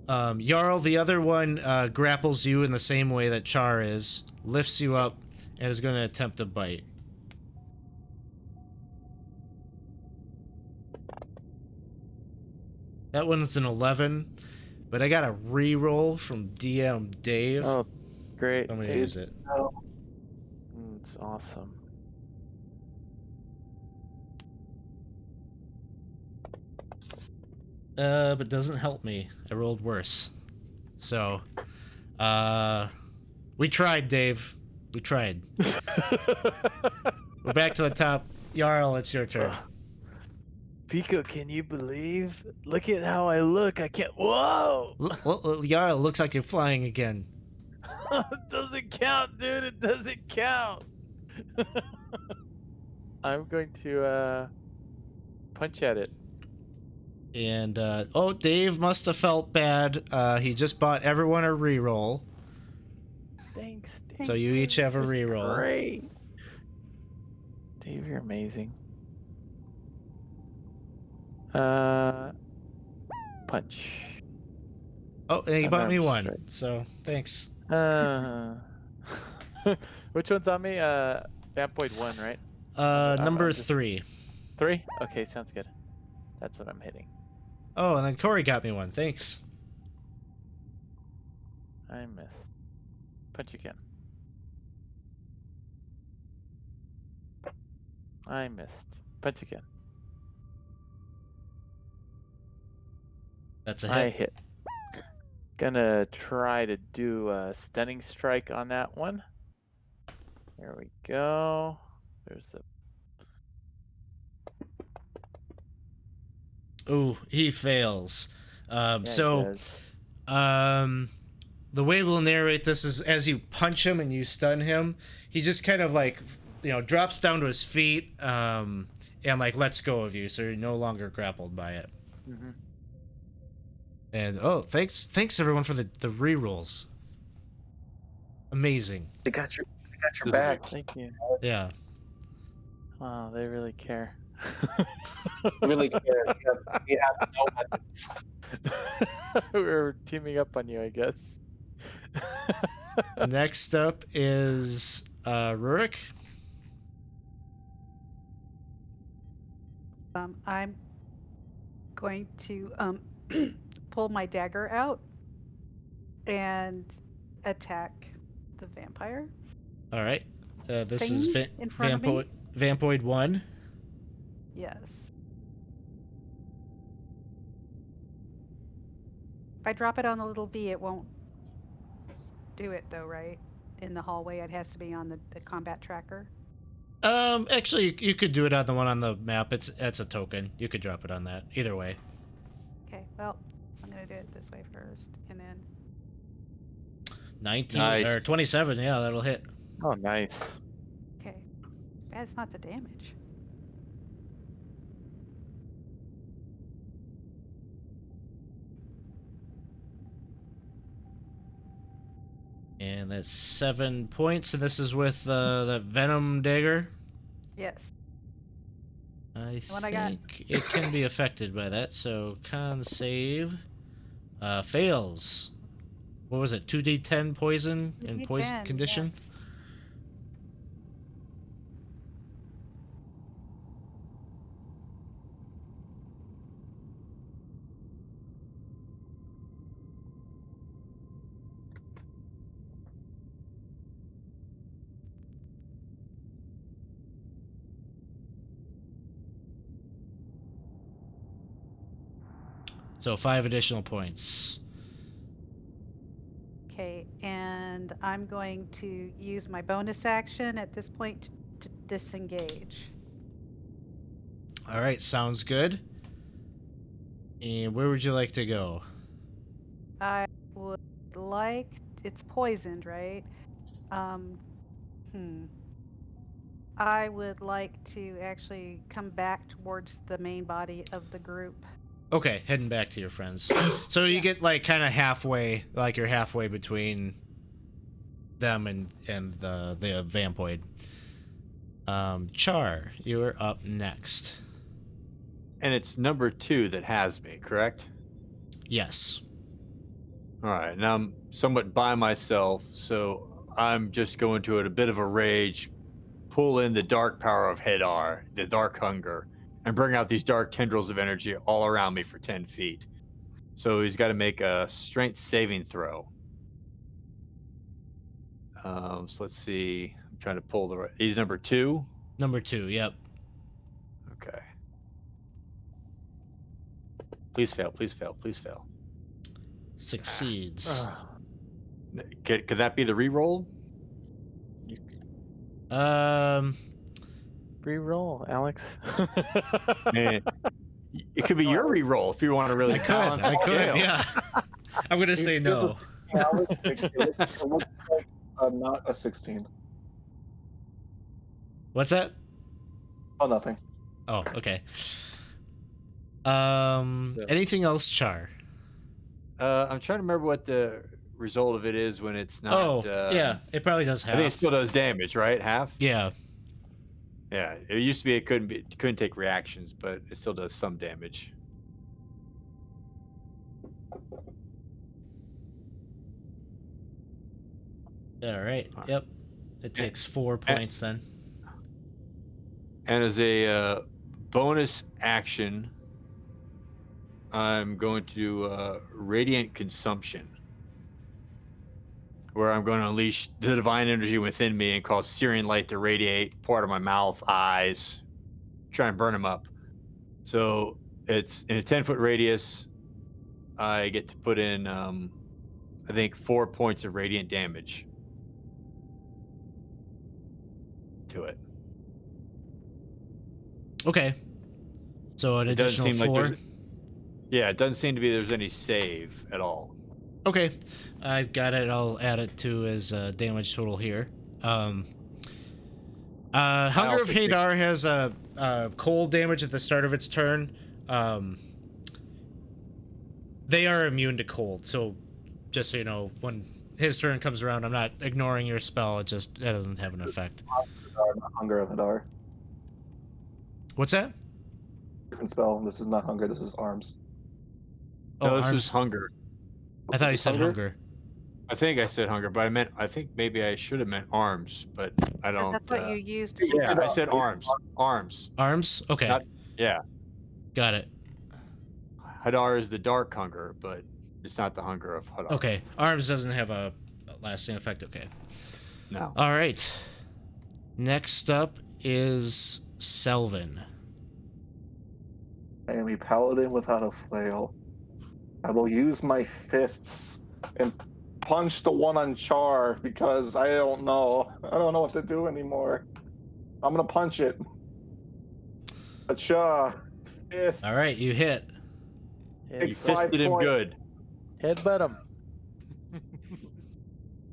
Jarl, the other one, grapples you in the same way that Char is, lifts you up, and is going to attempt to bite. That one's an 11, but I got a re-roll from DM Dave. Oh, great. I'm going to use it. It's awesome. But doesn't help me. I rolled worse. So, we tried, Dave. We tried. We're back to the top. Jarl, it's your turn. Pico, can you believe? Look at how I look. I can't. Whoa! Jarl, looks like you're flying again. It doesn't count, dude. It doesn't count. I'm going to punch at it. And, oh, Dave must have felt bad. He just bought everyone a reroll. Thanks. So you each have a reroll. Great. Dave, you're amazing. Punch. Oh, and he I'm bought me armed one. straight. So, thanks. Which one's on me? Vampoid 1, right? Number I'm just- 3. 3? Okay, sounds good. That's what I'm hitting. Oh, and then Corey got me one. Thanks. I missed. Punch again. I missed. Punch again. That's a I hit. hit. Gonna try to do a stunning strike on that one. There we go. There's the Ooh, he fails. yeah, he So, does. the way we'll narrate this is as you punch him and you stun him, he just kind of like, drops down to his feet, and like lets go of you, so you're no longer grappled by it. Mm-hmm. And thanks everyone for the rerolls. Amazing. They got your back. Thank you. Yeah. Wow, they really care. Really care. We have no weapons. We're teaming up on you, I guess. Next up is Rurik. I'm going to pull my dagger out and attack the vampire. All right. This Thing is in front of me? Vampoid 1. Yes. If I drop it on the little V, it won't do it though, right? In the hallway, it has to be on the combat tracker. Actually, you could do it on the one on the map. It's a token. You could drop it on that. Either way. Okay, well, I'm gonna do it this way first, and then 19 Nice. or 27. Yeah, that'll hit. Oh, nice. okay. That's not the damage. And that's 7 points. And this is with the Venom Dagger. Yes. I What I got? think it can be affected by that. So con save fails. What was it? 2d10 poison in poison 2d10, condition. yes. So 5 additional points. Okay, and I'm going to use my bonus action at this point to disengage. All right, sounds good. And where would you like to go? I would like, it's poisoned, right? I would like to actually come back towards the main body of the group. Okay, heading back to your friends. So you get like kind of halfway, like you're halfway between them and the Vampoid. Char, you're up next. And it's number 2 that has me, correct? Yes. All right, now I'm somewhat by myself, so I'm just going to, at a bit of a rage, pull in the dark power of Hedar, the dark hunger, and bring out these dark tendrils of energy all around me for 10 feet. So he's got to make a strength saving throw. So let's see. I'm trying to pull the right. He's number 2. Number 2, yep. Okay. Please fail. Please fail. Please fail. Succeeds. Could that be the reroll? Reroll, Alex. Man, it could be your reroll if you want to really. I could, yeah. I'm gonna say no. It looks like not a 16. What's that? Oh, nothing. Oh, okay. Anything else, Char? I'm trying to remember what the result of it is when it's not. Yeah, it probably does I half. think it still does damage, right? Half. Yeah. Yeah. It used to be it couldn't take reactions, but it still does some damage. All right. Yep. It takes 4 points then. And as a bonus action, I'm going to do radiant consumption, where I'm going to unleash the divine energy within me and cause Syrian light to radiate part of my mouth, eyes, try and burn them up. So it's in a 10-foot radius. I get to put in, I think, 4 points of radiant damage to it. Okay. So an It doesn't additional seem like 4. there's. Yeah, it doesn't seem to be there's any save at all. Okay, I've got it. I'll add it to as damage total here. Hunger of also think- Hadar has a cold damage at the start of its turn. They are immune to cold, so just so you know, when his turn comes around, I'm not ignoring your spell. It doesn't have an effect. Hunger of Hadar. What's that? Different spell. This is not hunger. This is arms. Oh, No, this arms. is hunger. I thought you This is said hunger. I think I said hunger, but I think maybe I should have meant arms, but I 'Cause don't. that's what you used. Yeah, I said arms. Arms. Arms? Okay, Not- Yeah. got it. Hadar is the dark hunger, but it's not the hunger of Hadar. Okay, arms doesn't have a lasting effect. Okay. No. All right. Next up is Selvin. I am a paladin without a flail. I will use my fists and punch the one on Char because I don't know. I don't know what to do anymore. I'm gonna punch it. Acha. Fists. All right, you hit. You It's 5 fisted him points. good. Headbutt him.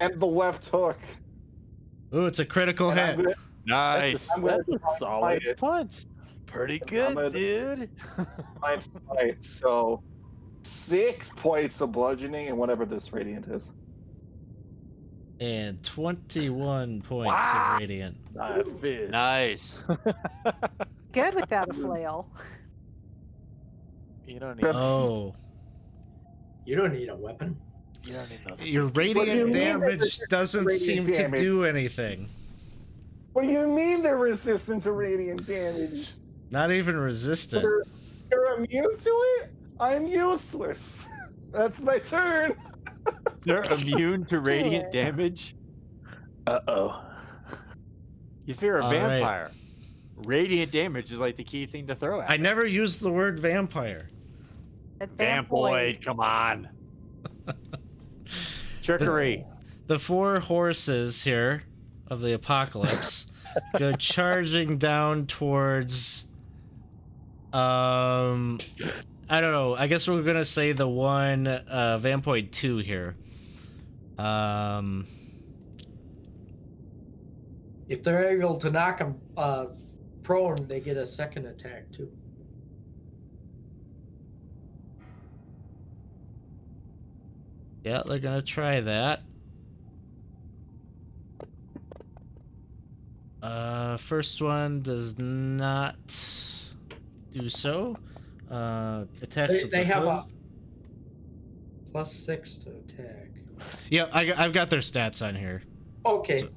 And the left hook. Ooh, it's a critical And I'm hit. gonna- Nice. I'm gonna That's a try solid it. punch. Pretty I'm gonna- good, dude. Mine's right. So 6 points of bludgeoning and whatever this radiant is. And 21 points Wow. of radiant. Nice. Good without a flail. You don't need. That's- Oh, You don't need a weapon. You don't need no. your What do you radiant mean damage that it's doesn't radiant seem damage? to do anything. What do you mean they're resistant to radiant damage? Not even resistant. You're immune to it? I'm useless. That's my turn. They're immune to radiant damage. Uh-oh. If you're a All right. vampire, radiant damage is like the key thing to throw at. I them. never used the word vampire. Vampoid, come on. Trickery. The 4 horses here of the apocalypse go charging down towards I don't know. I guess we're gonna say the one Vampoid 2 here. If they're able to knock him prone, they get a second attack too. Yeah, they're gonna try that. First one does not do so. Attacks. They have a +6 to attack. Yeah, I've got their stats on here. Okay.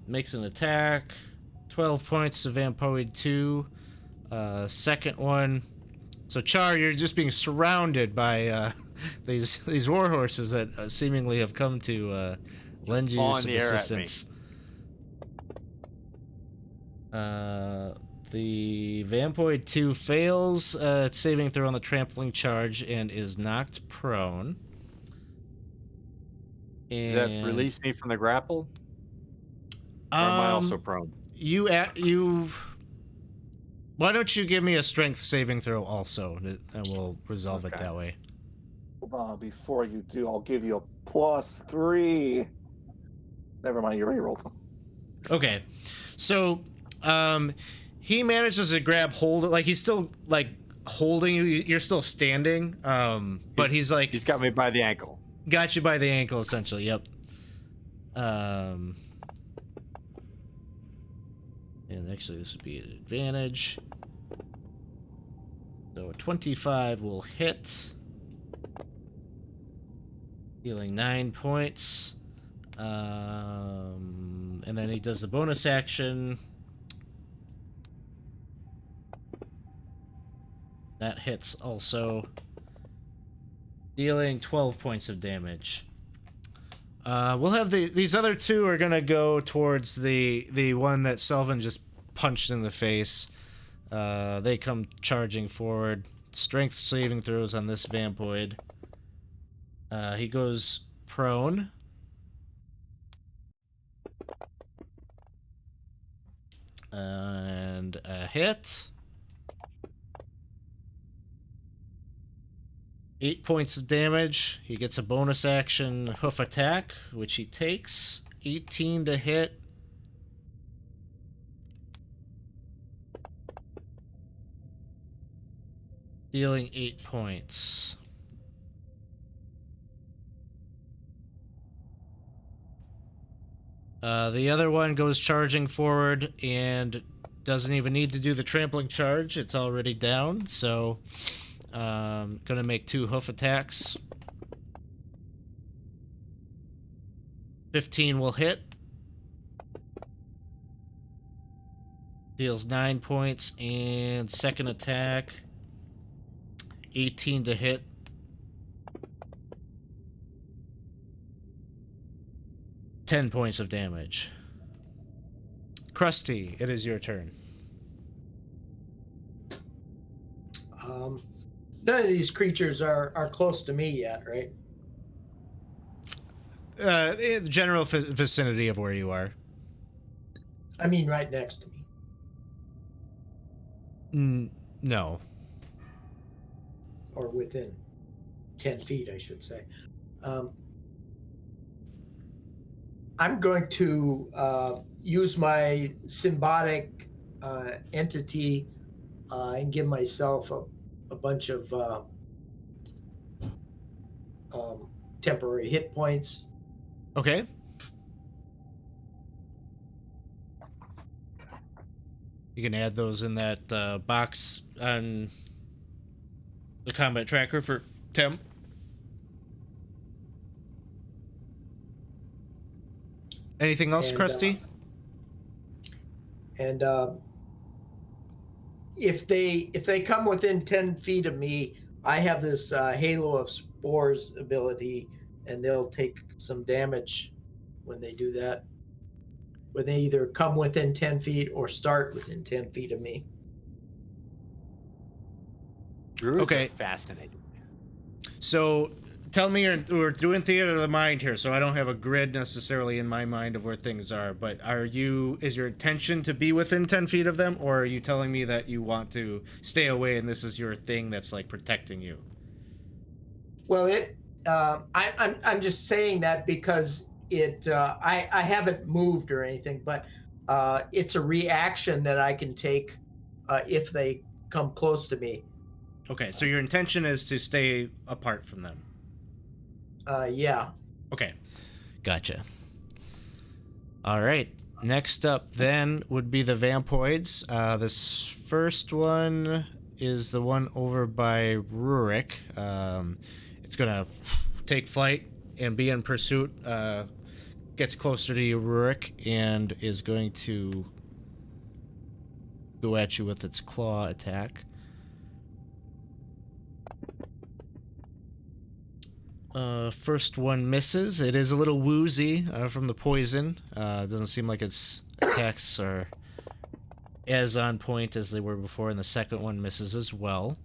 Makes an attack. 12 points of Vampoid 2. Second one. So Char, you're just being surrounded by these war horses that seemingly have come to lend you Spawn some the air at me. assistance. The Vampoid 2 fails its saving throw on the trampling charge and is knocked prone. Does that And, release me from the grapple? Or am I also prone? You. Why don't you give me a strength saving throw also, and we'll resolve it Okay. that way. Hold on, before you do, I'll give you a +3. Never mind, you already rolled them. Okay, so he manages to grab hold, like he's still like holding you. You're still standing, but he's like He's got me by the ankle. got you by the ankle essentially. Yep. And actually, this would be an advantage. So a 25 will hit. Healing 9 points. And then he does the bonus action. That hits also, dealing 12 points of damage. We'll have these other two are gonna go towards the one that Selvin just punched in the face. They come charging forward. Strength saving throws on this Vampoid. He goes prone. And a hit. 8 points of damage. He gets a bonus action hoof attack, which he takes. 18 to hit. Dealing 8 points. The other one goes charging forward and doesn't even need to do the trampling charge. It's already down, so gonna make 2 hoof attacks. 15 will hit. Deals 9 points, and second attack, 18 to hit. $10 points of damage. Krusty, it is your turn. None of these creatures are close to me yet, right? In the general vicinity of where you are. I mean, right next to me. No. Or within 10 feet, I should say. I'm going to use my symbiotic entity and give myself a bunch of temporary hit points. Okay. You can add those in that box on the combat tracker for Tim. Anything else, Krusty? And if they come within 10 feet of me, I have this Halo of Spores ability, and they'll take some damage when they do that. When they either come within 10 feet or start within 10 feet of me. Okay. Fascinating. So tell me, we're doing theater of the mind here, so I don't have a grid necessarily in my mind of where things are, but is your intention to be within 10 feet of them, or are you telling me that you want to stay away and this is your thing that's like protecting you? Well, I'm just saying that because I haven't moved or anything, but it's a reaction that I can take if they come close to me. Okay, so your intention is to stay apart from them. Yeah. Okay, gotcha. All right, next up then would be the Vampoids. This first one is the one over by Rurik. It's gonna take flight and be in pursuit. Gets closer to you, Rurik, and is going to go at you with its claw attack. First one misses. It is a little woozy from the poison. It doesn't seem like its attacks are as on point as they were before, and the second one misses as well.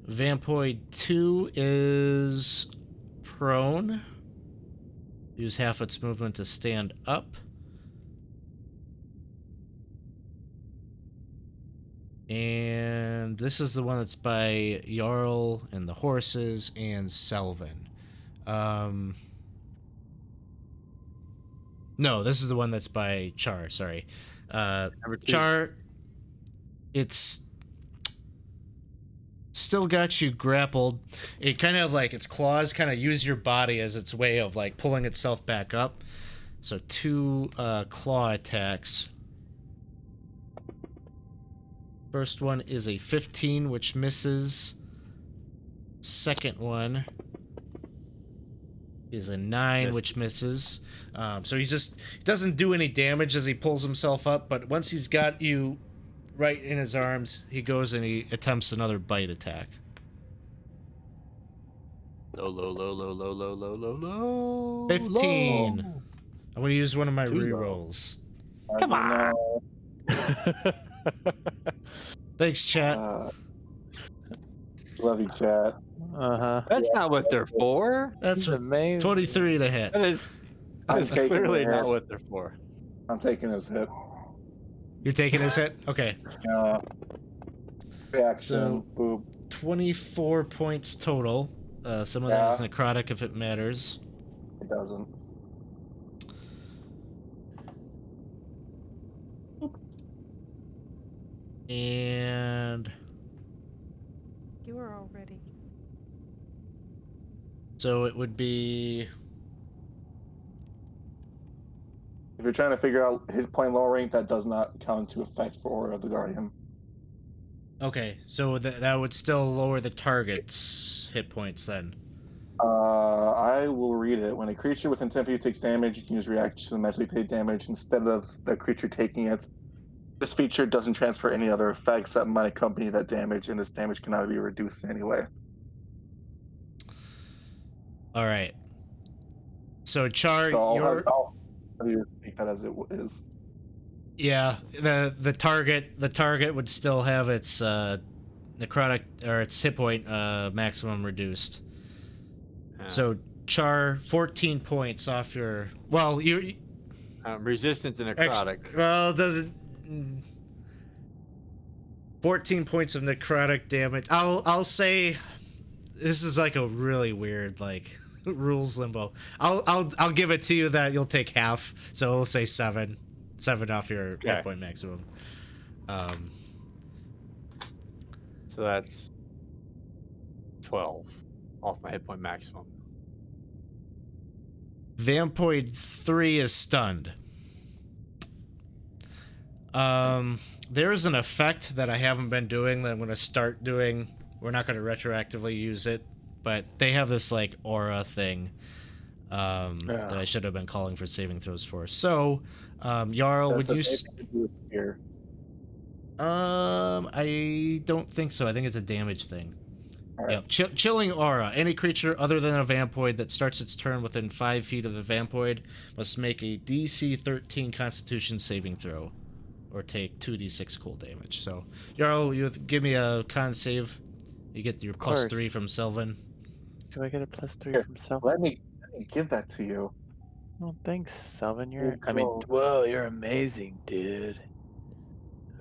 Vampoid 2 is prone. Use half its movement to stand up. And this is the one that's by Jarl and the horses and Selvin. No, this is the one that's by Char, sorry. Char, it's still got you grappled. It kind of like its claws kind of use your body as its way of like pulling itself back up. So 2 claw attacks. First one is a 15, which misses. Second one is a 9, Missed. which misses. So he doesn't do any damage as he pulls himself up, but once he's got you right in his arms, he goes and he attempts another bite attack. Low, low, low, low, low, low, low, low, low. 15. Low. I'm going to use one of my Too low. rerolls. Come on. Thanks, chat. Love you, chat. That's not what they're for. That's amazing. 23 to hit. That is I'm taking clearly the not hit. what they're for. I'm taking his hit. You're taking his hit? Okay. Reaction. So- Boop. 24 points total. Some of that is Yeah. necrotic if it matters. It doesn't. And You were already. so it would be... If you're trying to figure out his playing lower rank, that does not count into effect for Aura of the Guardian. Okay, so that would still lower the target's hit points then. I will read it. When a creature within 10 feet takes damage, you can use reaction to magically take damage instead of the creature taking it. This feature doesn't transfer any other effects that might accompany that damage, and this damage cannot be reduced in any way. All right. So Char, So you're... I'll take that as it is. Yeah, the target would still have its necrotic or its hit point maximum reduced. So Char, 14 points off your... Well, you... Resistant to necrotic. Well, it doesn't... 14 points of necrotic damage. I'll say this is like a really weird like rules limbo. I'll give it to you that you'll take half. So we'll say 7 off your hit point maximum. So that's 12 off my hit point maximum. Vampoid 3 is stunned. There's an effect that I haven't been doing that I'm going to start doing. We're not going to retroactively use it, but they have this like aura thing that I should have been calling for saving throws for. So, Jarl, would you... Here. I don't think so. I think it's a damage thing. Right. Yeah, chilling aura. Any creature other than a Vampoid that starts its turn within 5 feet of the Vampoid must make a DC 13 Constitution saving throw, or take 2d6 cold damage. So, Jarl, you give me a con save. You get your course. +3 from Sylvan. Do I get a +3 Here, from Self? Let me give that to you. Oh, thanks, Selvin. You're I mean, cool. whoa, you're amazing, dude.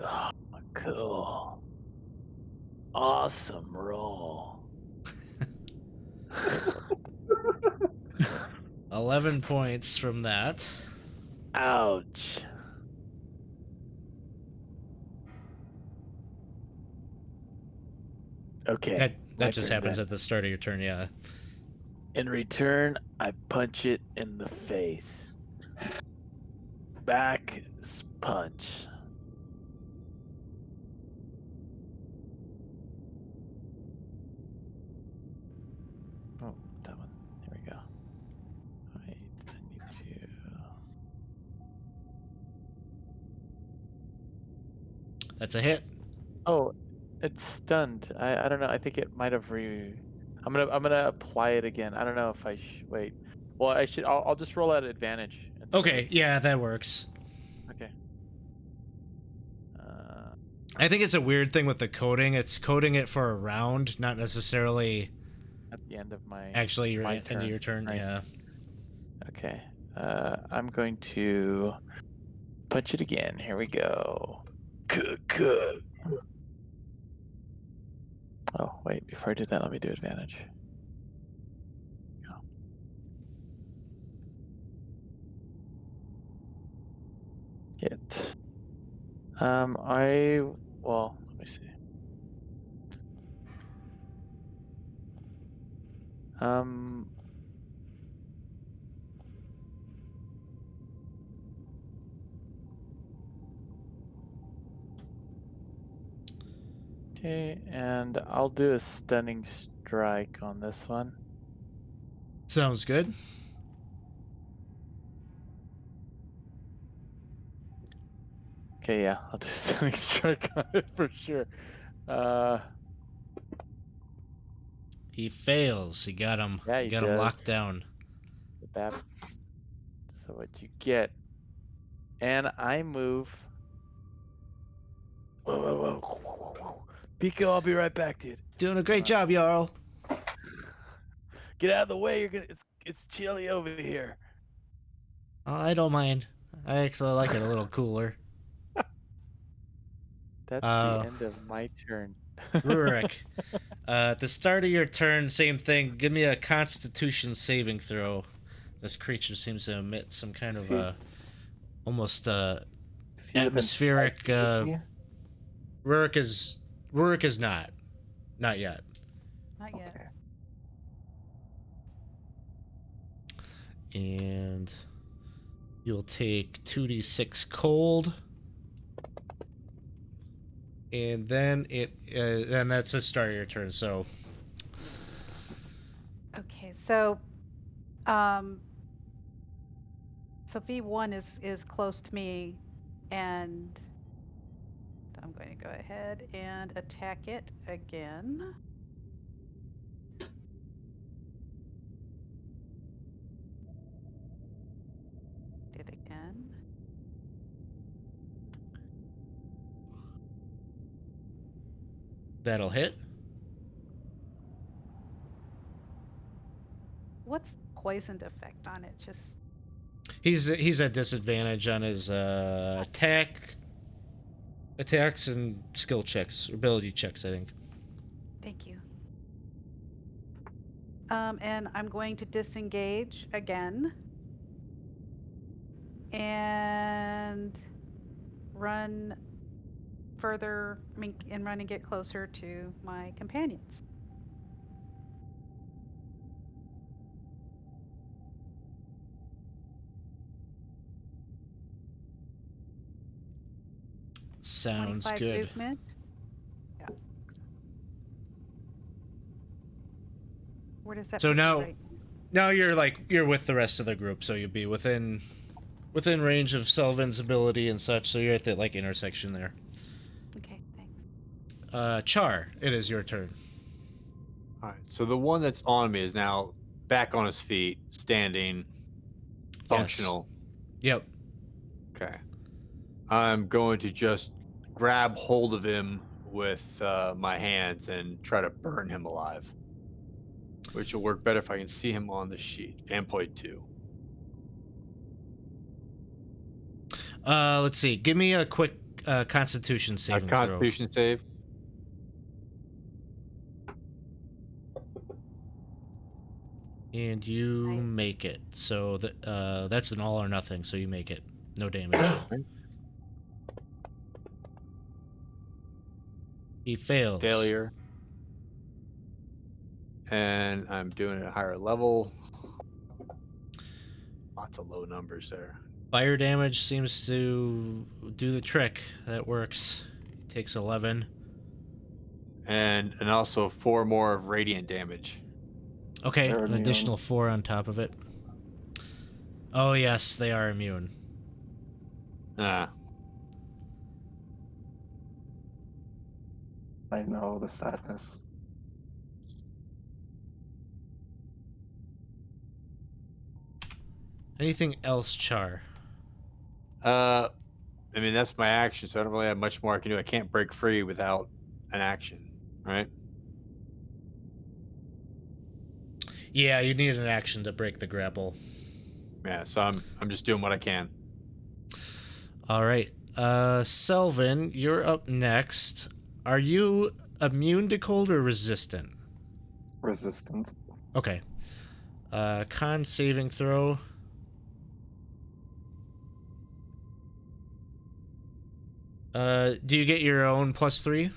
Oh, cool. Awesome roll. 11 points from that. Ouch. Okay. That my just turn happens then. at the start of your turn, yeah. In return, I punch it in the face. Back punch. Oh, that one. Here we go. Wait, I need to. That's a hit. Oh, it's stunned. I don't know. I think it might have I'm gonna apply it again. I don't know if I wait. Well, I should. I'll just roll at advantage. Okay, yeah, that works. Okay. I think it's a weird thing with the coding. It's coding it for a round, not necessarily At the end of my. actually your my end of turn, your turn. right. Yeah. Okay. I'm going to punch it again. Here we go. Good. Oh, wait. Before I do that, let me do advantage. Go. Hit. Well, let me see. Okay, and I'll do a stunning strike on this one. Sounds good. Okay, yeah, I'll do stunning strike on it for sure. He fails. He got him. Yeah, he he got him does. locked down. The BAP. So what you get, and I move. Whoa. Pico, I'll be right back, dude. Doing a great job, Jarl. Get out of the way. It's chilly over here. Oh, I don't mind. I actually like it a little cooler. That's the end of my turn. Rurik, at the start of your turn, same thing. Give me a Constitution saving throw. This creature seems to emit some kind of almost Is he within atmospheric. 5 feet? Rurik is not yet. Not yet. Okay. And you'll take 2d6 cold. And then and that's the start of your turn. So Okay, so V1 is close to me, and I'm going to go ahead and attack it again. Did again. that'll hit. What's poisoned effect on it? Just He's at disadvantage on his attacks and skill checks, ability checks, I think. thank you. And I'm going to disengage again and run further. And run and get closer to my companions. Sounds 25 good. movement. Yeah. Where does that? So put me now, right? now you're with the rest of the group, so you'll be within range of Selvin's ability and such. So you're at the intersection there. Okay, thanks. Char, it is your turn. All right. So the one that's on me is now back on his feet, standing, functional. Yep. Okay. I'm going to just grab hold of him with my hands and try to burn him alive, which will work better if I can see him on the sheet. Vanpoint 2. Let's see. Give me a quick Constitution saving throw. Constitution save. And you Nice. make it. So that's an all or nothing. So you make it. No damage. He fails. Failure. And I'm doing it at a higher level. Lots of low numbers there. Fire damage seems to do the trick. That works. He takes 11. And also 4 more of radiant damage. Okay, They're an immune. additional 4 on top of it. Oh yes, they are immune. Ah. I know the sadness. Anything else, Char? I mean, that's my action, so I don't really have much more I can do. I can't break free without an action, right? Yeah, you need an action to break the grapple. Yeah, so I'm just doing what I can. All right. Selvin, you're up next. Are you immune to cold or resistant? Resistant. Okay. Con saving throw. Do you get your own +3?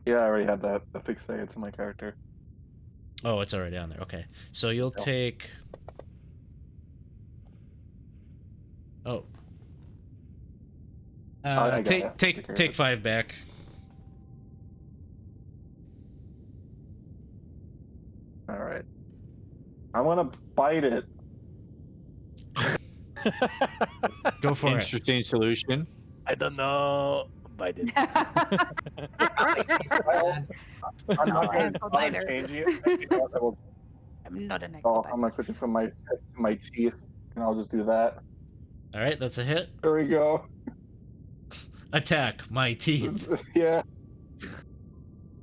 Yeah, I already had that affixed. It's in my character. Oh, it's already on there. Okay. So you'll Yeah. take... Oh. I got it. Take 5 back. All right. I'm gonna bite it. Go for it. Interesting solution. I don't know. Bite it. I'm not I'll gonna answer bother later. changing it. I will- I'm not an Oh, expert. I'm gonna switch it from my teeth, and I'll just do that. All right, that's a hit. There we go. Attack my teeth. Yeah.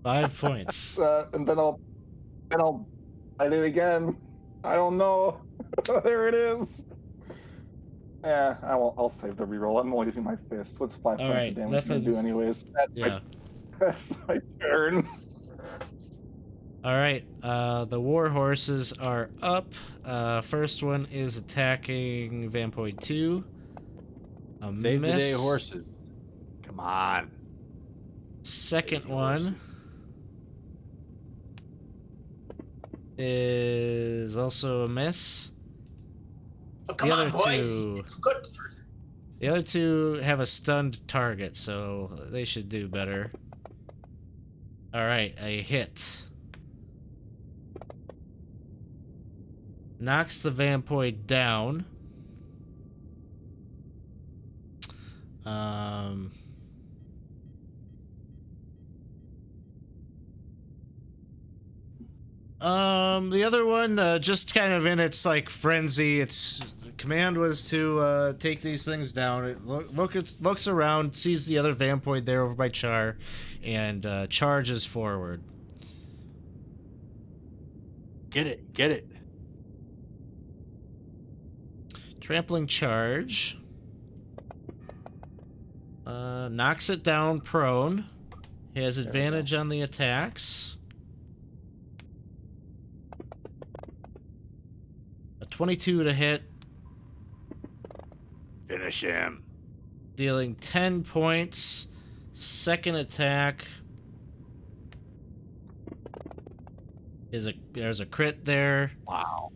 5 points. And then I'll bite it again. I don't know. There it is. Yeah, I'll save the reroll. I'm only using my fist. What's 5 points Alright, of damage nothing- gonna do anyways? Yeah. That's my turn. All right. The war horses are up. First one is attacking Vanpoint 2. A Save the day, miss. horses. Come on. Second Crazy one horses. is also a miss. Oh, come the on, other boys. two, Good. the other two have a stunned target, so they should do better. All right, a hit. Knocks the Vanpoint down. The other one, just kind of in its like frenzy. Its command was to take these things down. It looks around, sees the other Vanpoint there over by Char, and charges forward. Get it. Get it. Trampling charge. Knocks it down prone. He has advantage on the attacks. A 22 to hit, Finish him. dealing 10 points. Second attack is there's a crit there. Wow.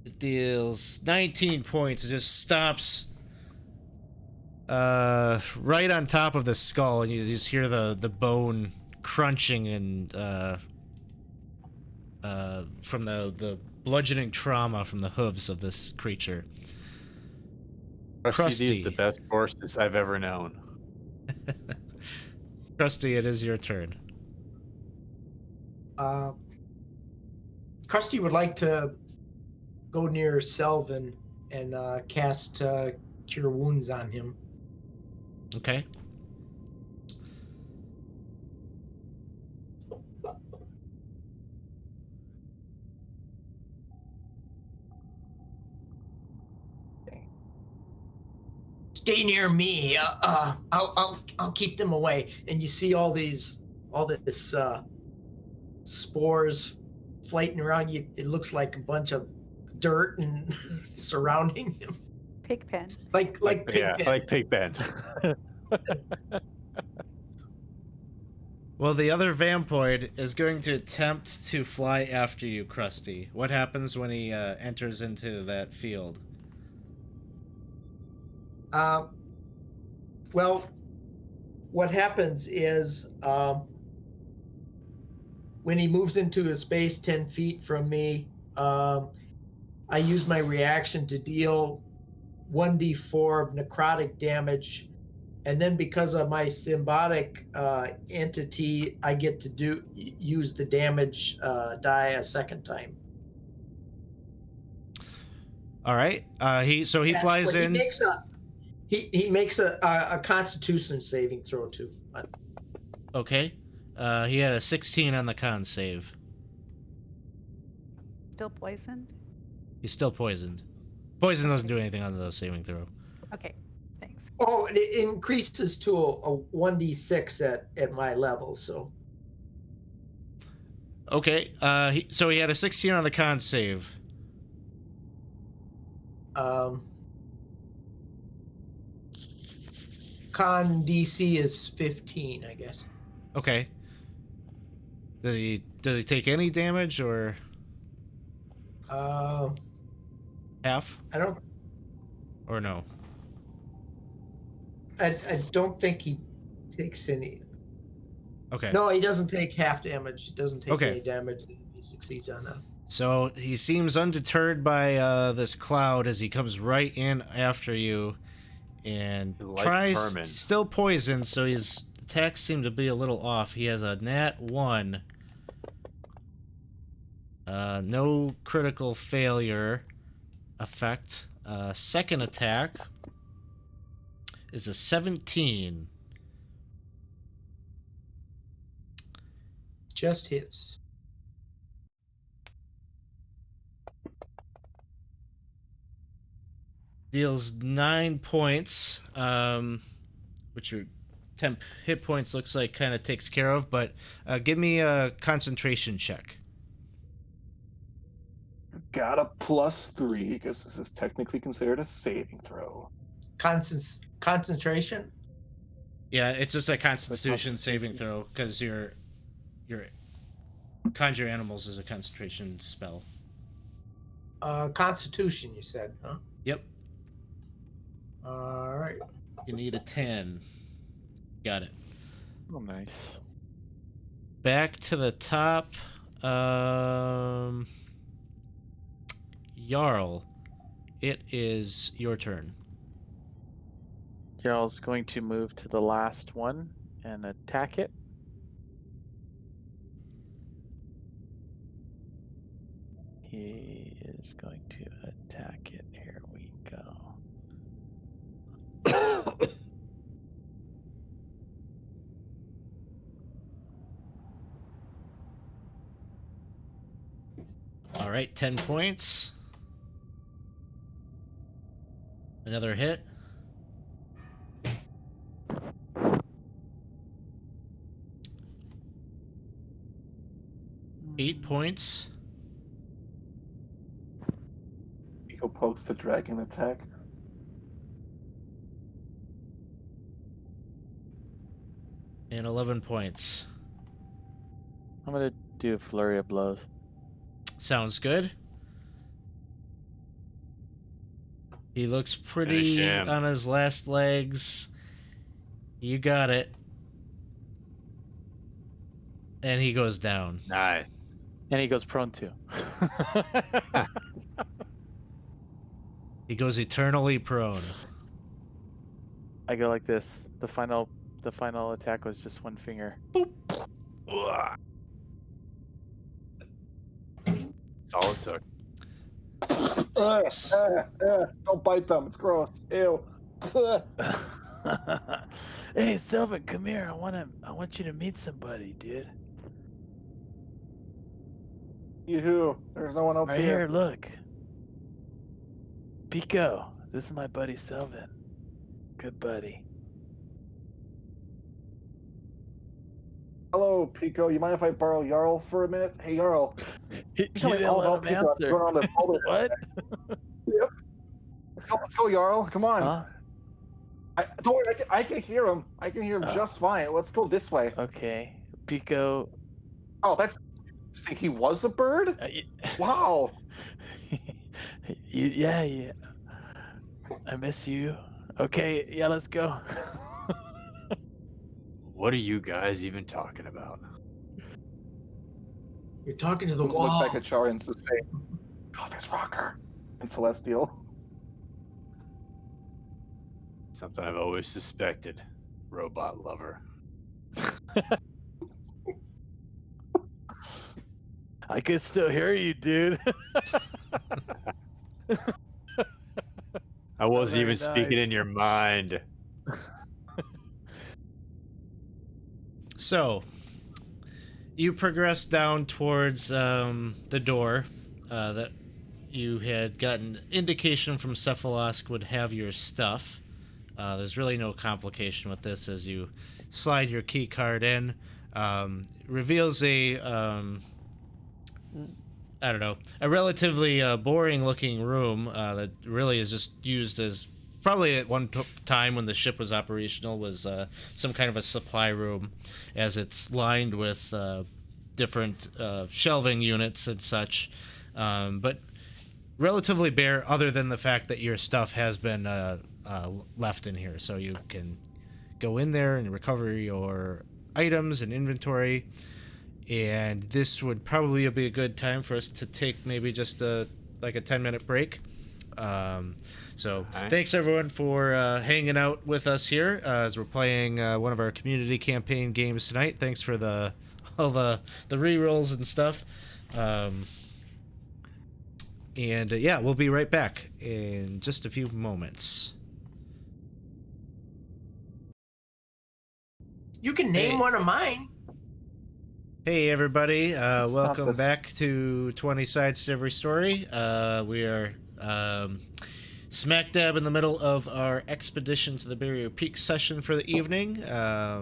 It deals 19 points. It just stops right on top of the skull, and you just hear the bone crunching and from the bludgeoning trauma from the hooves of this creature. Krusty, these Krusty. the best horses I've ever known. Krusty, it is your turn. Krusty would like to go near Selvin and cast Cure Wounds on him. Okay. Stay near me. I'll keep them away. And you see all this spores floating around you. It looks like a bunch of dirt and surrounding him, Pigpen. like Yeah, Pigpen. like Pigpen. Well, the other Vampoid is going to attempt to fly after you, Krusty. What happens when he enters into that field? Well, what happens is when he moves into a space 10 feet from me, I use my reaction to deal 1d4 of necrotic damage, and then because of my symbiotic entity, I get to use the damage die a second time. All right. He flies But in. He makes a Constitution saving throw too. Okay. He had a 16 on the con save. Still poisoned? He's still poisoned. Poison doesn't do anything on the saving throw. Okay, thanks. Oh, it increases to a 1d6 at my level, so. Okay. So he had a 16 on the con save. Con DC is 15, I guess. Okay. Does he take any damage or half I don't or no? I don't think he takes any. Okay. No, he doesn't take half damage. He doesn't take Okay. any damage if he succeeds on that. So he seems undeterred by this cloud as he comes right in after you and Like tries, vermin. still poisoned, so his attacks seem to be a little off. He has a nat 1. No critical failure effect. Second attack is a 17. Just hits. Deals 9 points, which your temp hit points looks like kind of takes care of, but give me a concentration check. Got a +3 because this is technically considered a saving throw. Concentration? Yeah, it's just a constitution saving throw because your conjure animals is a concentration spell. Constitution, you said, huh? Yep. All right. You need a 10. Got it. Oh, nice. Back to the top. Jarl, it is your turn. Jarl's going to move to the last one and attack it. He is going to attack it. Here we go. All right, 10 points. Another hit. Eight points. Eagle pokes the dragon attack. And 11 points. I'm going to do a flurry of blows. Sounds good. He looks pretty Finish him. on his last legs. You got it. And he goes down. Nice. And he goes prone too. He goes eternally prone. I go like this. The final attack was just one finger. That's all it took. Don't bite them. It's gross. Ew. Hey, Sylvan, come here. I want you to meet somebody, dude. You who? There's no one else Right here. here, look. Pico, this is my buddy Sylvan. Good buddy. Hello, Pico. You mind if I borrow Jarl for a minute? Hey, Jarl. You Tell me didn't all let about him Pico. answer. Going on the boulder. What? Yep. Let's go, Jarl. Come on. Huh? Don't worry. I can hear him. I can hear him Oh. just fine. Let's go this way. Okay. Pico. Oh, that's. You think he was a bird? y- Wow. yeah. I miss you. Okay, yeah, let's go. What are you guys even talking about? You're talking to the Let's wall. look back at Char and say, "Oh, there's Rocker and Celestial." Something I've always suspected. Robot lover. I could still hear you, dude. I wasn't Very even speaking nice. in your mind. So, you progress down towards the door that you had gotten indication from Cephalosk would have your stuff. There's really no complication with this as you slide your key card in. Reveals a relatively boring looking room that really is just used as, probably at one time when the ship was operational, was some kind of a supply room, as it's lined with different shelving units and such, but relatively bare other than the fact that your stuff has been left in here, so you can go in there and recover your items and inventory. And this would probably be a good time for us to take maybe just a 10-minute break. So thanks everyone for hanging out with us here as we're playing one of our community campaign games tonight. Thanks for all the rerolls and stuff. And we'll be right back in just a few moments. You can name one of mine. Hey everybody, Stop welcome this. back to 20 Sides to Every Story. We are smack dab in the middle of our Expedition to the Barrier Peak session for the evening.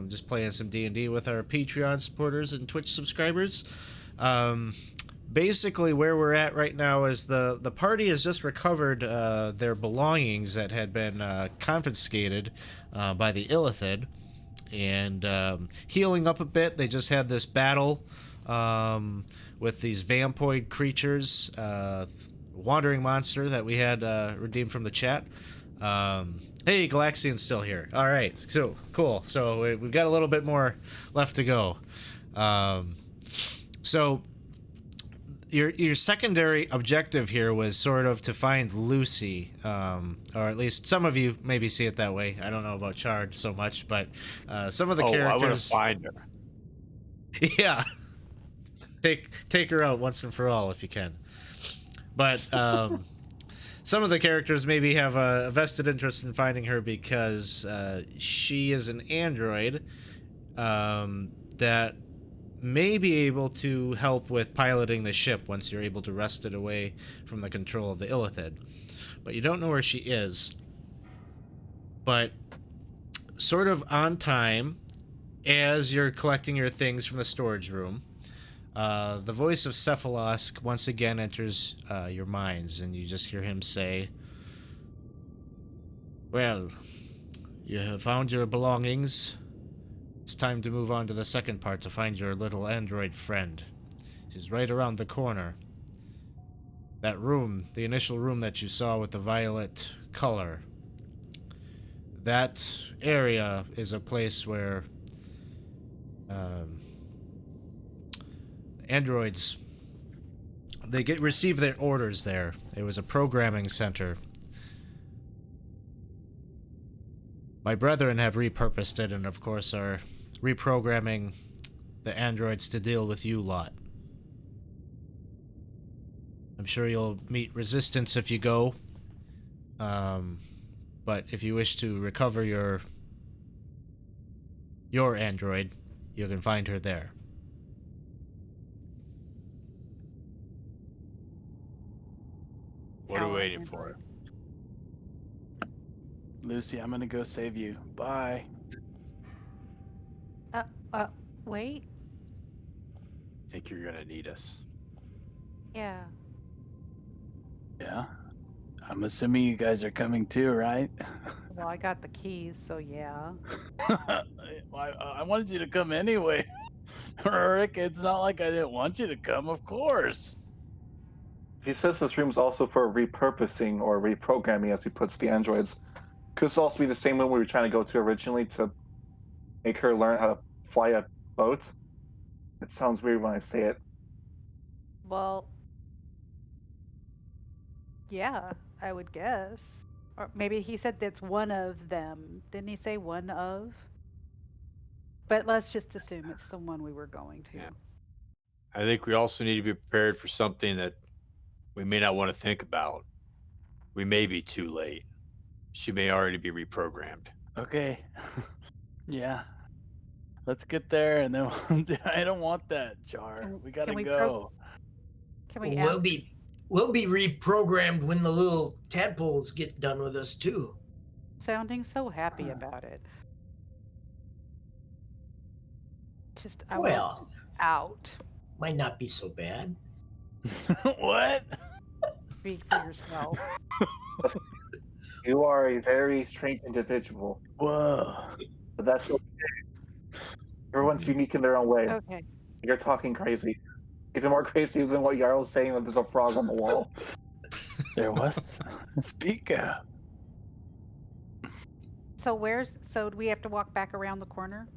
Just playing some D&D with our Patreon supporters and Twitch subscribers. Basically where we're at right now is the party has just recovered their belongings that had been confiscated by the Illithid. And healing up a bit. They just had this battle with these vampoid creatures, wandering monster that we had redeemed from the chat. Hey, Galaxian's still here. All right, so cool. So we've got a little bit more left to go. So your secondary objective here was sort of to find Lucy, or at least some of you maybe see it that way. I don't know about Chard so much, but some of the characters. I want to find her. Yeah, take her out once and for all if you can. But some of the characters maybe have a vested interest in finding her because she is an android that may be able to help with piloting the ship once you're able to wrest it away from the control of the Illithid. But you don't know where she is. But sort of on time, as you're collecting your things from the storage room, the voice of Cephalosk once again enters your minds, and you just hear him say, "Well, you have found your belongings. It's time to move on to the second part to find your little android friend. She's right around the corner. That room, the initial room that you saw with the violet color. That area is a place where androids, they receive their orders there. It was a programming center. My brethren have repurposed it and of course are reprogramming the androids to deal with you lot. I'm sure you'll meet resistance if you go. But if you wish to recover your android, you can find her there." What are we waiting for? Lucy, I'm gonna go save you. Bye. Wait. Think you're gonna need us. Yeah. Yeah. I'm assuming you guys are coming too, right? Well, I got the keys, so yeah. I wanted you to come anyway. Rick, it's not like I didn't want you to come, of course. He says this room's also for repurposing or reprogramming, as he puts the androids. Could this also be the same one we were trying to go to originally to make her learn how to fly a boat? It sounds weird when I say it. Well, yeah, I would guess. Or maybe he said that's one of them. Didn't he say one of? But let's just assume it's the one we were going to. Yeah. I think we also need to be prepared for something that we may not want to think about. We may be too late. She may already be reprogrammed. Okay. Yeah. Let's get there and then I don't want that, Jar. We gotta go. Can we We'll be reprogrammed when the little tadpoles get done with us too. sounding so happy about it? Just I want Well, out. might not be so bad. What? Speak for yourself. You are a very strange individual, Whoa. but that's okay. Everyone's unique in their own way. Okay. You're talking crazy. Even more crazy than what Jarl's saying that there's a frog on the wall. There was. Speak up. So do we have to walk back around the corner?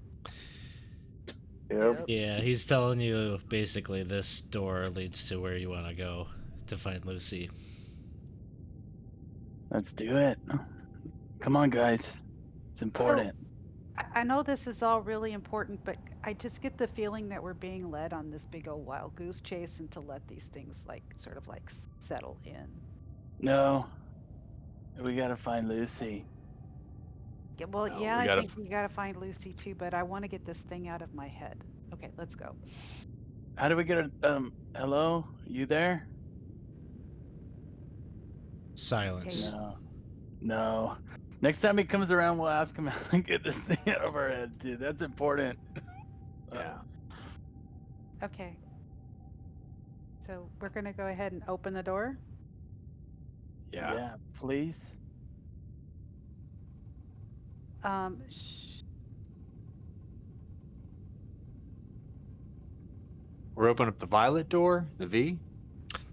Yep. Yeah, he's telling you basically this door leads to where you want to go to find Lucy. Let's do it. Come on, guys. It's important. I know this is all really important, but I just get the feeling that we're being led on this big old wild goose chase and to let these things sort of settle in. No. We gotta find Lucy. Yeah, well, No, yeah, we I gotta think we gotta find Lucy too, but I want to get this thing out of my head. Okay, let's go. How do we get her? Hello? You there? Silence. No. Next time he comes around, we'll ask him how to get this thing out of our head, dude. That's important. Yeah. Okay. So we're gonna go ahead and open the door. Yeah. Please. Sh- We're opening up the violet door, the V.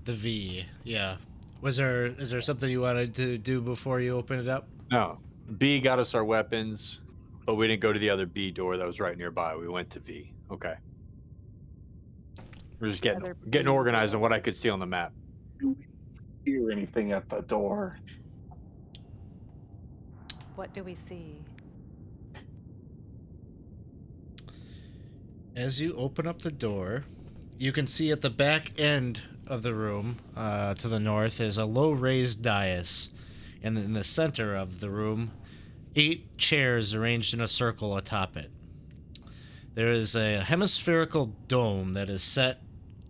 The V, yeah. Is there something you wanted to do before you open it up? No. B got us our weapons, but we didn't go to the other B door that was right nearby. We went to V. Okay. We're just Other getting B organized on door. what I could see on the map. Hear anything at the door? What do we see? As you open up the door, you can see at the back end of the room, to the north, is a low raised dais. And in the center of the room, 8 chairs arranged in a circle atop it. There is a hemispherical dome that is set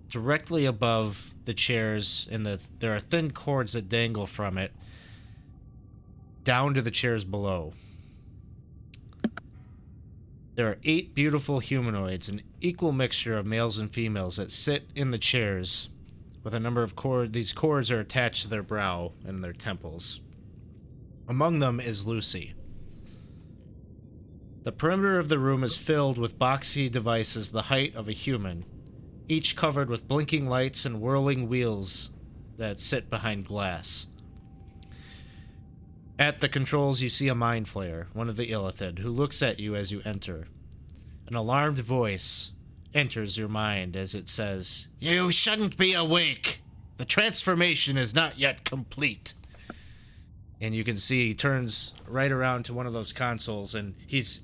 directly above the chairs, and there are thin cords that dangle from it down to the chairs below. There are 8 beautiful humanoids, an equal mixture of males and females, that sit in the chairs with a number of cords. These cords are attached to their brow and their temples. Among them is Lucy. The perimeter of the room is filled with boxy devices the height of a human, each covered with blinking lights and whirling wheels that sit behind glass. At the controls, you see a mind flayer, one of the Illithid, who looks at you as you enter. An alarmed voice enters your mind as it says, "You shouldn't be awake. The transformation is not yet complete." And you can see he turns right around to one of those consoles, and he's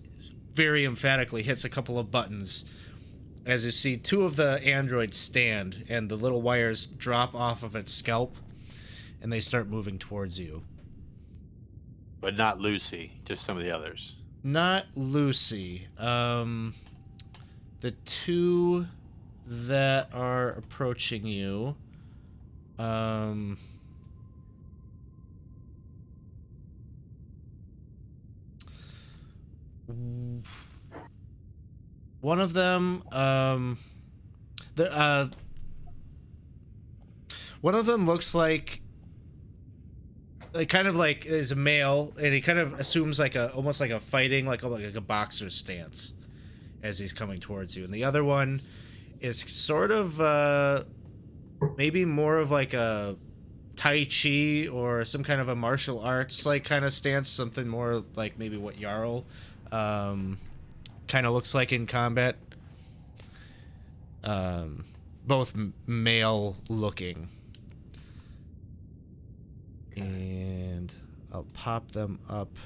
very emphatically hits a couple of buttons. As you see 2 of the androids stand, and the little wires drop off of its scalp, and they start moving towards you. But not Lucy, just some of the others. Not Lucy. The 2 that are approaching you, one of them, one of them looks like kind of like is a male, and he kind of assumes almost like a fighting, like a boxer stance as he's coming towards you. And the other one is sort of maybe more of like a Tai Chi or some kind of a martial arts like kind of stance, something more like maybe what Jarl kind of looks like in combat. Both male looking. And I'll pop them up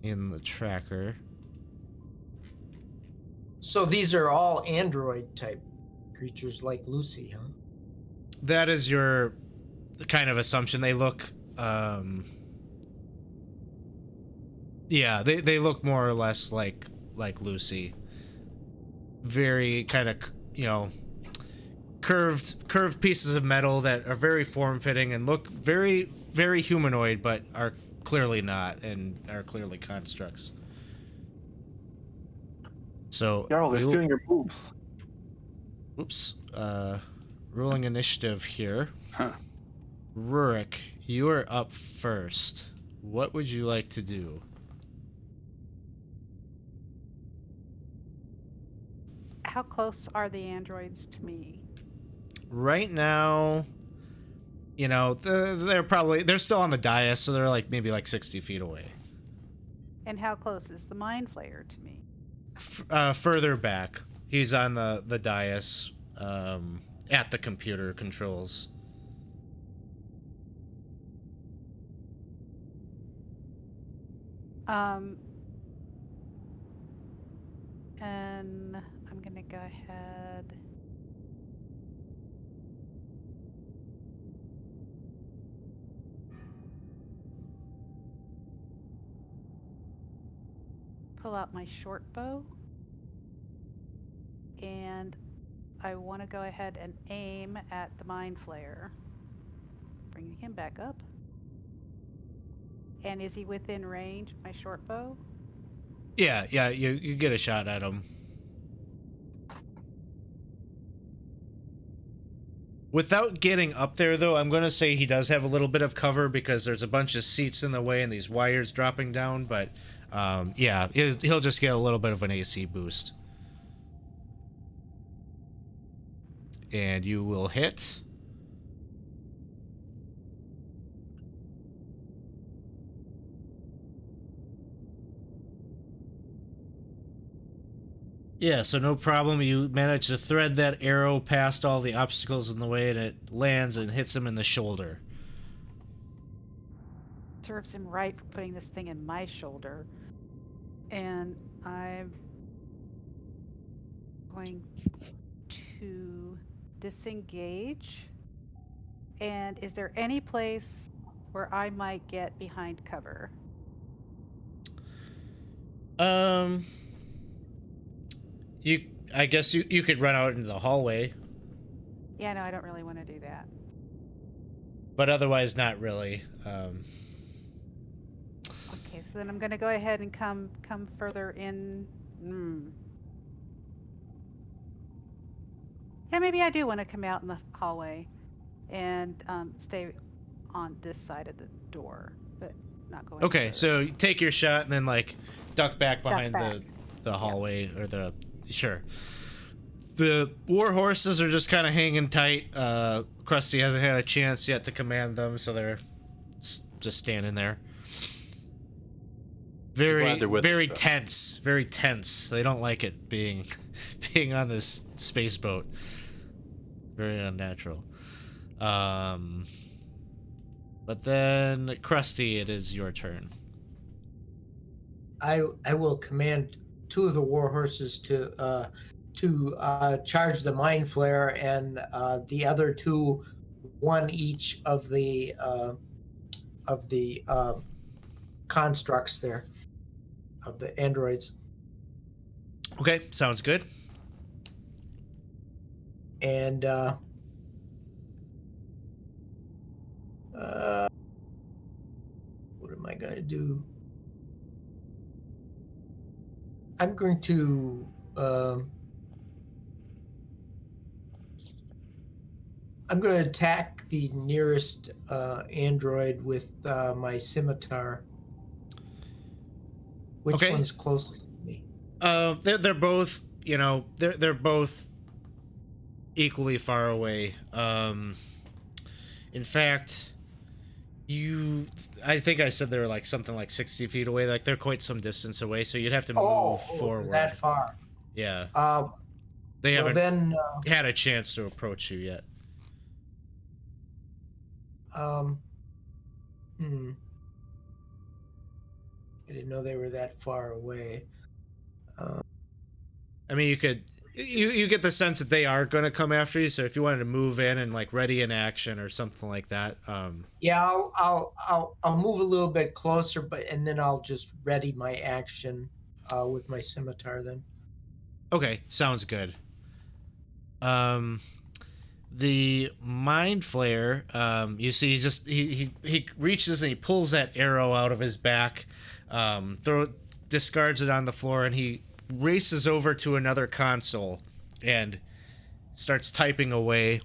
in the tracker. So these are all android type creatures like Lucy, huh? That is your kind of assumption. They look, yeah, they look more or less like Lucy. Very kind of, curved pieces of metal that are very form-fitting and look very, very humanoid, but are clearly not, and are clearly constructs. So Jarl, they're stealing your moves. Oops. Rolling initiative here. Huh. Rurik, you are up first. What would you like to do? How close are the androids to me? Right now, they're still on the dais, so they're maybe 60 feet away. And how close is the mind flayer to me? Further back. He's on the dais at the computer controls. And I'm gonna go ahead. Pull out my short bow. And I want to go ahead and aim at the Mind Flayer. Bringing him back up. And is he within range of my short bow? Yeah, you get a shot at him. Without getting up there, though, I'm going to say he does have a little bit of cover because there's a bunch of seats in the way and these wires dropping down, but yeah, he'll just get a little bit of an AC boost. And you will hit. Yeah, so no problem. You manage to thread that arrow past all the obstacles in the way, and it lands and hits him in the shoulder. Serves him right for putting this thing in my shoulder. And I'm going to disengage. And is there any place where I might get behind cover? I guess you could run out into the hallway. Yeah, no, I don't really want to do that. But otherwise, not really. Okay, so then I'm going to go ahead and come further in. Yeah, maybe I do want to come out in the hallway and stay on this side of the door, but not going. Okay, further. so you take your shot and then like duck back behind back. the hallway or the sure. The war horses are just kind of hanging tight. Krusty hasn't had a chance yet to command them, so they're just standing there. Very tense. Very tense. They don't like it being on this space boat. Very unnatural. But then, Krusty, it is your turn. I will command two of the war horses to charge the Mind Flare, and the other two, one each of the constructs there, of the androids. Okay, sounds good. And what am I going to do? I'm going to attack the nearest android with my scimitar. Which Okay. one's closest to me? They're both, they're both equally far away. In fact, I think I said they were like something like 60 feet away. Like they're quite some distance away, so you'd have to move forward. That far. Yeah. They well, haven't then, had a chance to approach you yet. I didn't know they were that far away. I mean, you could. You get the sense that they are going to come after you. So if you wanted to move in and like ready in action or something like that. Yeah, I'll move a little bit closer, and then I'll just ready my action with my scimitar then. Okay, sounds good. The Mind Flayer, you see, he reaches and he pulls that arrow out of his back, discards it on the floor, and he races over to another console and starts typing away.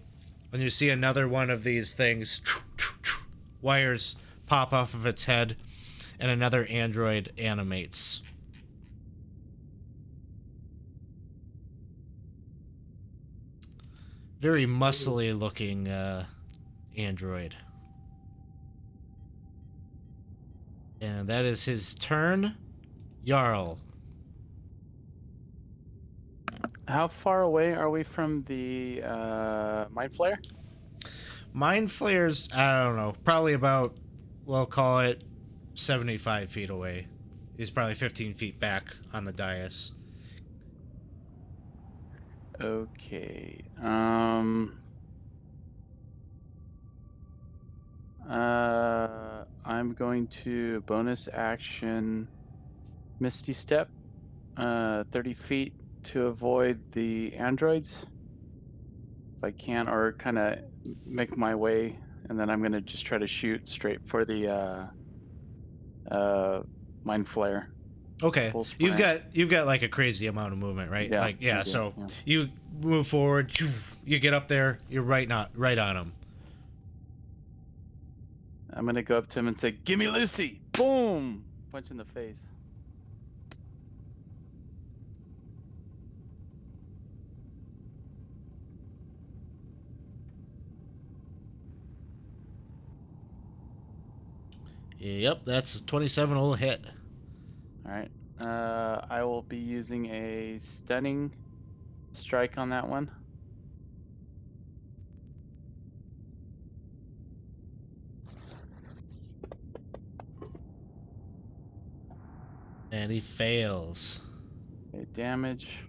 And you see another one of these things, wires pop off of its head, and another android animates. Very muscly looking android. And that is his turn. Jarl. How far away are we from the Mind Flare? Mind flares, I don't know, probably about, we'll call it 75 feet away. He's probably 15 feet back on the dais. Okay. I'm going to bonus action Misty Step 30 feet to avoid the androids. If I can, or kind of make my way, and then I'm going to just try to shoot straight for the Mind Flare. Okay, Full you've sprint. got like a crazy amount of movement, right? Yeah, Like, yeah. I do, So yeah. you move forward, you get up there, you're right on him. I'm going to go up to him and say, "Give me Lucy!" Boom! Punch in the face. Yep, that's 27 will hit. All right. I will be using a stunning strike on that one. And he fails. Okay, damage.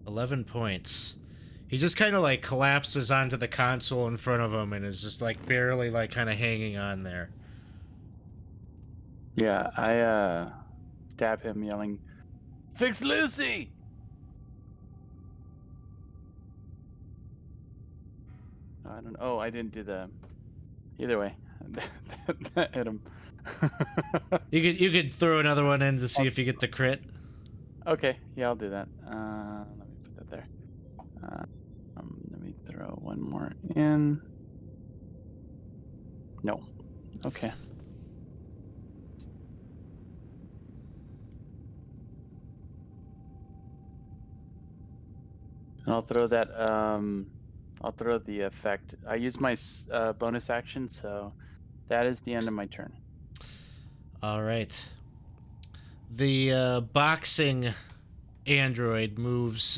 11 points. He just kind of like collapses onto the console in front of him and is just like barely like kind of hanging on there. Yeah, I stab him, yelling, "Fix Lucy!" I don't. Oh, I didn't do the. Either way, that hit him. You could throw another one in to see if you get the crit. Okay, yeah, I'll do that. Let me put that there. Let me throw one more in. No. Okay. And I'll throw that. I'll throw the effect. I use my bonus action, so that is the end of my turn. All right. The boxing android moves.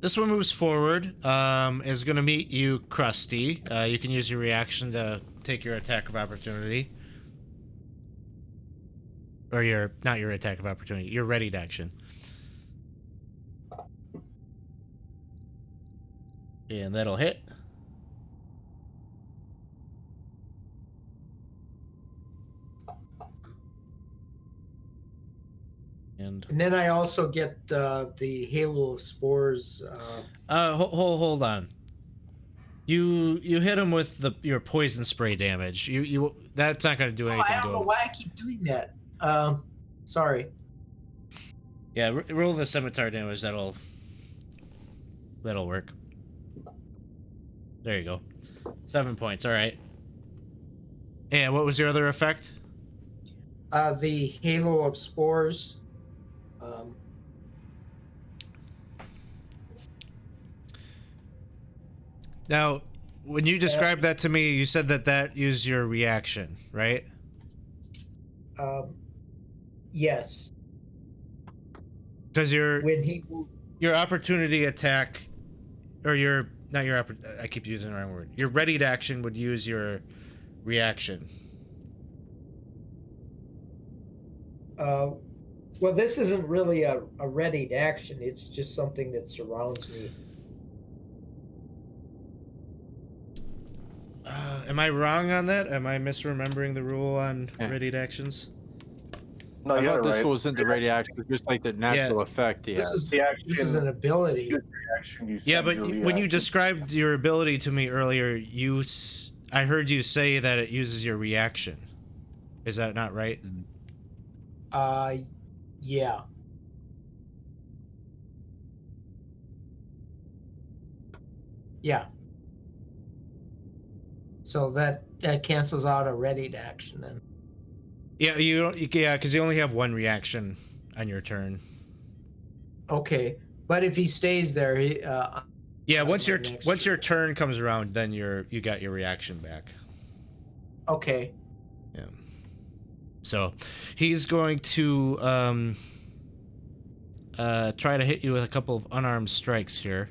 This one moves forward. Is going to meet you, Krusty. You can use your reaction to take your attack of opportunity. Or not your attack of opportunity, your readied action. And that'll hit. And then I also get the Halo of Spores. hold on. You hit him with your poison spray damage. You that's not going to do anything I to don't know him. why I keep doing that. Sorry. Yeah, roll the scimitar damage. That'll work. There you go. 7 points. All right. And what was your other effect? The Halo of Spores. Now, when you described that to me, you said that used your reaction, right? Yes. Because When he your opportunity attack, or I keep using the wrong word. Your readied action would use your reaction. well, this isn't really a readied action. It's just something that surrounds me. Am I wrong on that? Am I misremembering the rule on Yeah. readied actions? No, I you're thought this right. wasn't the reaction, just like the natural effect he This has. is The action. This is an ability. Reaction, you Yeah, send but your when you reaction. described your ability to me earlier, I heard you say that it uses your reaction. Is that not right? Yeah. Yeah. So that cancels out a readied action then. Yeah, because you only have one reaction on your turn. Okay, but if he stays there, Yeah, Until once your the next once your turn. turn comes around, then you got your reaction back. Okay. Yeah. So he's going to try to hit you with a couple of unarmed strikes here.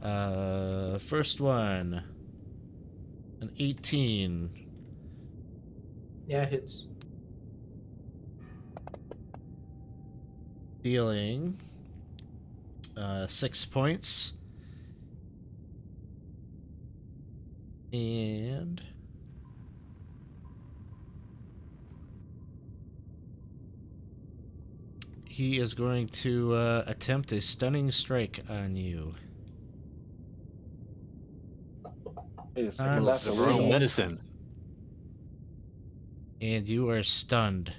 First one, an 18. Yeah, it hits. Dealing 6 points. And he is going to attempt a stunning strike on you. Wait a second, Let's that's So we're on see. medicine. And you are stunned.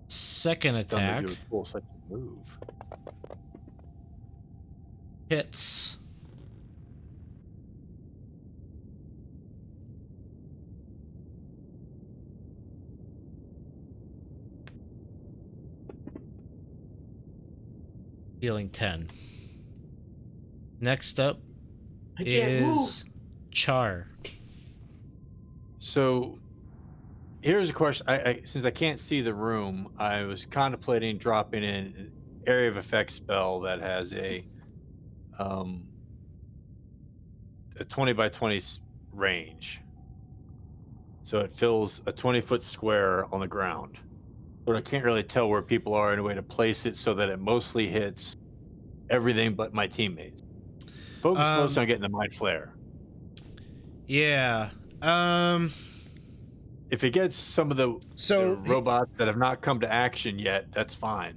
Second Stunned to attack do a cool second move. hits. Dealing 10. Next up I can't move. is Char. So here's a question. I since I can't see the room, I was contemplating dropping in an area of effect spell that has a 20 by 20 range. So it fills a 20-foot square on the ground. But I can't really tell where people are in a way to place it so that it mostly hits everything but my teammates. Focus mostly on getting the mind flare. Yeah. If it gets some of the robots that have not come to action yet, that's fine.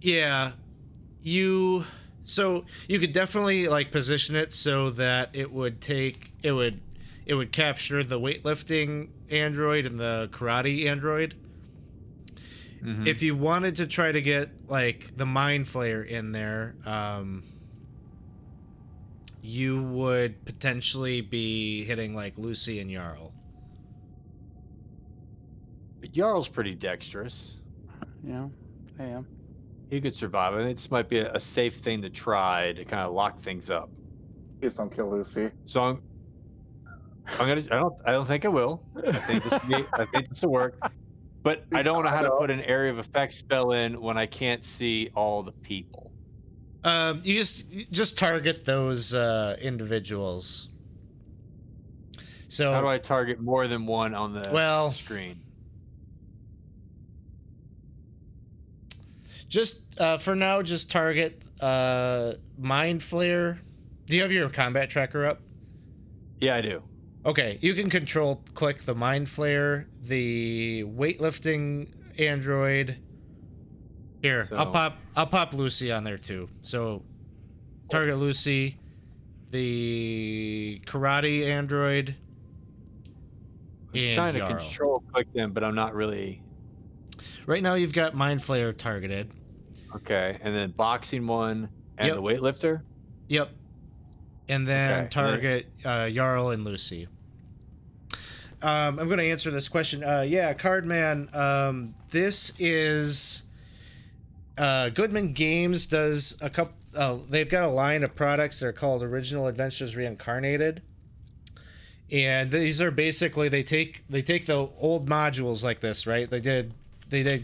Yeah. You could definitely like position it so that it would capture the weightlifting android and the karate android. Mm-hmm. If you wanted to try to get like the mind flayer in there, you would potentially be hitting like Lucy and Jarl. But Jarl's pretty dexterous. Yeah, I am. He could survive. I think this might be a safe thing to try to kind of lock things up. Please don't kill Lucy. So I'm gonna. I don't think I will. I think this will work. But I don't know how to put an area of effect spell in when I can't see all the people. You just target those individuals. So How do I target more than one on the screen? Just for now, just target Mind Flare. Do you have your combat tracker up? Yeah, I do. Okay, you can control click the Mind Flare, the weightlifting android. Here, So- I'll pop Lucy on there too. So target Lucy, the karate android, and Trying to Jarl. control click them, but I'm not really. Right now you've got Mind Flare targeted. Okay, and then boxing one and Yep. the weightlifter. Yep. And then Okay. target Jarl and Lucy. I'm going to answer this question. Yeah, Cardman. This is Goodman Games does a couple. They've got a line of products that are called Original Adventures Reincarnated, and these are basically they take the old modules like this, right? They did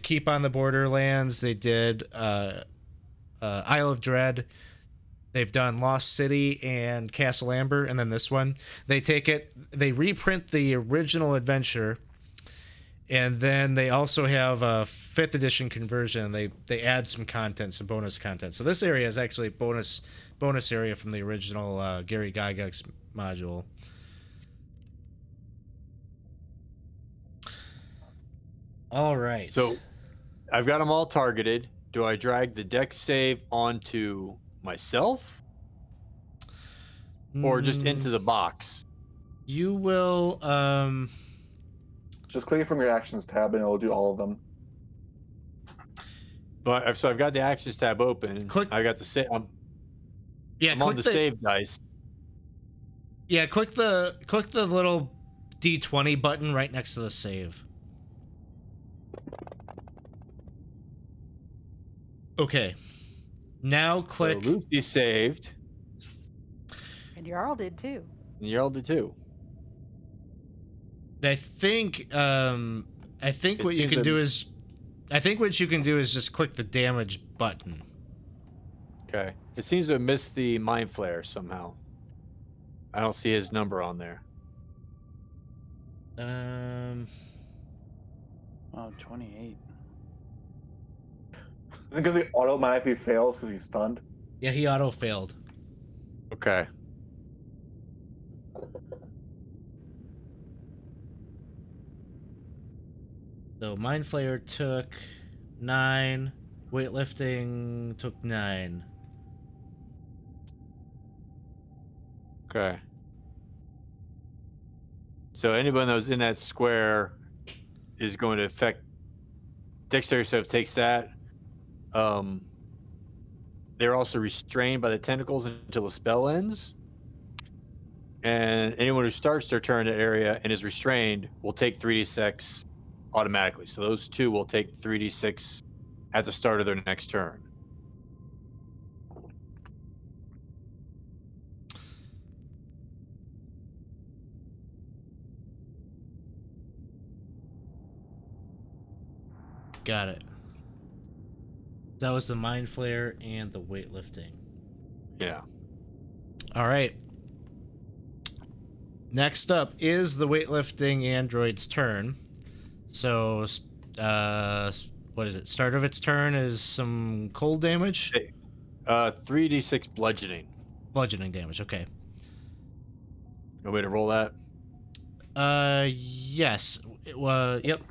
Keep on the Borderlands. They did Isle of Dread. They've done Lost City and Castle Amber, and then this one. They reprint the original adventure, and then they also have a 5th edition conversion. They add some content, some bonus content. So this area is actually bonus area from the original Gary Gygax module. All right. So I've got them all targeted. Do I drag the dex save onto myself or just into the box? You will Just click it from your actions tab and it'll do all of them. But so I've got the actions tab open. Click- I got the save. I'm click on the save dice. Yeah, click the little D20 button right next to the save. Okay. Now So click. Lucy saved. And Jarl did too. And Jarl did too. I think It what you seems can that- do is, I think what you can do is just click the damage button. Okay. It seems to have missed the mind flare somehow. I don't see his number on there. Oh, 28. Is it because he automatically fails because he's stunned? Yeah, he auto failed. Okay. So Mind Flayer took 9. Weightlifting took 9. Okay. So anyone that was in that square is going to affect dexterity. So if it takes that, they're also restrained by the tentacles until the spell ends. And anyone who starts their turn in that area and is restrained will take 3d6 automatically. So those two will take 3d6 at the start of their next turn. Got it. That was the Mind Flare and the weightlifting. Yeah. All right. Next up is the weightlifting android's turn. So, what is it? Start of its turn is some cold damage? 3d6 bludgeoning. Bludgeoning damage, okay. No way to roll that? Yes. Yep.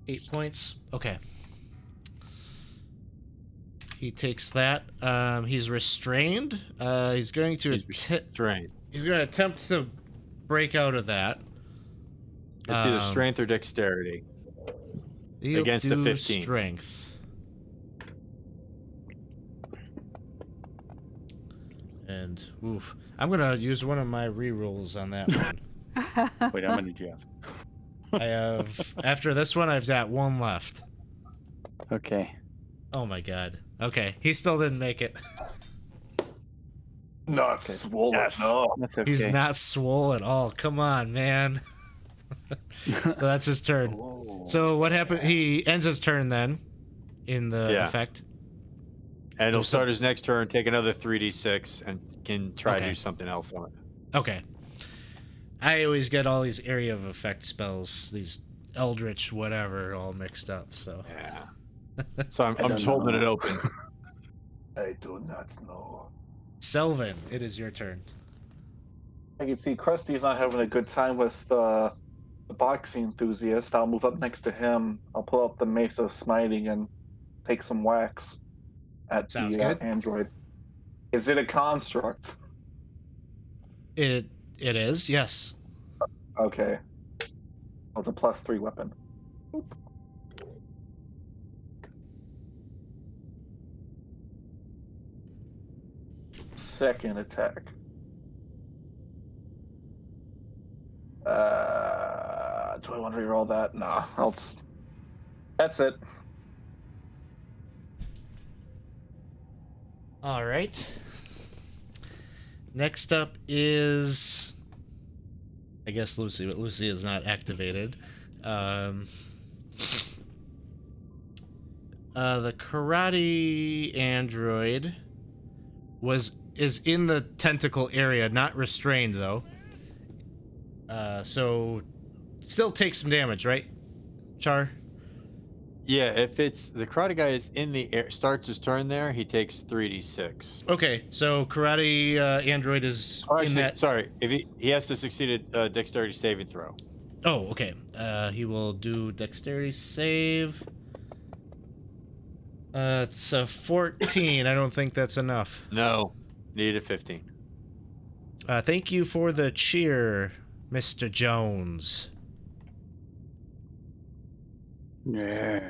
8 points. Okay. He takes that. He's restrained. He's going to Restrained. he's going to attempt to break out of that. It's either strength or dexterity. He'll against the do 15. Strength. And oof, I'm gonna use one of my rerolls on that one. Wait, how many do you have? I have after this one, I've got 1 left. Okay. Oh my god. Okay, he still didn't make it. Not swollen. Yes. No. That's okay. He's not swole at all. Come on, man. So that's his turn. Whoa. So what happened? He ends his turn then, in the Yeah. effect. And he'll There's start his next turn, take another 3d6, and can try to Okay. do something else on it. Okay. I always get all these area of effect spells, these eldritch whatever, all mixed up. So Yeah. So I'm don't just holding know. it open. I do not know. Selvin, it is your turn. I can see Krusty's not having a good time with the boxing enthusiast. I'll move up next to him. I'll pull out the Mace of Smiting and take some whacks at Sounds the good. android. Is it a construct? It is, yes. Okay. Well, it's a +3 weapon. Second attack. Do I want to reroll that? Nah, that's it. All right. Next up is, I guess Lucy, but Lucy is not activated. The karate android is in the tentacle area, not restrained though. So still takes some damage, right, Char? Yeah, if it's the karate guy is in the air, starts his turn there, he takes 3d6. Okay, so karate android is Oh, in actually, that. sorry, if he has to succeed a dexterity saving throw. Oh, okay. He will do dexterity save. It's a 14. I don't think that's enough. No, need a 15. Thank you for the cheer, Mr. Jones. Yeah.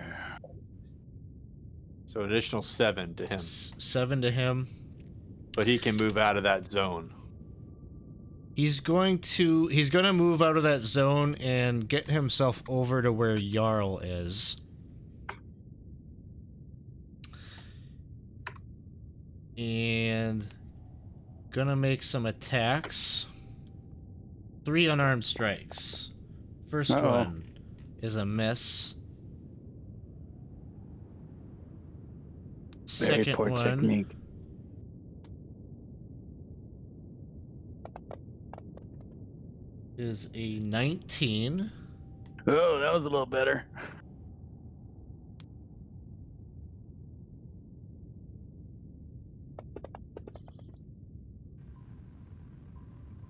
So an additional 7 to him, 7 to him. but he can move out of that zone. He's going to move out of that zone and get himself over to where Jarl is. And gonna make some attacks. 3 unarmed strikes. First one is a miss. Very Second poor one technique. is a 19. Oh, that was a little better.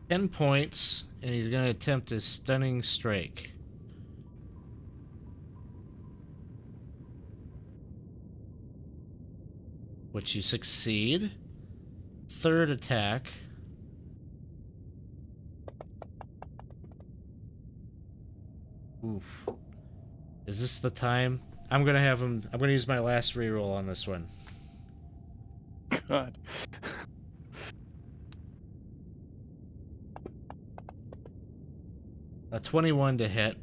Ten points, and he's gonna attempt a stunning strike. Which you succeed. Third attack. Oof. Is this the time? I'm gonna use my last reroll on this one. God. A 21 to hit.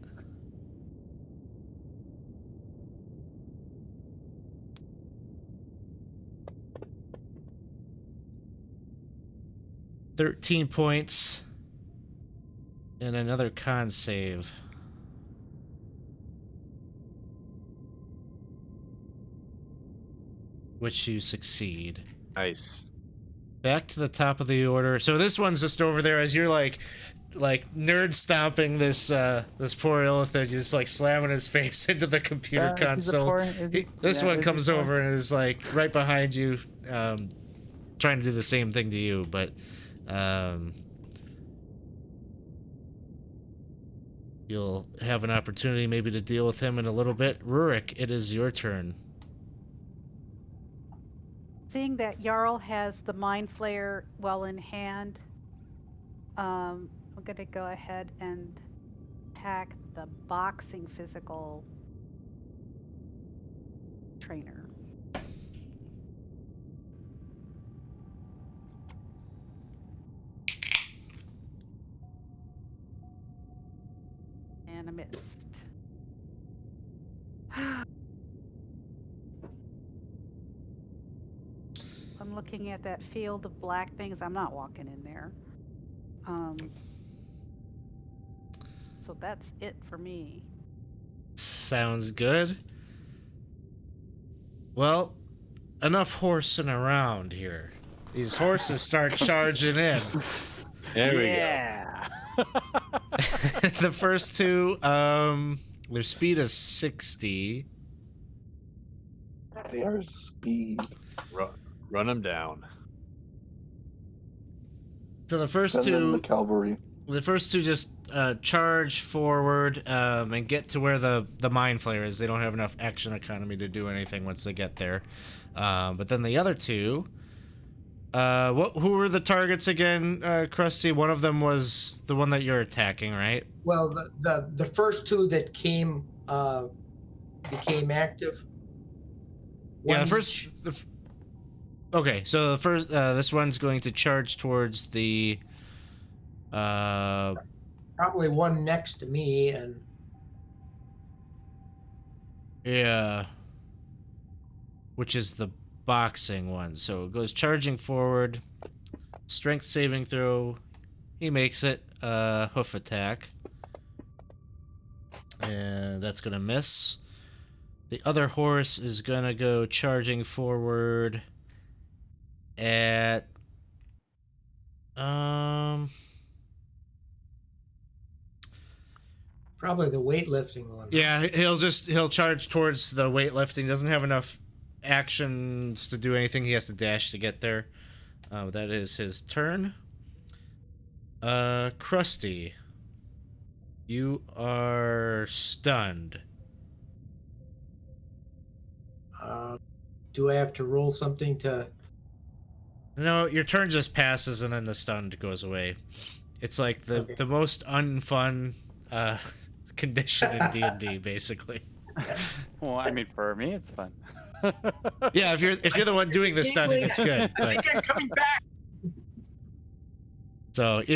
$13 points. And another con save. Which you succeed. Nice. Back to the top of the order. So this one's just over there as you're like nerd stomping this poor Illithid, you're just like slamming his face into the computer console. This one comes over and is like right behind you, trying to do the same thing to you, but you'll have an opportunity maybe to deal with him in a little bit. Rurik, it is your turn. Seeing that Jarl has the Mind Flayer well in hand, I'm going to go ahead and attack the boxing physical trainer. And I missed. I'm looking at that field of black things. I'm not walking in there. So that's it for me. Sounds good. Well, enough horsing around here. These horses start charging in. There we go. The first two, their speed is 60. They are speed. Run them down. So the first Send them two, the cavalry. just charge forward and get to where the Mind Flayer is. They don't have enough action economy to do anything once they get there. But then the other two, who were the targets again, Krusty? One of them was the one that you're attacking, right? Well, the first two that came became active. Yeah, One okay, so the first, this one's going to charge towards the, probably one next to me, and yeah, which is the boxing one. So it goes charging forward, strength saving throw. He makes it, hoof attack, and that's gonna miss. The other horse is gonna go charging forward at probably the weightlifting one. yeah, he'll charge towards the weightlifting. Doesn't have enough actions to do anything. He has to dash to get there. That is his turn. Krusty, you are stunned. Do I have to roll something to? No, your turn just passes and then the stunned goes away. It's like the most unfun condition in D&D, basically. Well, I mean, for me, it's fun. Yeah, if you're the one doing the stunning, it's good. I But, think I'm coming back. so at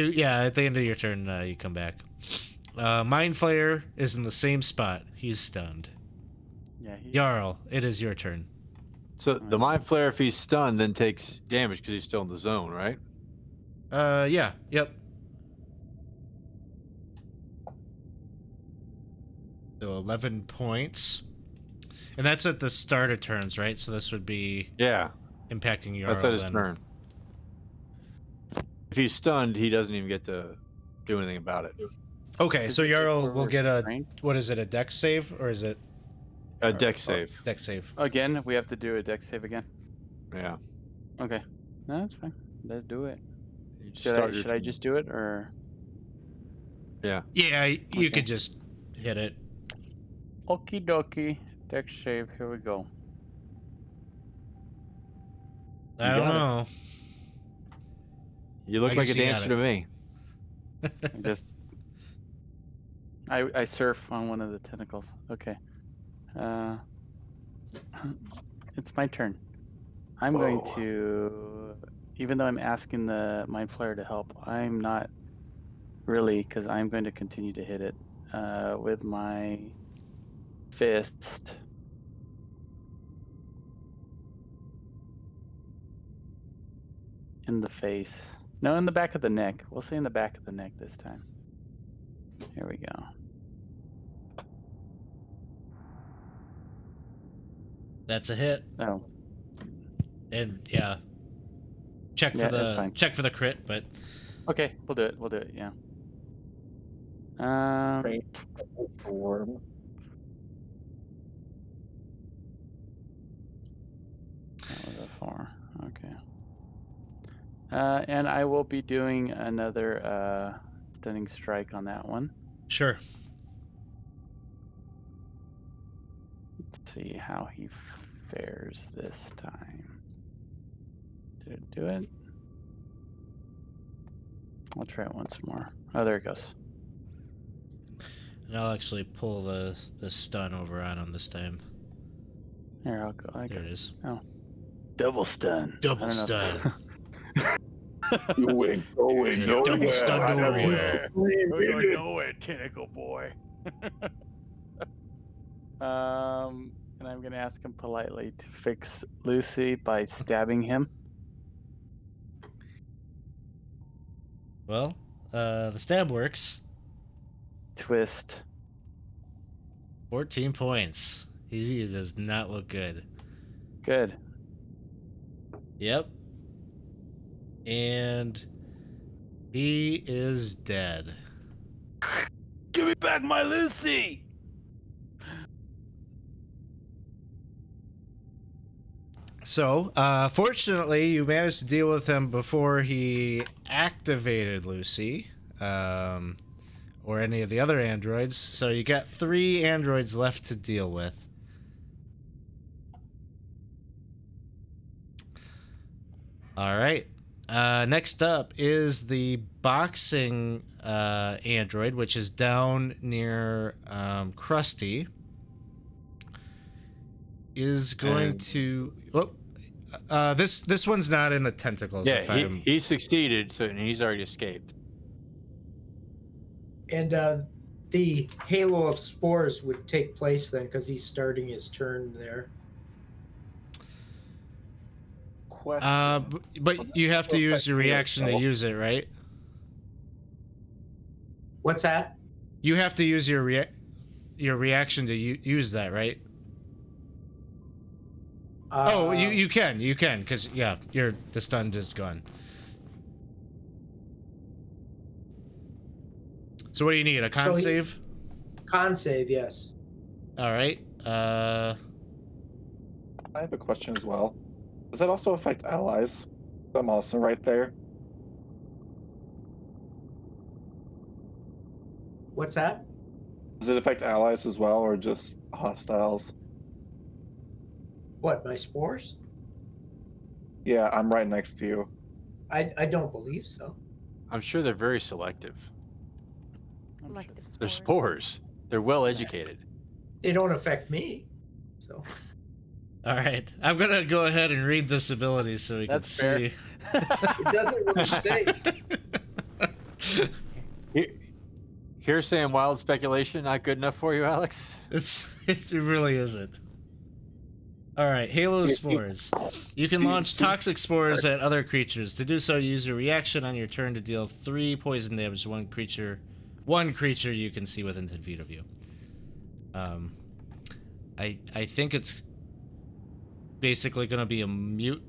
the end of your turn, you come back. Mind Flayer is in the same spot. He's stunned. Yeah. Jarl, it is your turn. So the mind flare, if he's stunned, then takes damage because he's still in the zone, right? Yeah. Yep. So 11 points. And that's at the start of turns, right? So this would be Yeah, impacting your that's at his turn. If he's stunned, he doesn't even get to do anything about it. Okay, so Jarl will get a, Restrained? what is it, a dex save? Or is it A deck save. dex save? Again, we have to do a deck save again. Yeah. Okay. No, that's fine. Let's do it. You Should start I your should I turn. just do it or? Yeah. Yeah, you Okay. could just hit it. Okie dokie. Deck save. Here we go. I don't know. You look I like a guess you got dancer it. to me. I just I surf on one of the tentacles. Okay. It's my turn. I'm going Whoa. to, even though I'm asking the Mind Flayer to help, I'm not really, because I'm going to continue to hit it with my fist. In the face. No, in the back of the neck. We'll say in the back of the neck this time. Here we go. That's a hit. Oh, And yeah. Check for Yeah, that's fine. the crit, but okay. We'll do it. We'll do it. Yeah. Great. Storm. That was a 4. Okay. And I will be doing another stunning strike on that one. sure. Let's see how he fares this time. Did it do it? I'll try it once more. Oh, there it goes. And I'll actually pull the stun over on him this time. Here, I'll go. I There got it is. double stun. Double I don't know if- stun. You ain't going It's a nowhere. double stun I to know roll. you. We're going nowhere, tentacle boy. And I'm gonna ask him politely to fix Lucy by stabbing him. Well, the stab works. Twist. 14 points. He does not look good. Good. Yep. And he is dead. Give me back my Lucy. So, fortunately, you managed to deal with him before he activated Lucy, or any of the other androids. So you got 3 androids left to deal with. All right. Next up is the boxing android, which is down near Krusty. Is going And- to. Oh, this one's not in the tentacles. if Yeah, I'm, he succeeded, so and he's already escaped. And the halo of spores would take place then because he's starting his turn there. Question. but you have to use your reaction to use it, right? What's that? You have to use your reaction to use that, right? Oh, you can, because yeah, the stun is gone. So what do you need? A con So he- save? Con save, yes. All right. I have a question as well. Does that also affect allies? I'm also right there. What's that? Does it affect allies as well, or just hostiles? What, my spores? Yeah, I'm right next to you. I don't believe so. I'm sure they're very selective. Selective They're spores. spores. They're well educated. They don't affect me. So All right. I'm gonna go ahead and read this ability so we That's can fair. see. it doesn't really say. Hearsay and wild speculation not good enough for you, Alex? It really isn't. All right, Halo Spores. You can launch toxic spores at other creatures. To do so, use your reaction on your turn to deal 3 poison damage to one creature you can see within 10 feet of you. I think it's basically going to be a moot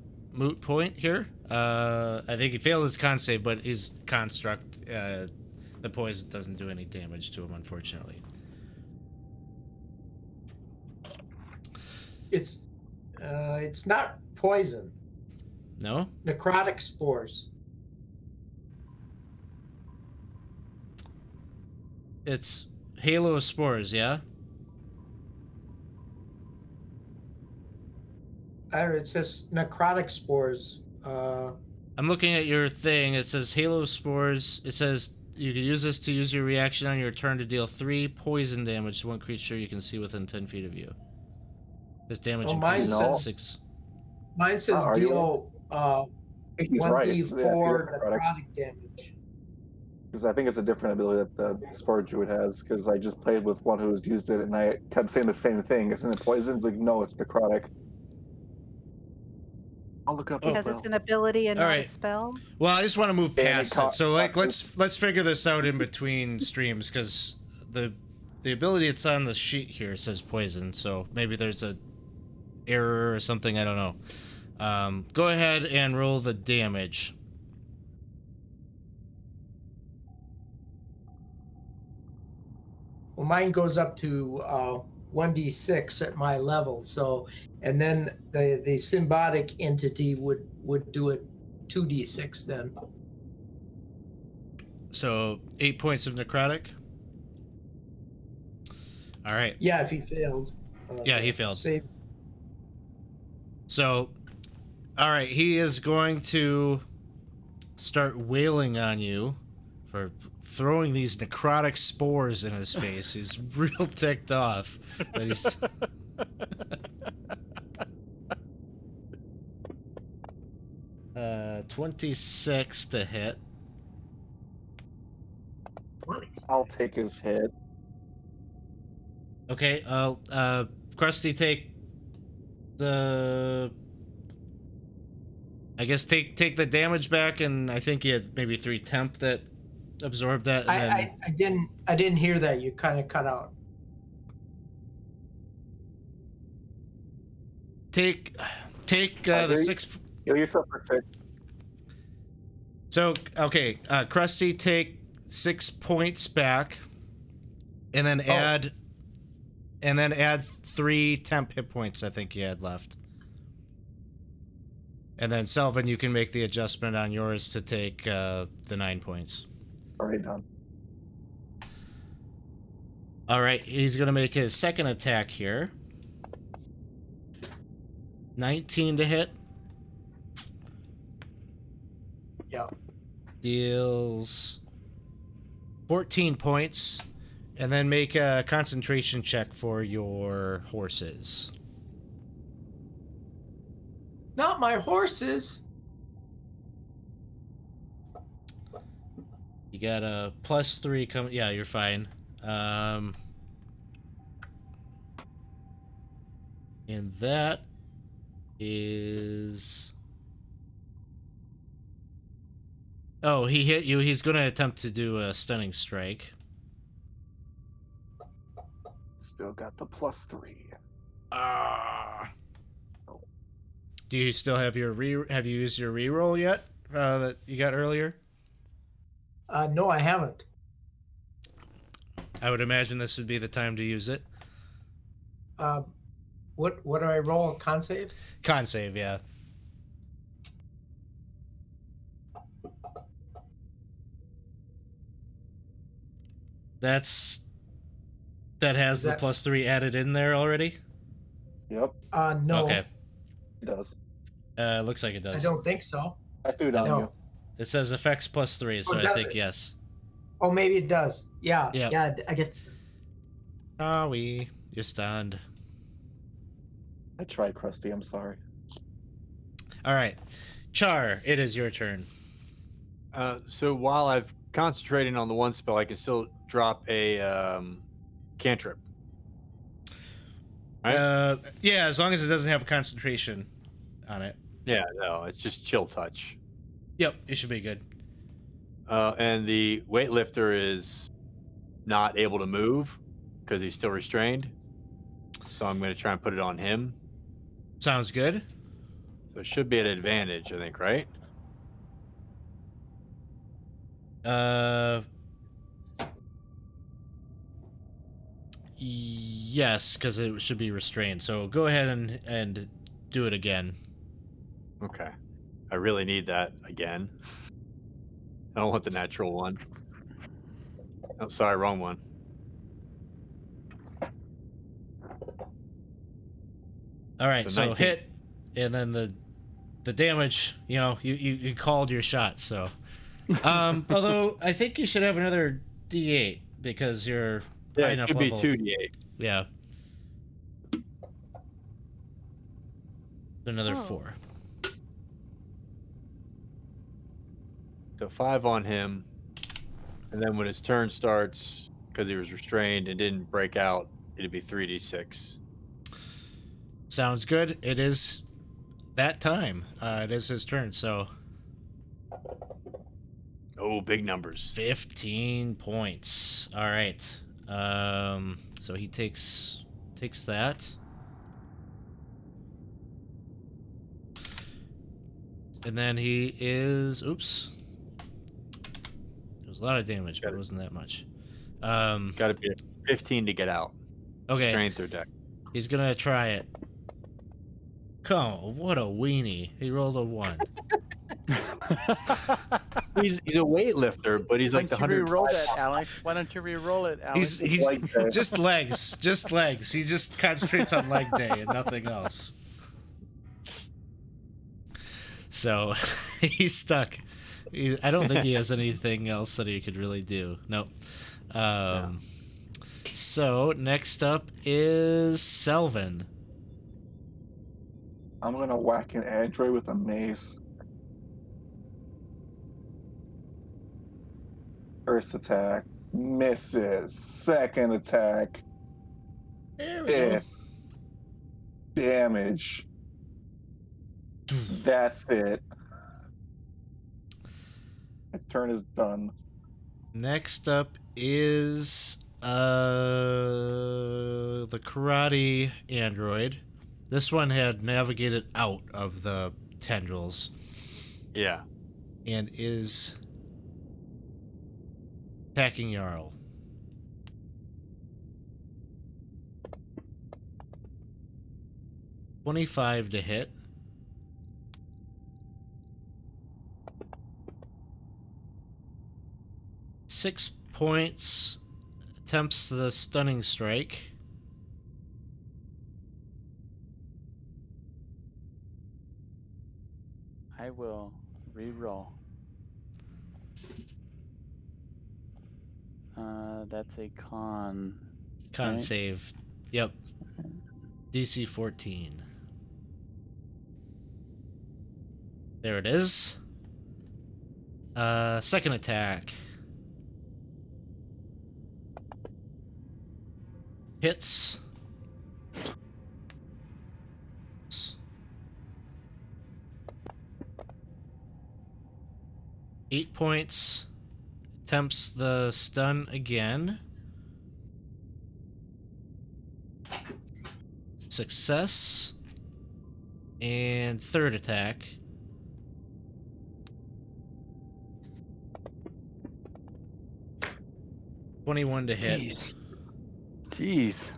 point here. I think he failed his con save, but his construct, the poison doesn't do any damage to him, unfortunately. It's not poison. No? Necrotic spores. It's Halo Spores, yeah? It says necrotic spores. I'm looking at your thing. It says Halo Spores. It says you can use this to use your reaction on your turn to deal 3 poison damage to one creature you can see within 10 feet of you. This damage increases mine to says- 6. Mine says are you? deal I think he's right. 1d4 Yeah, necrotic damage. because I think it's a different ability that the Spore Druid has. Because I just played with one who's used it, and I kept saying the same thing. Isn't it poison? It's like, no, it's necrotic. I'll look it up as Because well. it's an ability and not Alright. a spell. Well, I just want to move And it past co- it. So let's figure this out in between streams, because the ability that's on the sheet here says poison, so maybe there's a error or something, I don't know. Go ahead and roll the damage. Well, mine goes up to 1d6 at my level. So, and then the symbiotic entity would do it 2d6 then. So 8 points of necrotic. All right. Yeah, if he failed. Yeah, he failed. Save. So, all right, he is going to start wailing on you for throwing these necrotic spores in his face. He's real ticked off that he's. 26 to hit. I'll take his hit. Okay, Krusty, take the. I guess take the damage back, and I think he had maybe 3 temp that absorbed that. And then... I didn't hear that. You kind of cut out. Take the 6. Heal yourself for 6. So okay, Krusty, take 6 points back, and then add 3 temp hit points. I think you had left. And then Selvin, you can make the adjustment on yours to take the 9 points. Already done. All right, he's gonna make his second attack here. 19 to hit. Yeah. Deals 14 points, and then make a concentration check for your horses. Not my horses. You got a +3 coming. Yeah, you're fine. And that is. Oh, he hit you. He's going to attempt to do a stunning strike. Still got the +3. Ah. Do you still have your have you used your reroll yet that you got earlier? No, I haven't. I would imagine this would be the time to use it. What do I roll? Con save? Con save, yeah. That has the +3 added in there already? Yep, No. Okay. it does. Looks like it does. I don't think so. I threw it on No. you. It says effects +3, so I does think it? yes. Oh, maybe it does. Yeah. Yep. Yeah, I guess it does. Ah, you're stunned. I tried, Krusty. I'm sorry. All right, Char, it is your turn. So while I've concentrated on the one spell, I can still drop a cantrip. Right? Yeah, as long as it doesn't have concentration on it. Yeah, no, it's just chill touch. Yep, it should be good. And the weightlifter is not able to move because he's still restrained. So I'm going to try and put it on him. Sounds good. So it should be at advantage, I think, right? Yes, because it should be restrained. So go ahead and do it again. Okay. I really need that again. I don't want the natural one. Oh, sorry, wrong one. All right, So so 19. hit, and then the damage. You know, you called your shot. So, although I think you should have another D8 because you're Yeah, high it enough could level. be 2d8. Yeah. Another Oh. 4. So 5 on him. And then when his turn starts, because he was restrained and didn't break out, it'd be 3d6. Sounds good. It is that time. It is his turn. So Oh, big numbers. 15 points. All right. So he takes that. And then he is oops. There was a lot of damage, but it wasn't that much. Got to be a 15 to get out. Okay. Strength or deck. He's gonna try it. Come on, what a weenie. He rolled a 1. He's a weightlifter, but he's Why like the don't you 100. re-roll that, Alex? Why don't you re-roll it, Alex? He's Leg day. just legs. Just legs. He just concentrates on leg day and nothing else. So he's stuck. I don't think he has anything else that he could really do. Nope. So next up is Selvin. I'm gonna whack an android with a mace. First attack misses. Second attack There we go. hits. Damage. That's it. My turn is done. Next up is the karate android. This one had navigated out of the tendrils Yeah. and is attacking Jarl. $25 to hit. Six points. Attempts the stunning strike. I will re-roll. That's a con. Con Right. save. Yep. DC 14. There it is. Second attack. Hits. 8 points. Attempts the stun again. Success. And third attack. $21 to hit. Jeez.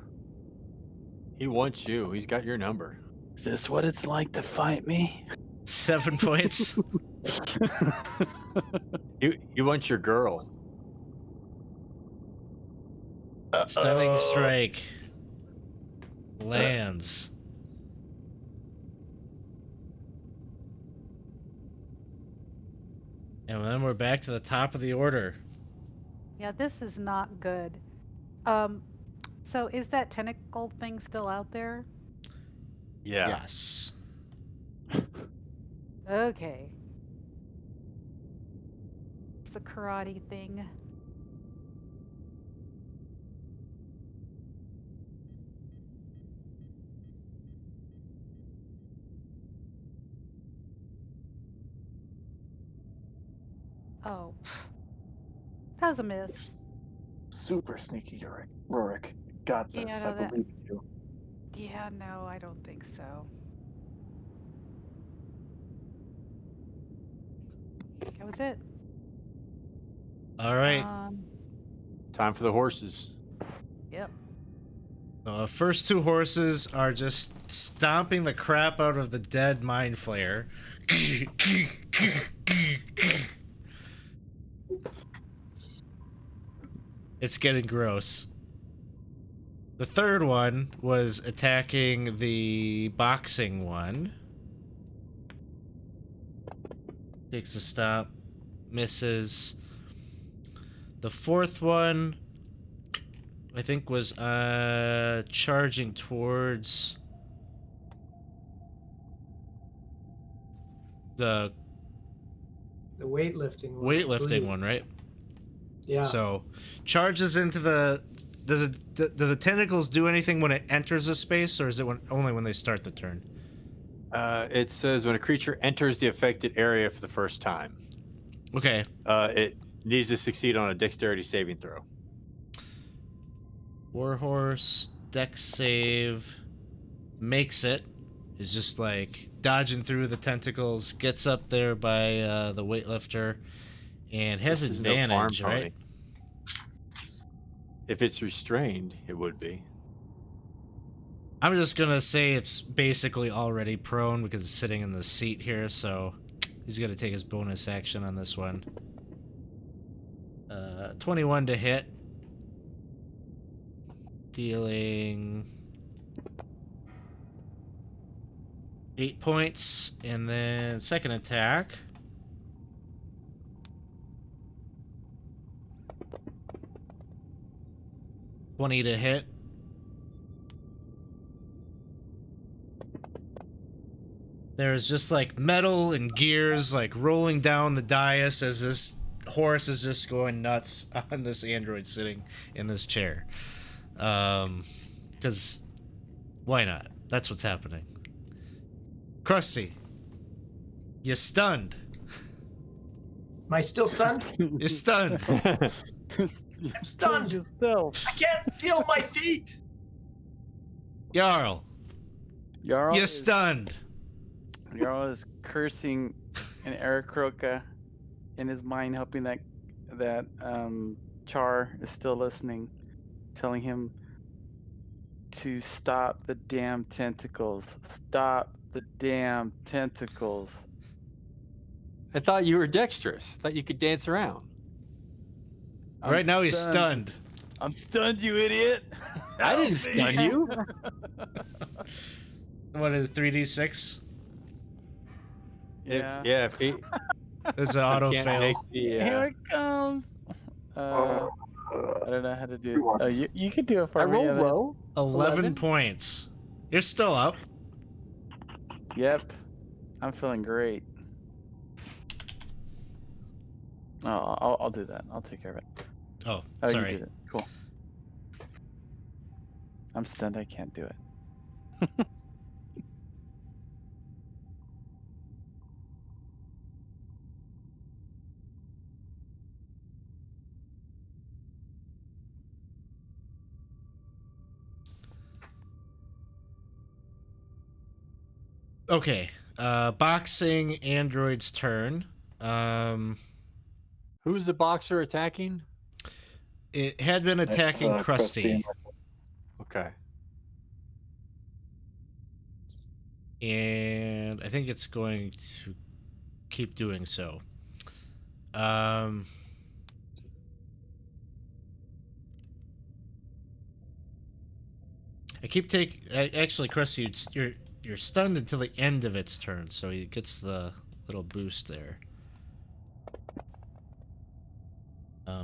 He wants you. He's got your number. Is this what it's like to fight me? 7 points. He wants your girl. Stunning strike. Lands. And then we're back to the top of the order. Yeah, this is not good. So is that tentacle thing still out there? Yeah. Yes. Okay. It's the karate thing. Oh, that was a miss. Super sneaky, Rorik. Got Yeah, this. no, I believe in you. Yeah, no, I don't think so. That was it. All right. Time for the horses. Yep. First two horses are just stomping the crap out of the dead mind flayer. It's getting gross. The third one was attacking the boxing one. Takes a stop, misses. The fourth one, I think, was charging towards the weightlifting one. I weightlifting believe. one, right? Yeah. So, charges into the. Do the tentacles do anything when it enters a space, or is it only when they start the turn? It says when a creature enters the affected area for the first time. Okay. It needs to succeed on a dexterity saving throw. Warhorse, dex save, makes it. Is just like dodging through the tentacles, gets up there by the weightlifter, and has This is no farm advantage, pony. right? If it's restrained, it would be. I'm just gonna say it's basically already prone because it's sitting in the seat here, so he's gonna take his bonus action on this one. 21 to hit. Dealing 8 points, and then second attack. $20 to hit. There's just like metal and gears like rolling down the dais as this horse is just going nuts on this android sitting in this chair. Because why not? That's what's happening. Krusty, you stunned. Am I still stunned? You're stunned. I'm stunned. Yourself. I can't feel my feet. Jarl, Jarl you're is, stunned. Jarl is cursing an Aarakocra in his mind, hoping that Char is still listening, telling him to stop the damn tentacles. Stop the damn tentacles. I thought you were dexterous. I thought you could dance around. I'm Right now he's stunned. I'm stunned, you idiot. I didn't stun you. What is it, 3d6? Yeah. Yeah. If he There's an auto can't fail. make the, Here it comes. I don't know how to do it. Oh, you could do it for I me. rolled Evan. low. 11 points. You're still up. Yep. I'm feeling great. Oh, I'll do that. I'll take care of it. Oh, Oh, you sorry. did it. Cool. I'm stunned. I can't do it. Okay. Boxing android's turn. Who's the boxer attacking? It had been attacking Krusty, Okay. and I think it's going to keep doing so. Actually, Krusty, you're stunned until the end of its turn, so he gets the little boost there.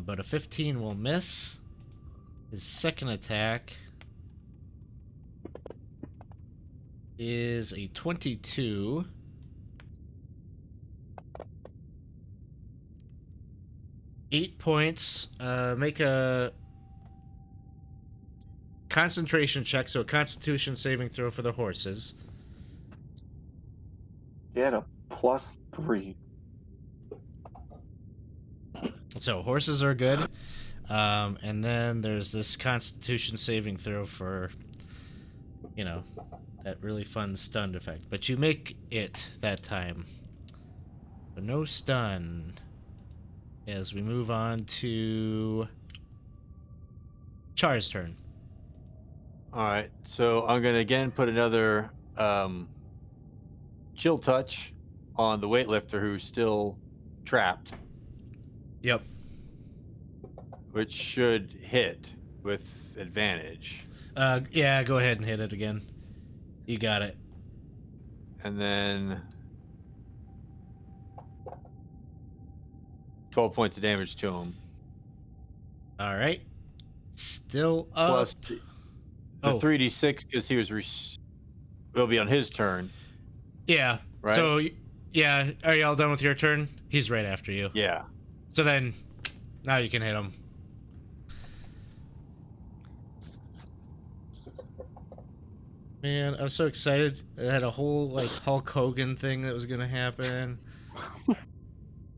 But a 15 will miss. His second attack is a 22. Eight points. Make a concentration check, so a Constitution saving throw for the horses. Get a +3. So horses are good. And then there's this Constitution saving throw for, that really fun stunned effect. But you make it that time. So no stun. As we move on to Char's turn. All right, so I'm gonna again put another chill touch on the weightlifter who's still trapped, Yep. which should hit with advantage. Yeah, go ahead and hit it again. You got it. And then 12 points of damage to him. All right. Still up. Plus the 3d6 because he was. It'll be on his turn. Yeah. Right? So, yeah. Are y'all done with your turn? He's right after you. Yeah. So then, now you can hit him. Man, I was so excited. I had a whole, like, Hulk Hogan thing that was going to happen.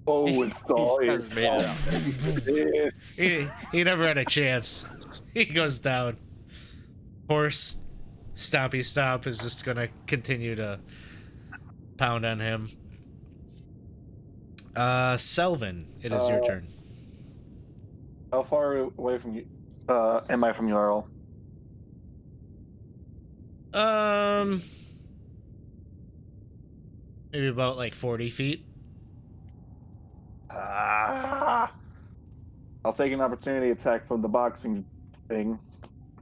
Oh, it's always made it up. He never had a chance. He goes down. Horse, Stompy Stomp is just going to continue to pound on him. Selvin, it is your turn. How far away from you am I from Jarl? Maybe about like 40 feet. I'll take an opportunity attack from the boxing thing.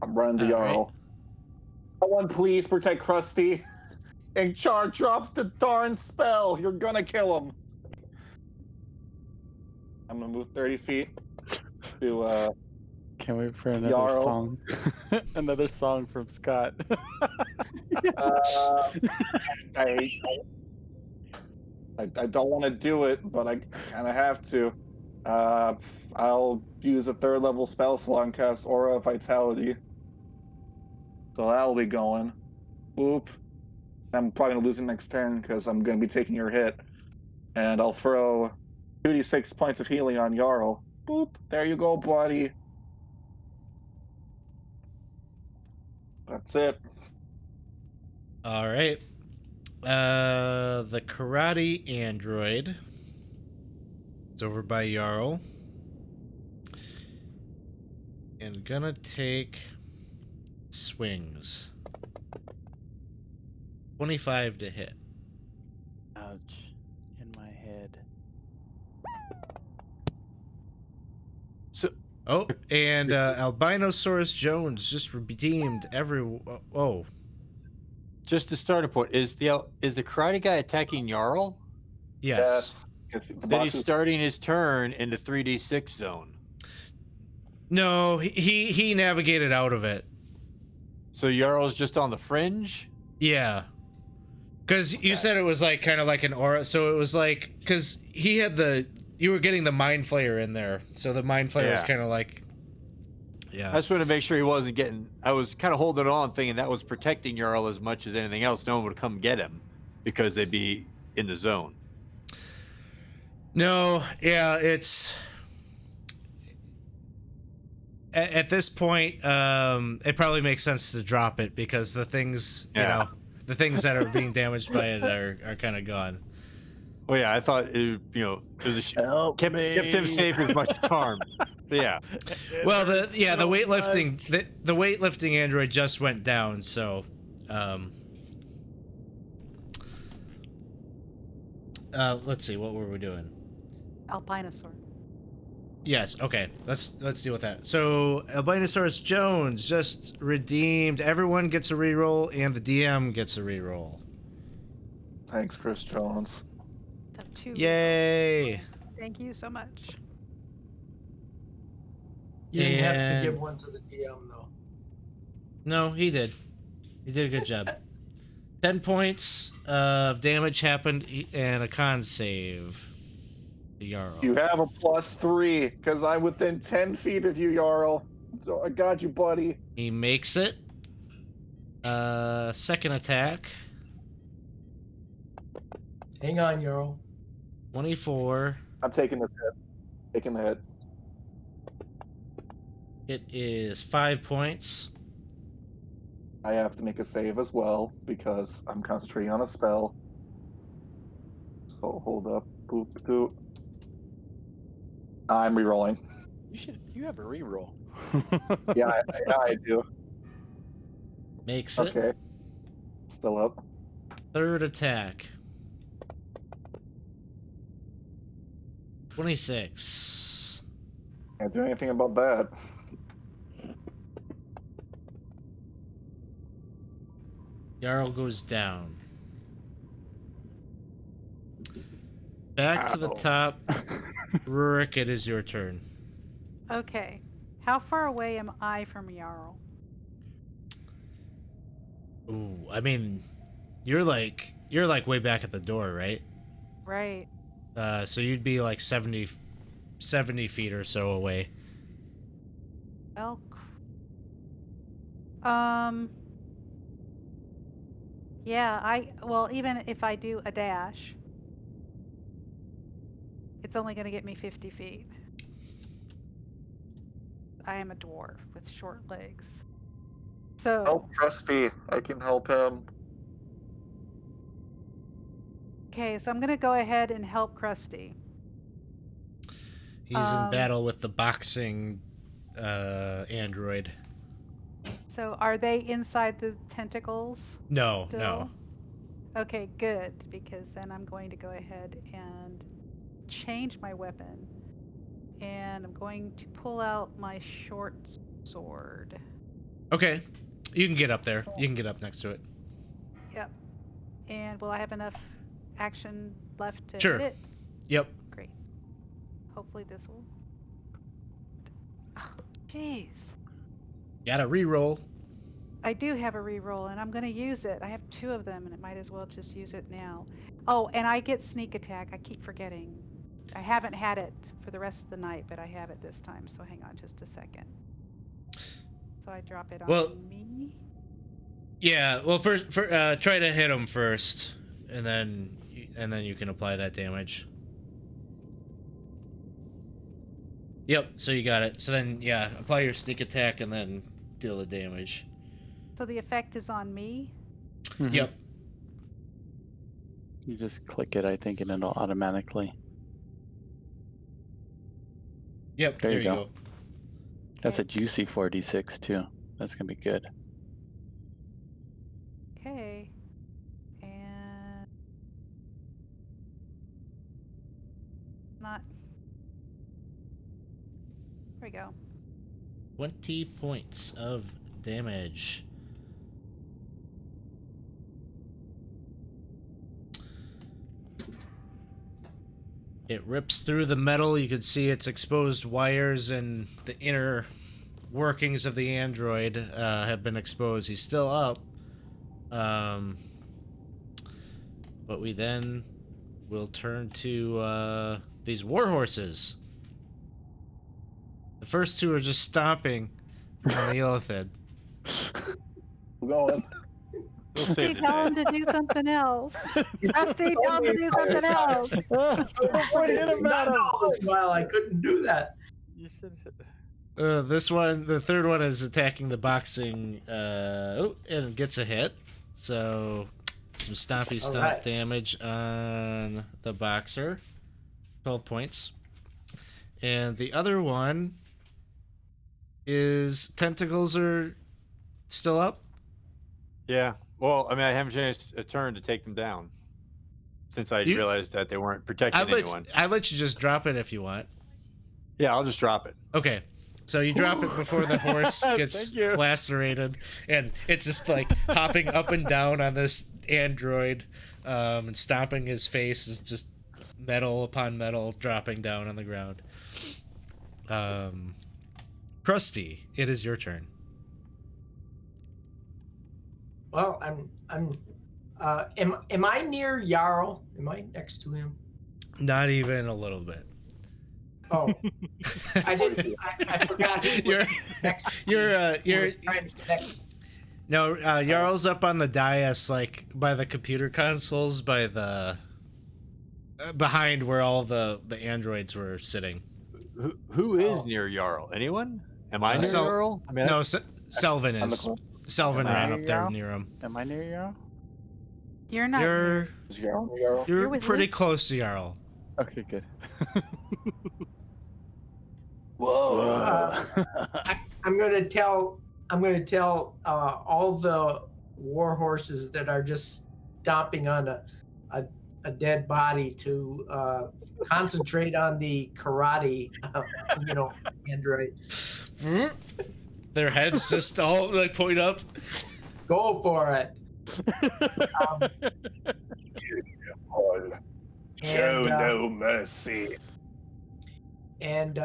I'm running to All Jarl. right. Someone please protect Krusty. And Char, drop the darn spell. You're gonna kill him. I'm gonna move 30 feet to Can't wait for another Jarl. song. Another song from Scott. I don't want to do it, but I kind of have to. I'll use a 3rd level spell slot and cast Aura of Vitality. So that'll be going. Boop. I'm probably gonna lose the next turn because I'm gonna be taking your hit. And I'll throw 2d6 points of healing on Jarl. Boop. There you go, buddy. That's it. All right. The karate android is over by Jarl. And gonna take swings. 25 to hit. Ouch. In my head. So, Oh, and Albinosaurus Jones just redeemed every. Oh, just to start a point, is the karate guy attacking Jarl? yes. Yes. Then he's starting his turn in the 3d6 zone. No, he navigated out of it. So Jarl's just on the fringe? Yeah. Because you said it was like kind of like an aura, so it was like because he had you were getting the mind flayer in there, so the mind flayer was Yeah. kind of like, yeah. I just wanted to make sure he wasn't getting. I was kind of holding on, thinking that was protecting Jarl as much as anything else. No one would come get him because they'd be in the zone. No, yeah, it's at this point, it probably makes sense to drop it because the things, the things that are being damaged by it are kind of gone. Well, yeah, I thought it was kept him safe as much as harm. So yeah. Well, the weightlifting the weightlifting android just went down, so let's see, what were we doing? Albinosaur. Yes, okay. Let's deal with that. So Albinosaurus Jones just redeemed. Everyone gets a reroll, and the DM gets a reroll. Thanks, Chris Jones. So 2. Yay! Thank you so much. You didn't have to And- give one to the DM though. No, he did. He did a good job. 10 points of damage happened and a con save. Jarl. You have a +3 because I'm within 10 feet of you, Jarl. So I got you, buddy. He makes it. Second attack. Hang on, Jarl. 24. I'm taking this hit. Taking the hit. It is 5 points. I have to make a save as well because I'm concentrating on a spell. So hold up. Boop, boop. I'm rerolling. You have a reroll. Yeah, I do. Makes it. Okay. Still up. Third attack. 26. Can't do anything about that. Jarl goes down. Back to the Ow. top. Rurik, it is your turn. Okay. How far away am I from Jarl? Ooh, I mean, you're like way back at the door, right? Right. So you'd be like 70 feet or so away. Well, yeah, well, even if I do a dash, it's only going to get me 50 feet. I am a dwarf with short legs. So, Help Trusty. I can help him. okay, so I'm going to go ahead and help Krusty. He's in battle with the boxing android. So, are they inside the tentacles? No, Still? no. Okay, good, because then I'm going to go ahead and change my weapon. And I'm going to pull out my short sword. Okay, you can get up there. You can get up next to it. Yep. And will I have enough action left to Sure. hit it? Yep. Great. Hopefully this will... Oh, jeez. Gotta re-roll. I do have a reroll, and I'm going to use it. I have 2 of them, and it might as well just use it now. Oh, and I get sneak attack. I keep forgetting. I haven't had it for the rest of the night, but I have it this time, so hang on just a second. So I drop it on me. Yeah. Well, first, try to hit him first, and then you can apply that damage. Yep. So you got it. So then, yeah, apply your sneak attack and then deal the damage. So the effect is on me? Mhm. Yep. You just click it, I think, and it'll automatically. Yep. There There you you go. go. That's a juicy 4d6 too. That's gonna be good. Okay. And... not... There we go. 20 points of damage. It rips through the metal. You can see its exposed wires and the inner workings of the android have been exposed. He's still up. But we then will turn to these warhorses. The first 2 are just stomping on the Illithid. We're going. We'll Rusty, save the tell day. him to do something else. Rusty, tell him to do something else. Well, I couldn't do that. You should. This one, the third one is attacking the boxing, and it gets a hit. So, some stompy stomp Alright. damage on the boxer. 12 points. And the other one is tentacles are still up. Yeah. Well, I mean, I haven't changed a turn to take them down since I realized that they weren't protecting anyone. I'd let you just drop it if you want. Yeah, I'll just drop it. Okay. So you drop it before the horse gets Thank you. lacerated, and it's just like hopping up and down on this android, and stomping his face is just metal upon metal dropping down on the ground. Krusty, it is your turn. Well, am I near Jarl? Am I next to him? Not even a little bit. Oh, I didn't. I forgot. He was next to me. I You're was trying to connect. no, Jarl's up on the dais, like by the computer consoles, by the behind where all the androids were sitting. Who is Oh. near Jarl? Anyone? Am I near Sel- Jarl? I mean, No, Selvin On the is. cliff. Selvin Am I ran near up there Jarl? near him. Am I near you? You're not You're near. Is Jarl? you're with pretty Luke. close to Jarl. Okay, good. Whoa. I'm going to tell all the war horses that are just stomping on a dead body to concentrate on the karate, android. Their heads just all like point up. Go for it. Show And, no mercy. and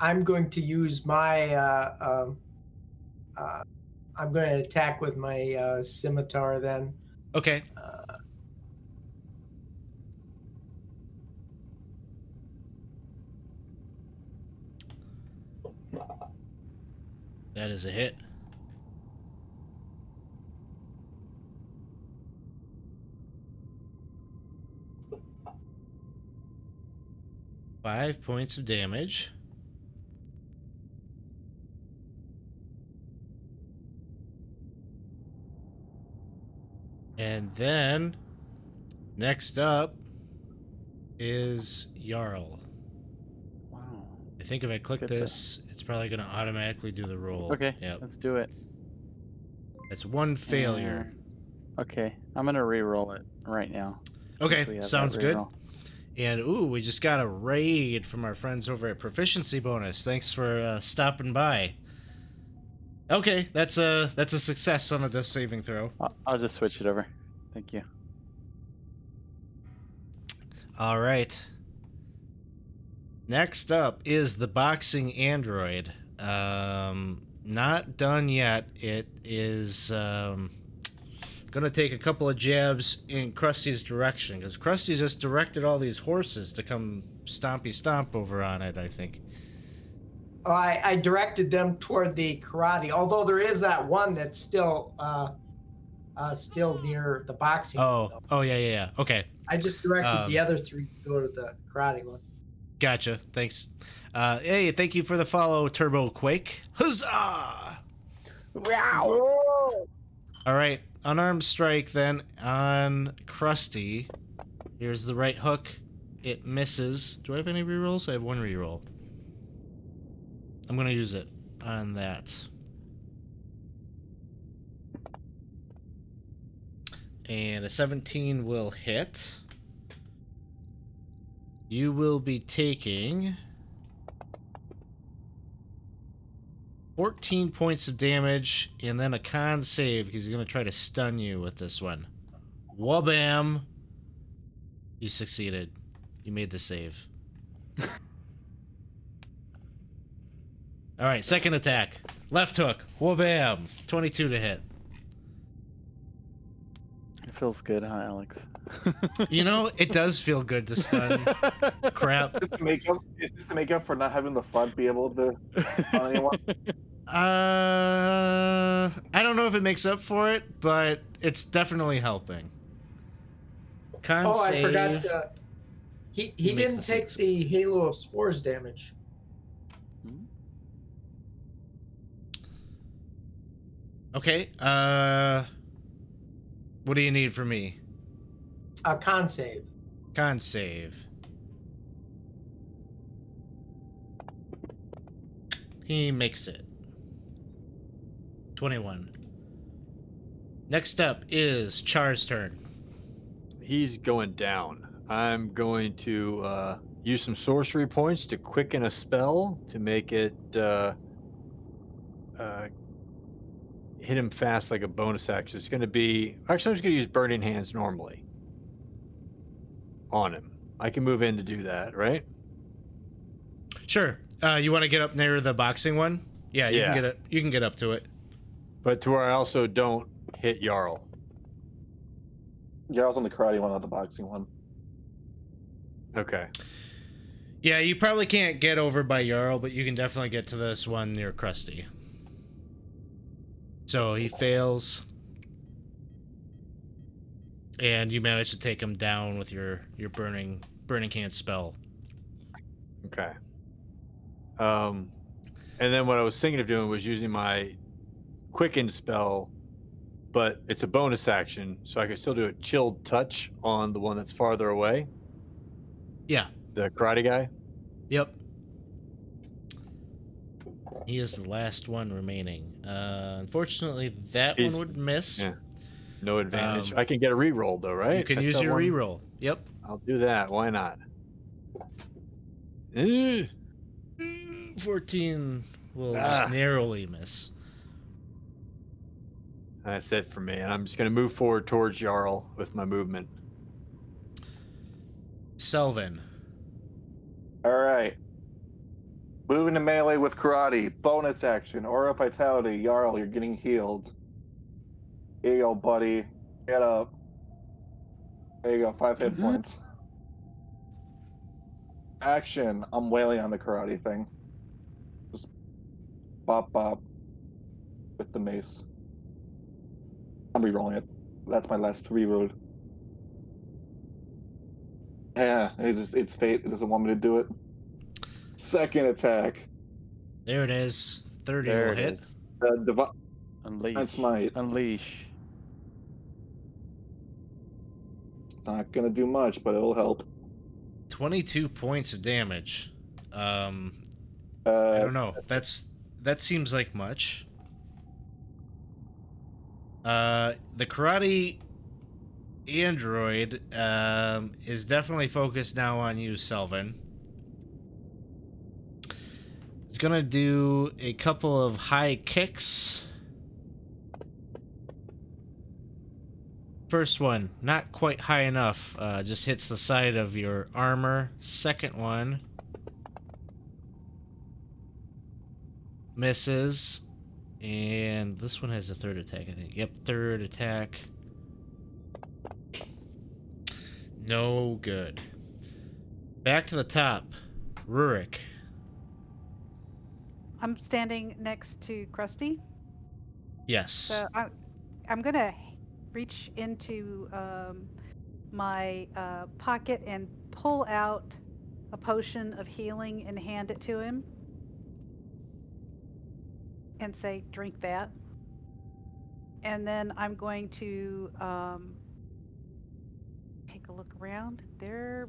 I'm going to use my I'm going to attack with my scimitar then. Okay. That is a hit. Five points of damage. And then next up is Jarl. Wow. I think if I click Good this, it's probably going to automatically do the roll. Okay, Yep. let's do it. That's one failure. Okay, I'm gonna re-roll it right now. since we Okay, have sounds that good. reroll. And ooh, we just got a raid from our friends over at Proficiency Bonus. Thanks for stopping by. Okay, that's a success on the death saving throw. I'll just switch it over. Thank you. All right. Next up is the boxing android. Not done yet. It is gonna take a couple of jabs in Krusty's direction because Krusty just directed all these horses to come stompy stomp over on it. I think. I directed them toward the karate, although there is that one that's still near the boxing. Oh, though. oh yeah. Okay, I just directed the other three to go to the karate one. gotcha. Thanks. Hey, thank you for the follow, Turbo Quake. Huzzah! Wow. All right, unarmed strike then on Krusty. Here's the right hook. It misses. Do I have any rerolls? I have one reroll. I'm gonna use it on that. And a 17 will hit. You will be taking 14 points of damage and then a con save because he's gonna try to stun you with this one. Wabam! You succeeded. You made the save. All right, second attack. Left hook. Wabam! 22 to hit. It feels good, huh, Alex? You know, it does feel good to stun crap. Is this to make up for not having the front be able to stun anyone? I don't know if it makes up for it, but it's definitely helping. Con Oh, I save. forgot. He make didn't the take six. the Halo of Spores damage. Okay. What do you need from me? A con save. Con save. He makes it. 21. Next up is Char's turn. he's going down. I'm going to use some sorcery points to quicken a spell to make it hit him fast like a bonus action. It's going to be... Actually, I'm just going to use Burning Hands normally on him. I can move in to do that, right? Sure. You want to get up near the boxing one? Yeah, you Yeah. can get it. You can get up to it. But to where I also don't hit Jarl. Yeah, I was on the karate one, not the boxing one. Okay. Yeah, you probably can't get over by Jarl, but you can definitely get to this one near Krusty. So he fails. And you manage to take him down with your burning hand spell. Okay. And then what I was thinking of doing was using my quicken spell, but it's a bonus action, so I could still do a chilled touch on the one that's farther away. Yeah. The karate guy. Yep. He is the last one remaining. Unfortunately, that one would miss. Yeah. No advantage. I can get a reroll though, right? You can I use still your have one? reroll. Yep. I'll do that. Why not? 14 will just narrowly miss. That's it for me, and I'm just going to move forward towards Jarl with my movement. Selvin. All right. Moving to melee with karate. Bonus action. Aura vitality. Jarl, you're getting healed. Here you go, buddy. Get up. There you go. 5 hit points. Action. I'm wailing on the karate thing. Just bop bop with the mace. I'm rerolling it. That's my last reroll. Yeah, it's fate. It doesn't want me to do it. Second attack. There it is. 30 There will it hit. is. Unleash. That's my. Unleash. Not gonna do much, but it'll help. 22 points of damage. I don't know. That seems like much. The karate android is definitely focused now on you, Selvin. It's gonna do a couple of high kicks. First one, not quite high enough. Just hits the side of your armor. Second one misses. And this one has a third attack, I think. Yep, third attack. No good. Back to the top. Rurik. I'm standing next to Krusty. Yes. So I'm going to reach into my pocket and pull out a potion of healing and hand it to him. And say, drink that. And then I'm going to take a look around. I'm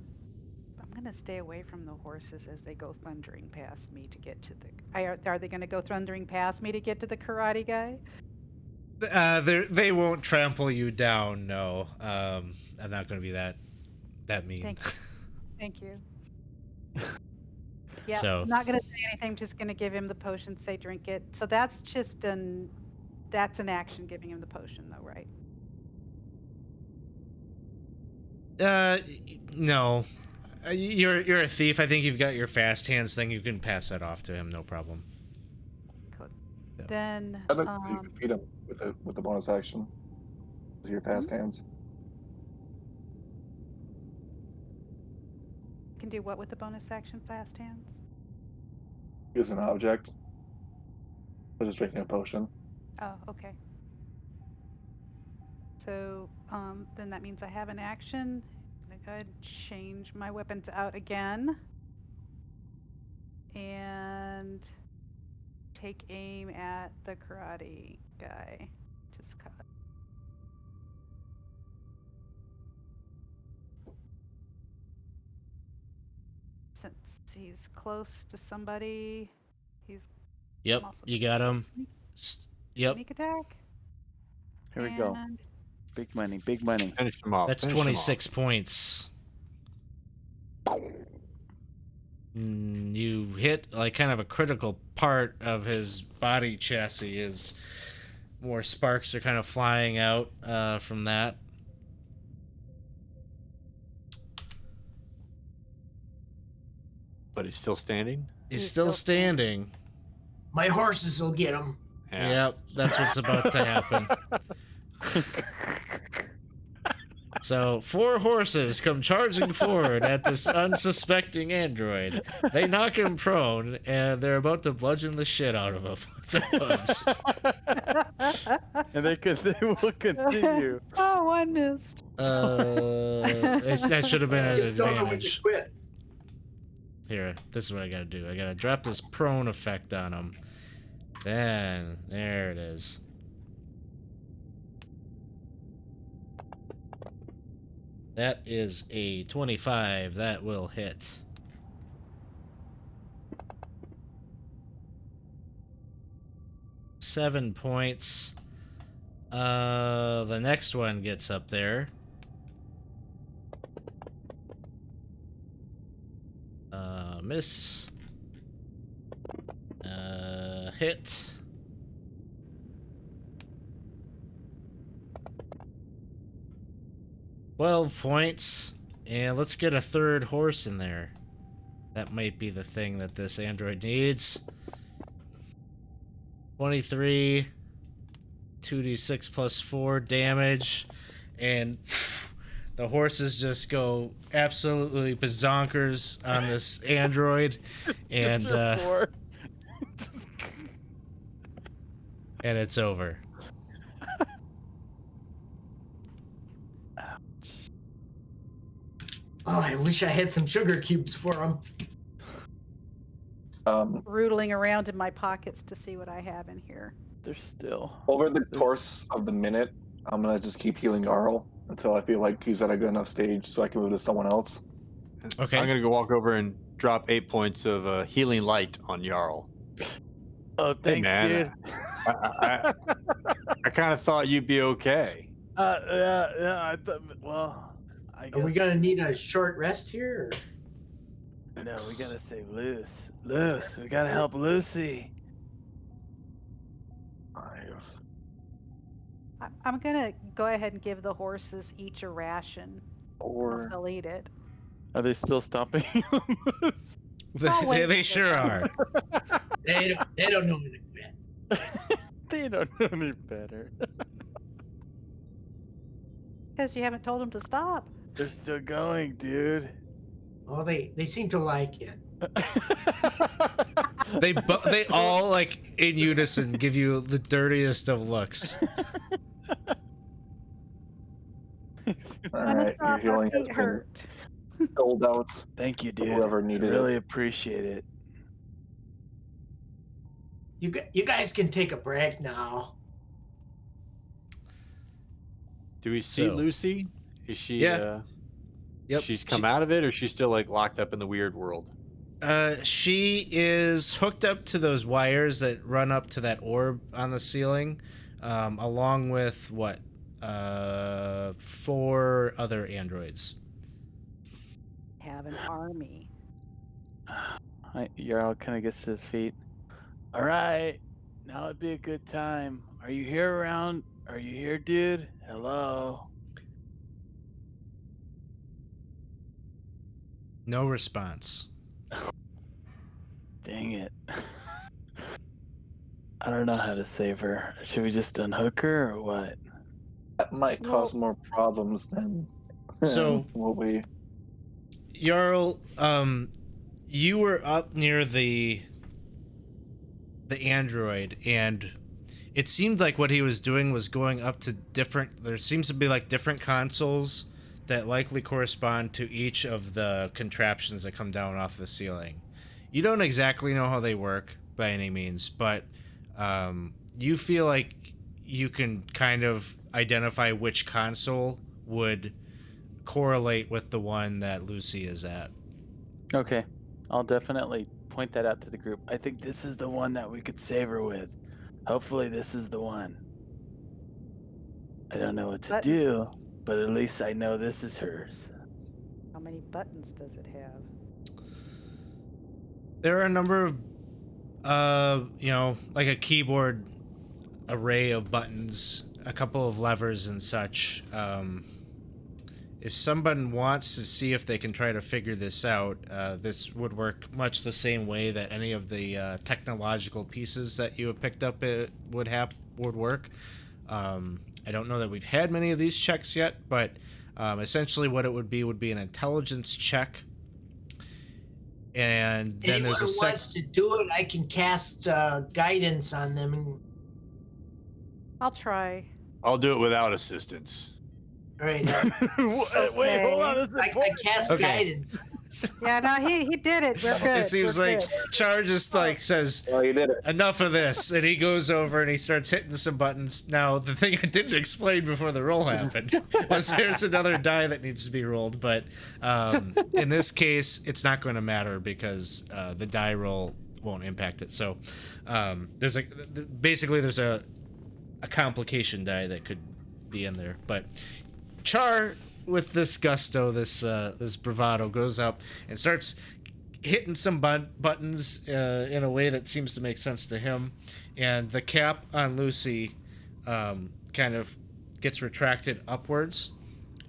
going to stay away from the horses as they go thundering past me to get to the... Are they going to go thundering past me to get to the karate guy? They won't trample you down, no. I'm not going to be that mean. Thank you. Yeah, So, I'm not going to say anything, just going to give him the potion, say drink it. So that's just that's an action, giving him the potion though, right? No. You're a thief. I think you've got your fast hands thing. You can pass that off to him, no problem. Cool. Yeah. Then I think you can feed him with the bonus action. With your fast hands. can do what with the bonus action, fast hands? Use an object. I'm just drinking a potion. Oh, okay. So then that means I have an action. I'm gonna go ahead and change my weapons out again. And take aim at the karate guy. Just cut. Since he's close to somebody, he's Yep, also you got him. Yep, sneak attack. Here we go. And Big money, big money. Finish him off. that's finish him 26 points. You hit like kind of a critical part of his body chassis. As more sparks are kind of flying out from that. But he's still standing? He's still standing. My horses will get him. Yeah. Yep, that's what's about to happen. So 4 horses come charging forward at this unsuspecting android. They knock him prone, and they're about to bludgeon the shit out of him with their hooves. And they will continue. Oh, one missed. That should have been an Just don't know when to advantage. quit. Here, this is what I gotta do. I gotta drop this prone effect on him. Then, there it is. That is a 25. That will hit. Seven points. The next one gets up there. Miss. Hit. $12 points. And let's get a third horse in there. That might be the thing that this android needs. 23. 2d6 plus 4 damage. And the horses just go absolutely bazonkers on this android. And and it's over. Oh, I wish I had some sugar cubes for him. Rootling around in my pockets to see what I have in here. There's still. Over the course of the minute, I'm gonna just keep healing Jarl until I feel like he's at a good enough stage so I can move to someone else. Okay. I'm gonna go walk over and drop 8 points of healing light on Jarl. Oh, thanks, man. dude. I kind of thought you'd be okay. Yeah, I thought. Well, I guess. Are we gonna need a short rest here? Or? No, we gotta save Luce. Luce, we gotta help Lucy. I'm gonna go ahead and give the horses each a ration. Or They'll eat it. Are they still stomping? They sure are. They don't know any better. They don't know any better. Because you haven't told them to stop. They're still going, dude. Oh, they seem to like it. They all, like, in unison give you the dirtiest of looks. alright, your healing has been hurt. doled out. Thank you, to dude. Whoever needed really it. appreciate it. You guys can take a break now. Do we see So- Lucy? Is she? Yeah. Yep. She's come out of it, or she's still like locked up in the weird world? She is hooked up to those wires that run up to that orb on the ceiling, along with 4 other androids. Have an army. Jarl kind of gets to his feet. All right, now would be a good time. Are you here around? Are you here, dude? Hello. No response. Dang it. I don't know how to save her. Should we just unhook her or what? That might cause more problems than So- what we. Jarl, you were up near the android, and it seemed like what he was doing was going up to there seems to be like different consoles that likely correspond to each of the contraptions that come down off the ceiling. You don't exactly know how they work by any means, but you feel like you can kind of identify which console would correlate with the one that Lucy is at. Okay, I'll definitely point that out to the group. I think this is the one that we could save her with. Hopefully this is the one. I don't know what to do, but at least I know this is hers. How many buttons does it have? There are a number of, like a keyboard array of buttons, a couple of levers and such. If someone wants to see if they can try to figure this out, this would work much the same way that any of the technological pieces that you have picked up would work. I don't know that we've had many of these checks yet, but essentially what it would be an intelligence check. And then Anyone there's a who wants to do it, I can cast guidance on them. I'll try. I'll do it without assistance. All right, Wait, hold on. This is I important. cast Okay. guidance. Yeah, no, he did it. We're good. It seems We're like good. Char just like says, Well, you did it. enough of this, and he goes over and he starts hitting some buttons. Now, the thing I didn't explain before the roll happened was there's another die that needs to be rolled, but in this case, it's not going to matter because the die roll won't impact it. So there's a complication die that could be in there, but Char, with this gusto, this bravado, goes up and starts hitting some buttons in a way that seems to make sense to him, and the cap on Lucy kind of gets retracted upwards,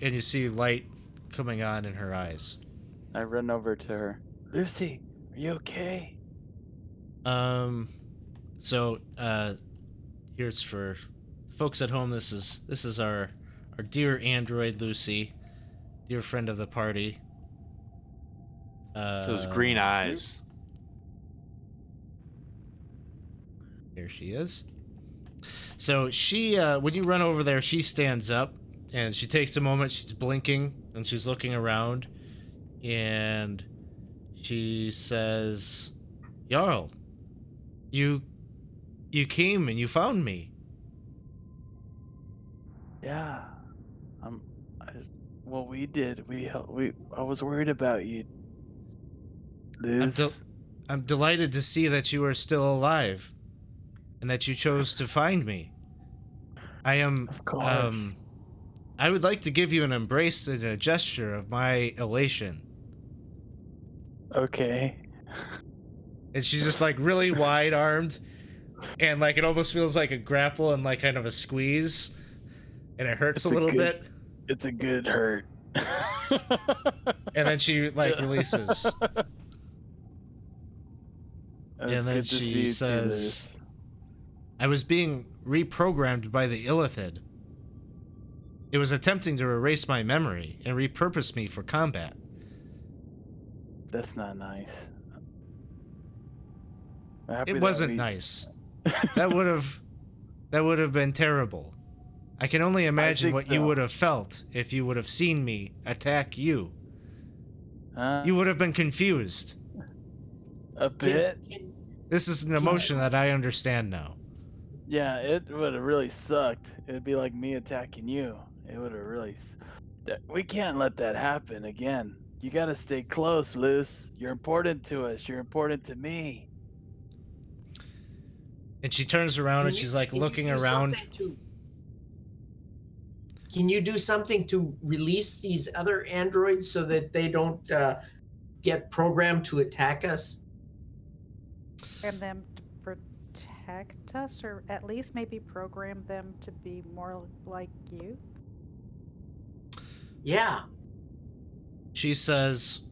and you see light coming on in her eyes. I run over to her. Lucy, are you okay? So here's for folks at home. This is our dear android Lucy, dear friend of the party. Those green eyes. Here she is. So she, when you run over there, she stands up and she takes a moment. She's blinking and she's looking around, and she says, "Jarl, you came and you found me." Yeah. Well, we did. I was worried about you, Luz. I'm delighted to see that you are still alive, and that you chose to find me. I am. Of course. I would like to give you an embrace and a gesture of my elation. Okay. And she's just like really wide armed, and like it almost feels like a grapple and like kind of a squeeze, and it hurts a little bit. It's a good hurt. And then she like releases. And then she says, "I was being reprogrammed by the Illithid. It was attempting to erase my memory and repurpose me for combat." That's not nice. It wasn't nice. That would have been terrible. I can only imagine what you would have felt if you would have seen me attack you. You would have been confused. A bit. This is an emotion that I understand now. Yeah, it would have really sucked. It'd be like me attacking you. It would have really. We can't let that happen again. You gotta stay close, Luz. You're important to us. You're important to me. And she turns around and she's like looking around. Can you do something to release these other androids so that they don't get programmed to attack us? And them to protect us, or at least maybe program them to be more like you? Yeah. She says,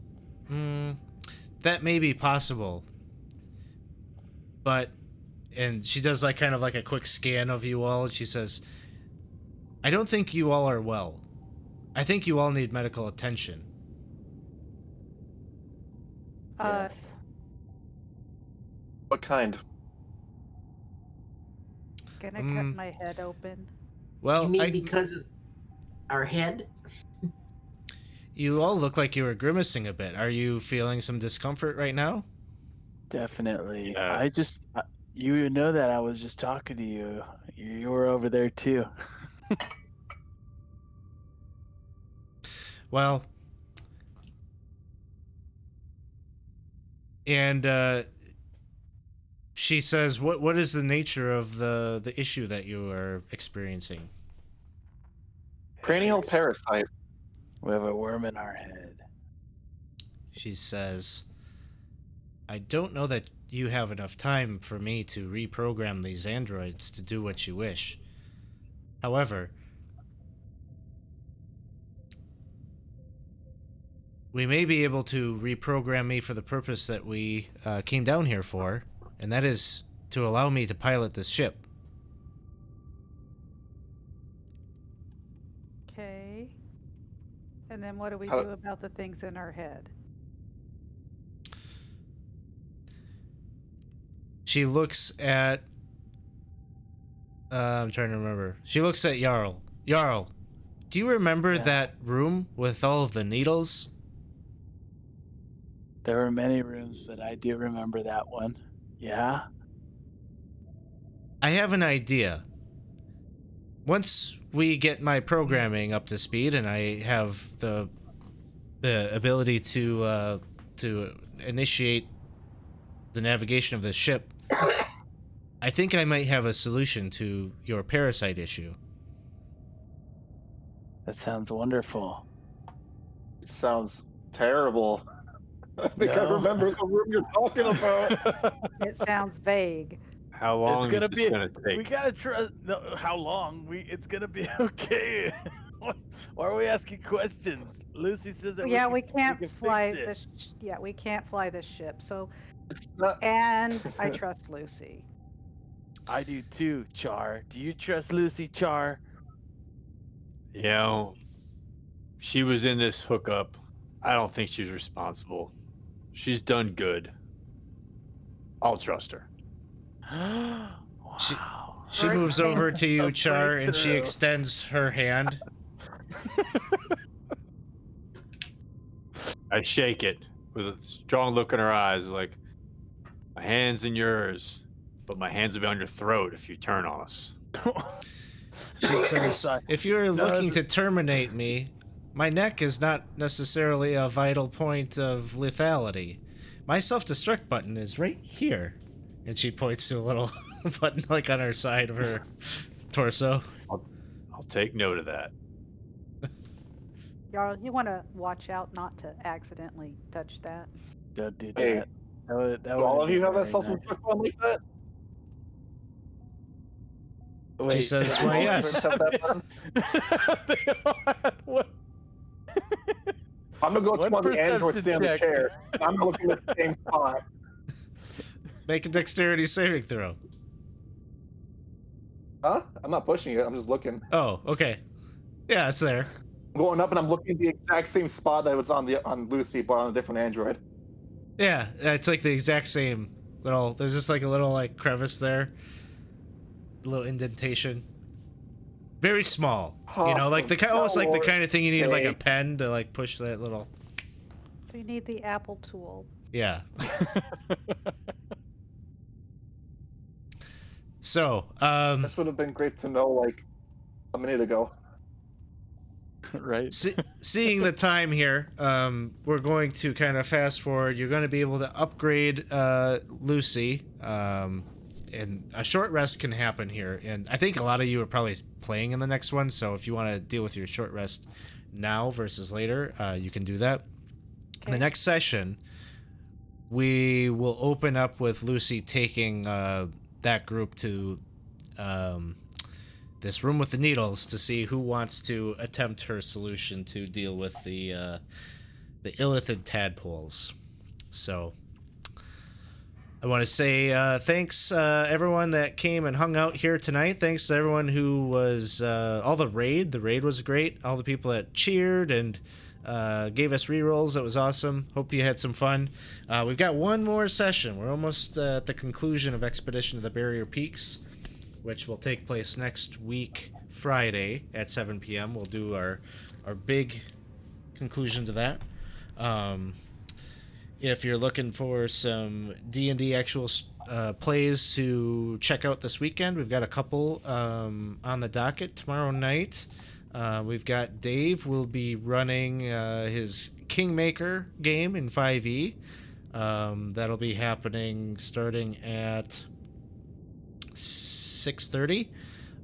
that may be possible. But, and she does like kind of like a quick scan of you all, and she says, "I don't think you all are well. I think you all need medical attention." Yes. What kind? Gonna cut my head open. Well, You mean because of our head? you all look like you were grimacing a bit. Are you feeling some discomfort right now? Definitely. Yes. You know that I was just talking to you. You were over there too. Well, and she says, "What is the nature of the issue that you are experiencing?" Cranial parasite. We have a worm in our head. She says, "I don't know that you have enough time for me to reprogram these androids to do what you wish. However, we may be able to reprogram me for the purpose that we came down here for, and that is to allow me to pilot this ship." Okay. And then what do we do about the things in our head? She looks at... I'm trying to remember. She looks at Jarl. Jarl, do you remember that room with all of the needles? There were many rooms, but I do remember that one. Yeah? I have an idea. Once we get my programming up to speed and I have the ability to initiate the navigation of the ship, I think I might have a solution to your parasite issue. That sounds wonderful. It sounds terrible. I think I No. remember the room you're talking about. It sounds vague. How long It's is gonna this be. gonna take? We gotta try. No, how long? It's gonna be okay. Why are we asking questions? Lucy says that. Yeah, we can can't fix fly it. this. Yeah, we can't fly this ship. So, It's not. and I trust Lucy. I do too, Char. Do you trust Lucy, Char? You know, she was in this hookup. I don't think she's responsible. She's done good. I'll trust her. Wow. She moves over to you, A Char, and she breakthrough. extends her hand. I shake it with a strong look in her eyes, like, my hand's in yours, but my hands will be on your throat if you turn on us. She says, Sorry. if you're No, looking it's- to terminate me, my neck is not necessarily a vital point of lethality. My self-destruct button is right here. And she points to a little button like on her side of her torso. I'll take note of that. Y'all, you want to watch out not to accidentally touch that. Don't do Hey, that. That Do all of you have that self-destruct button like that? She says, All why, of you yes. have that button? What? I'm gonna go to One one of the androids perception sitting on the check. chair. I'm gonna look at the same spot. Make a dexterity saving throw. Huh? I'm not pushing it. I'm just looking. Oh, okay. Yeah, it's there. I'm going up and I'm looking at the exact same spot that was on Lucy, but on a different android. Yeah, it's like the exact same little, there's just like a little like crevice there. A little indentation. Very small. You know, like the almost like the kind of thing you need like a pen to like push that little. So you need the Apple tool. Yeah. So, This would have been great to know like a minute ago. Right. seeing the time here, we're going to kind of fast forward. You're going to be able to upgrade Lucy, and a short rest can happen here. And I think a lot of you are probably playing in the next one, so if you want to deal with your short rest now versus later, you can do that. In the next session, we will open up with Lucy taking that group to this room with the needles to see who wants to attempt her solution to deal with the illithid tadpoles. So I want to say thanks everyone that came and hung out here tonight. Thanks to everyone who was all the raid. The raid was great. All the people that cheered and gave us rerolls. That was awesome. Hope you had some fun. We've got one more session. We're almost at the conclusion of Expedition to the Barrier Peaks, which will take place next week, Friday at 7 p.m. We'll do our big conclusion to that. If you're looking for some D&D actual plays to check out this weekend, we've got a couple on the docket tomorrow night. We've got Dave will be running his Kingmaker game in 5e. That'll be happening starting at 6:30.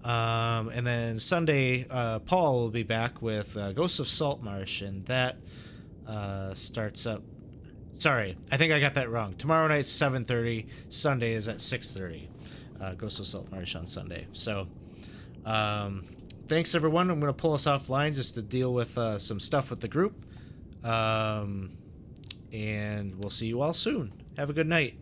And then Sunday, Paul will be back with Ghosts of Saltmarsh, and that starts up. Sorry, I think I got that wrong. Tomorrow night's 7:30. Sunday is at 6:30. Ghosts of Saltmarsh on Sunday. So, thanks everyone. I'm going to pull us offline just to deal with some stuff with the group. And we'll see you all soon. Have a good night.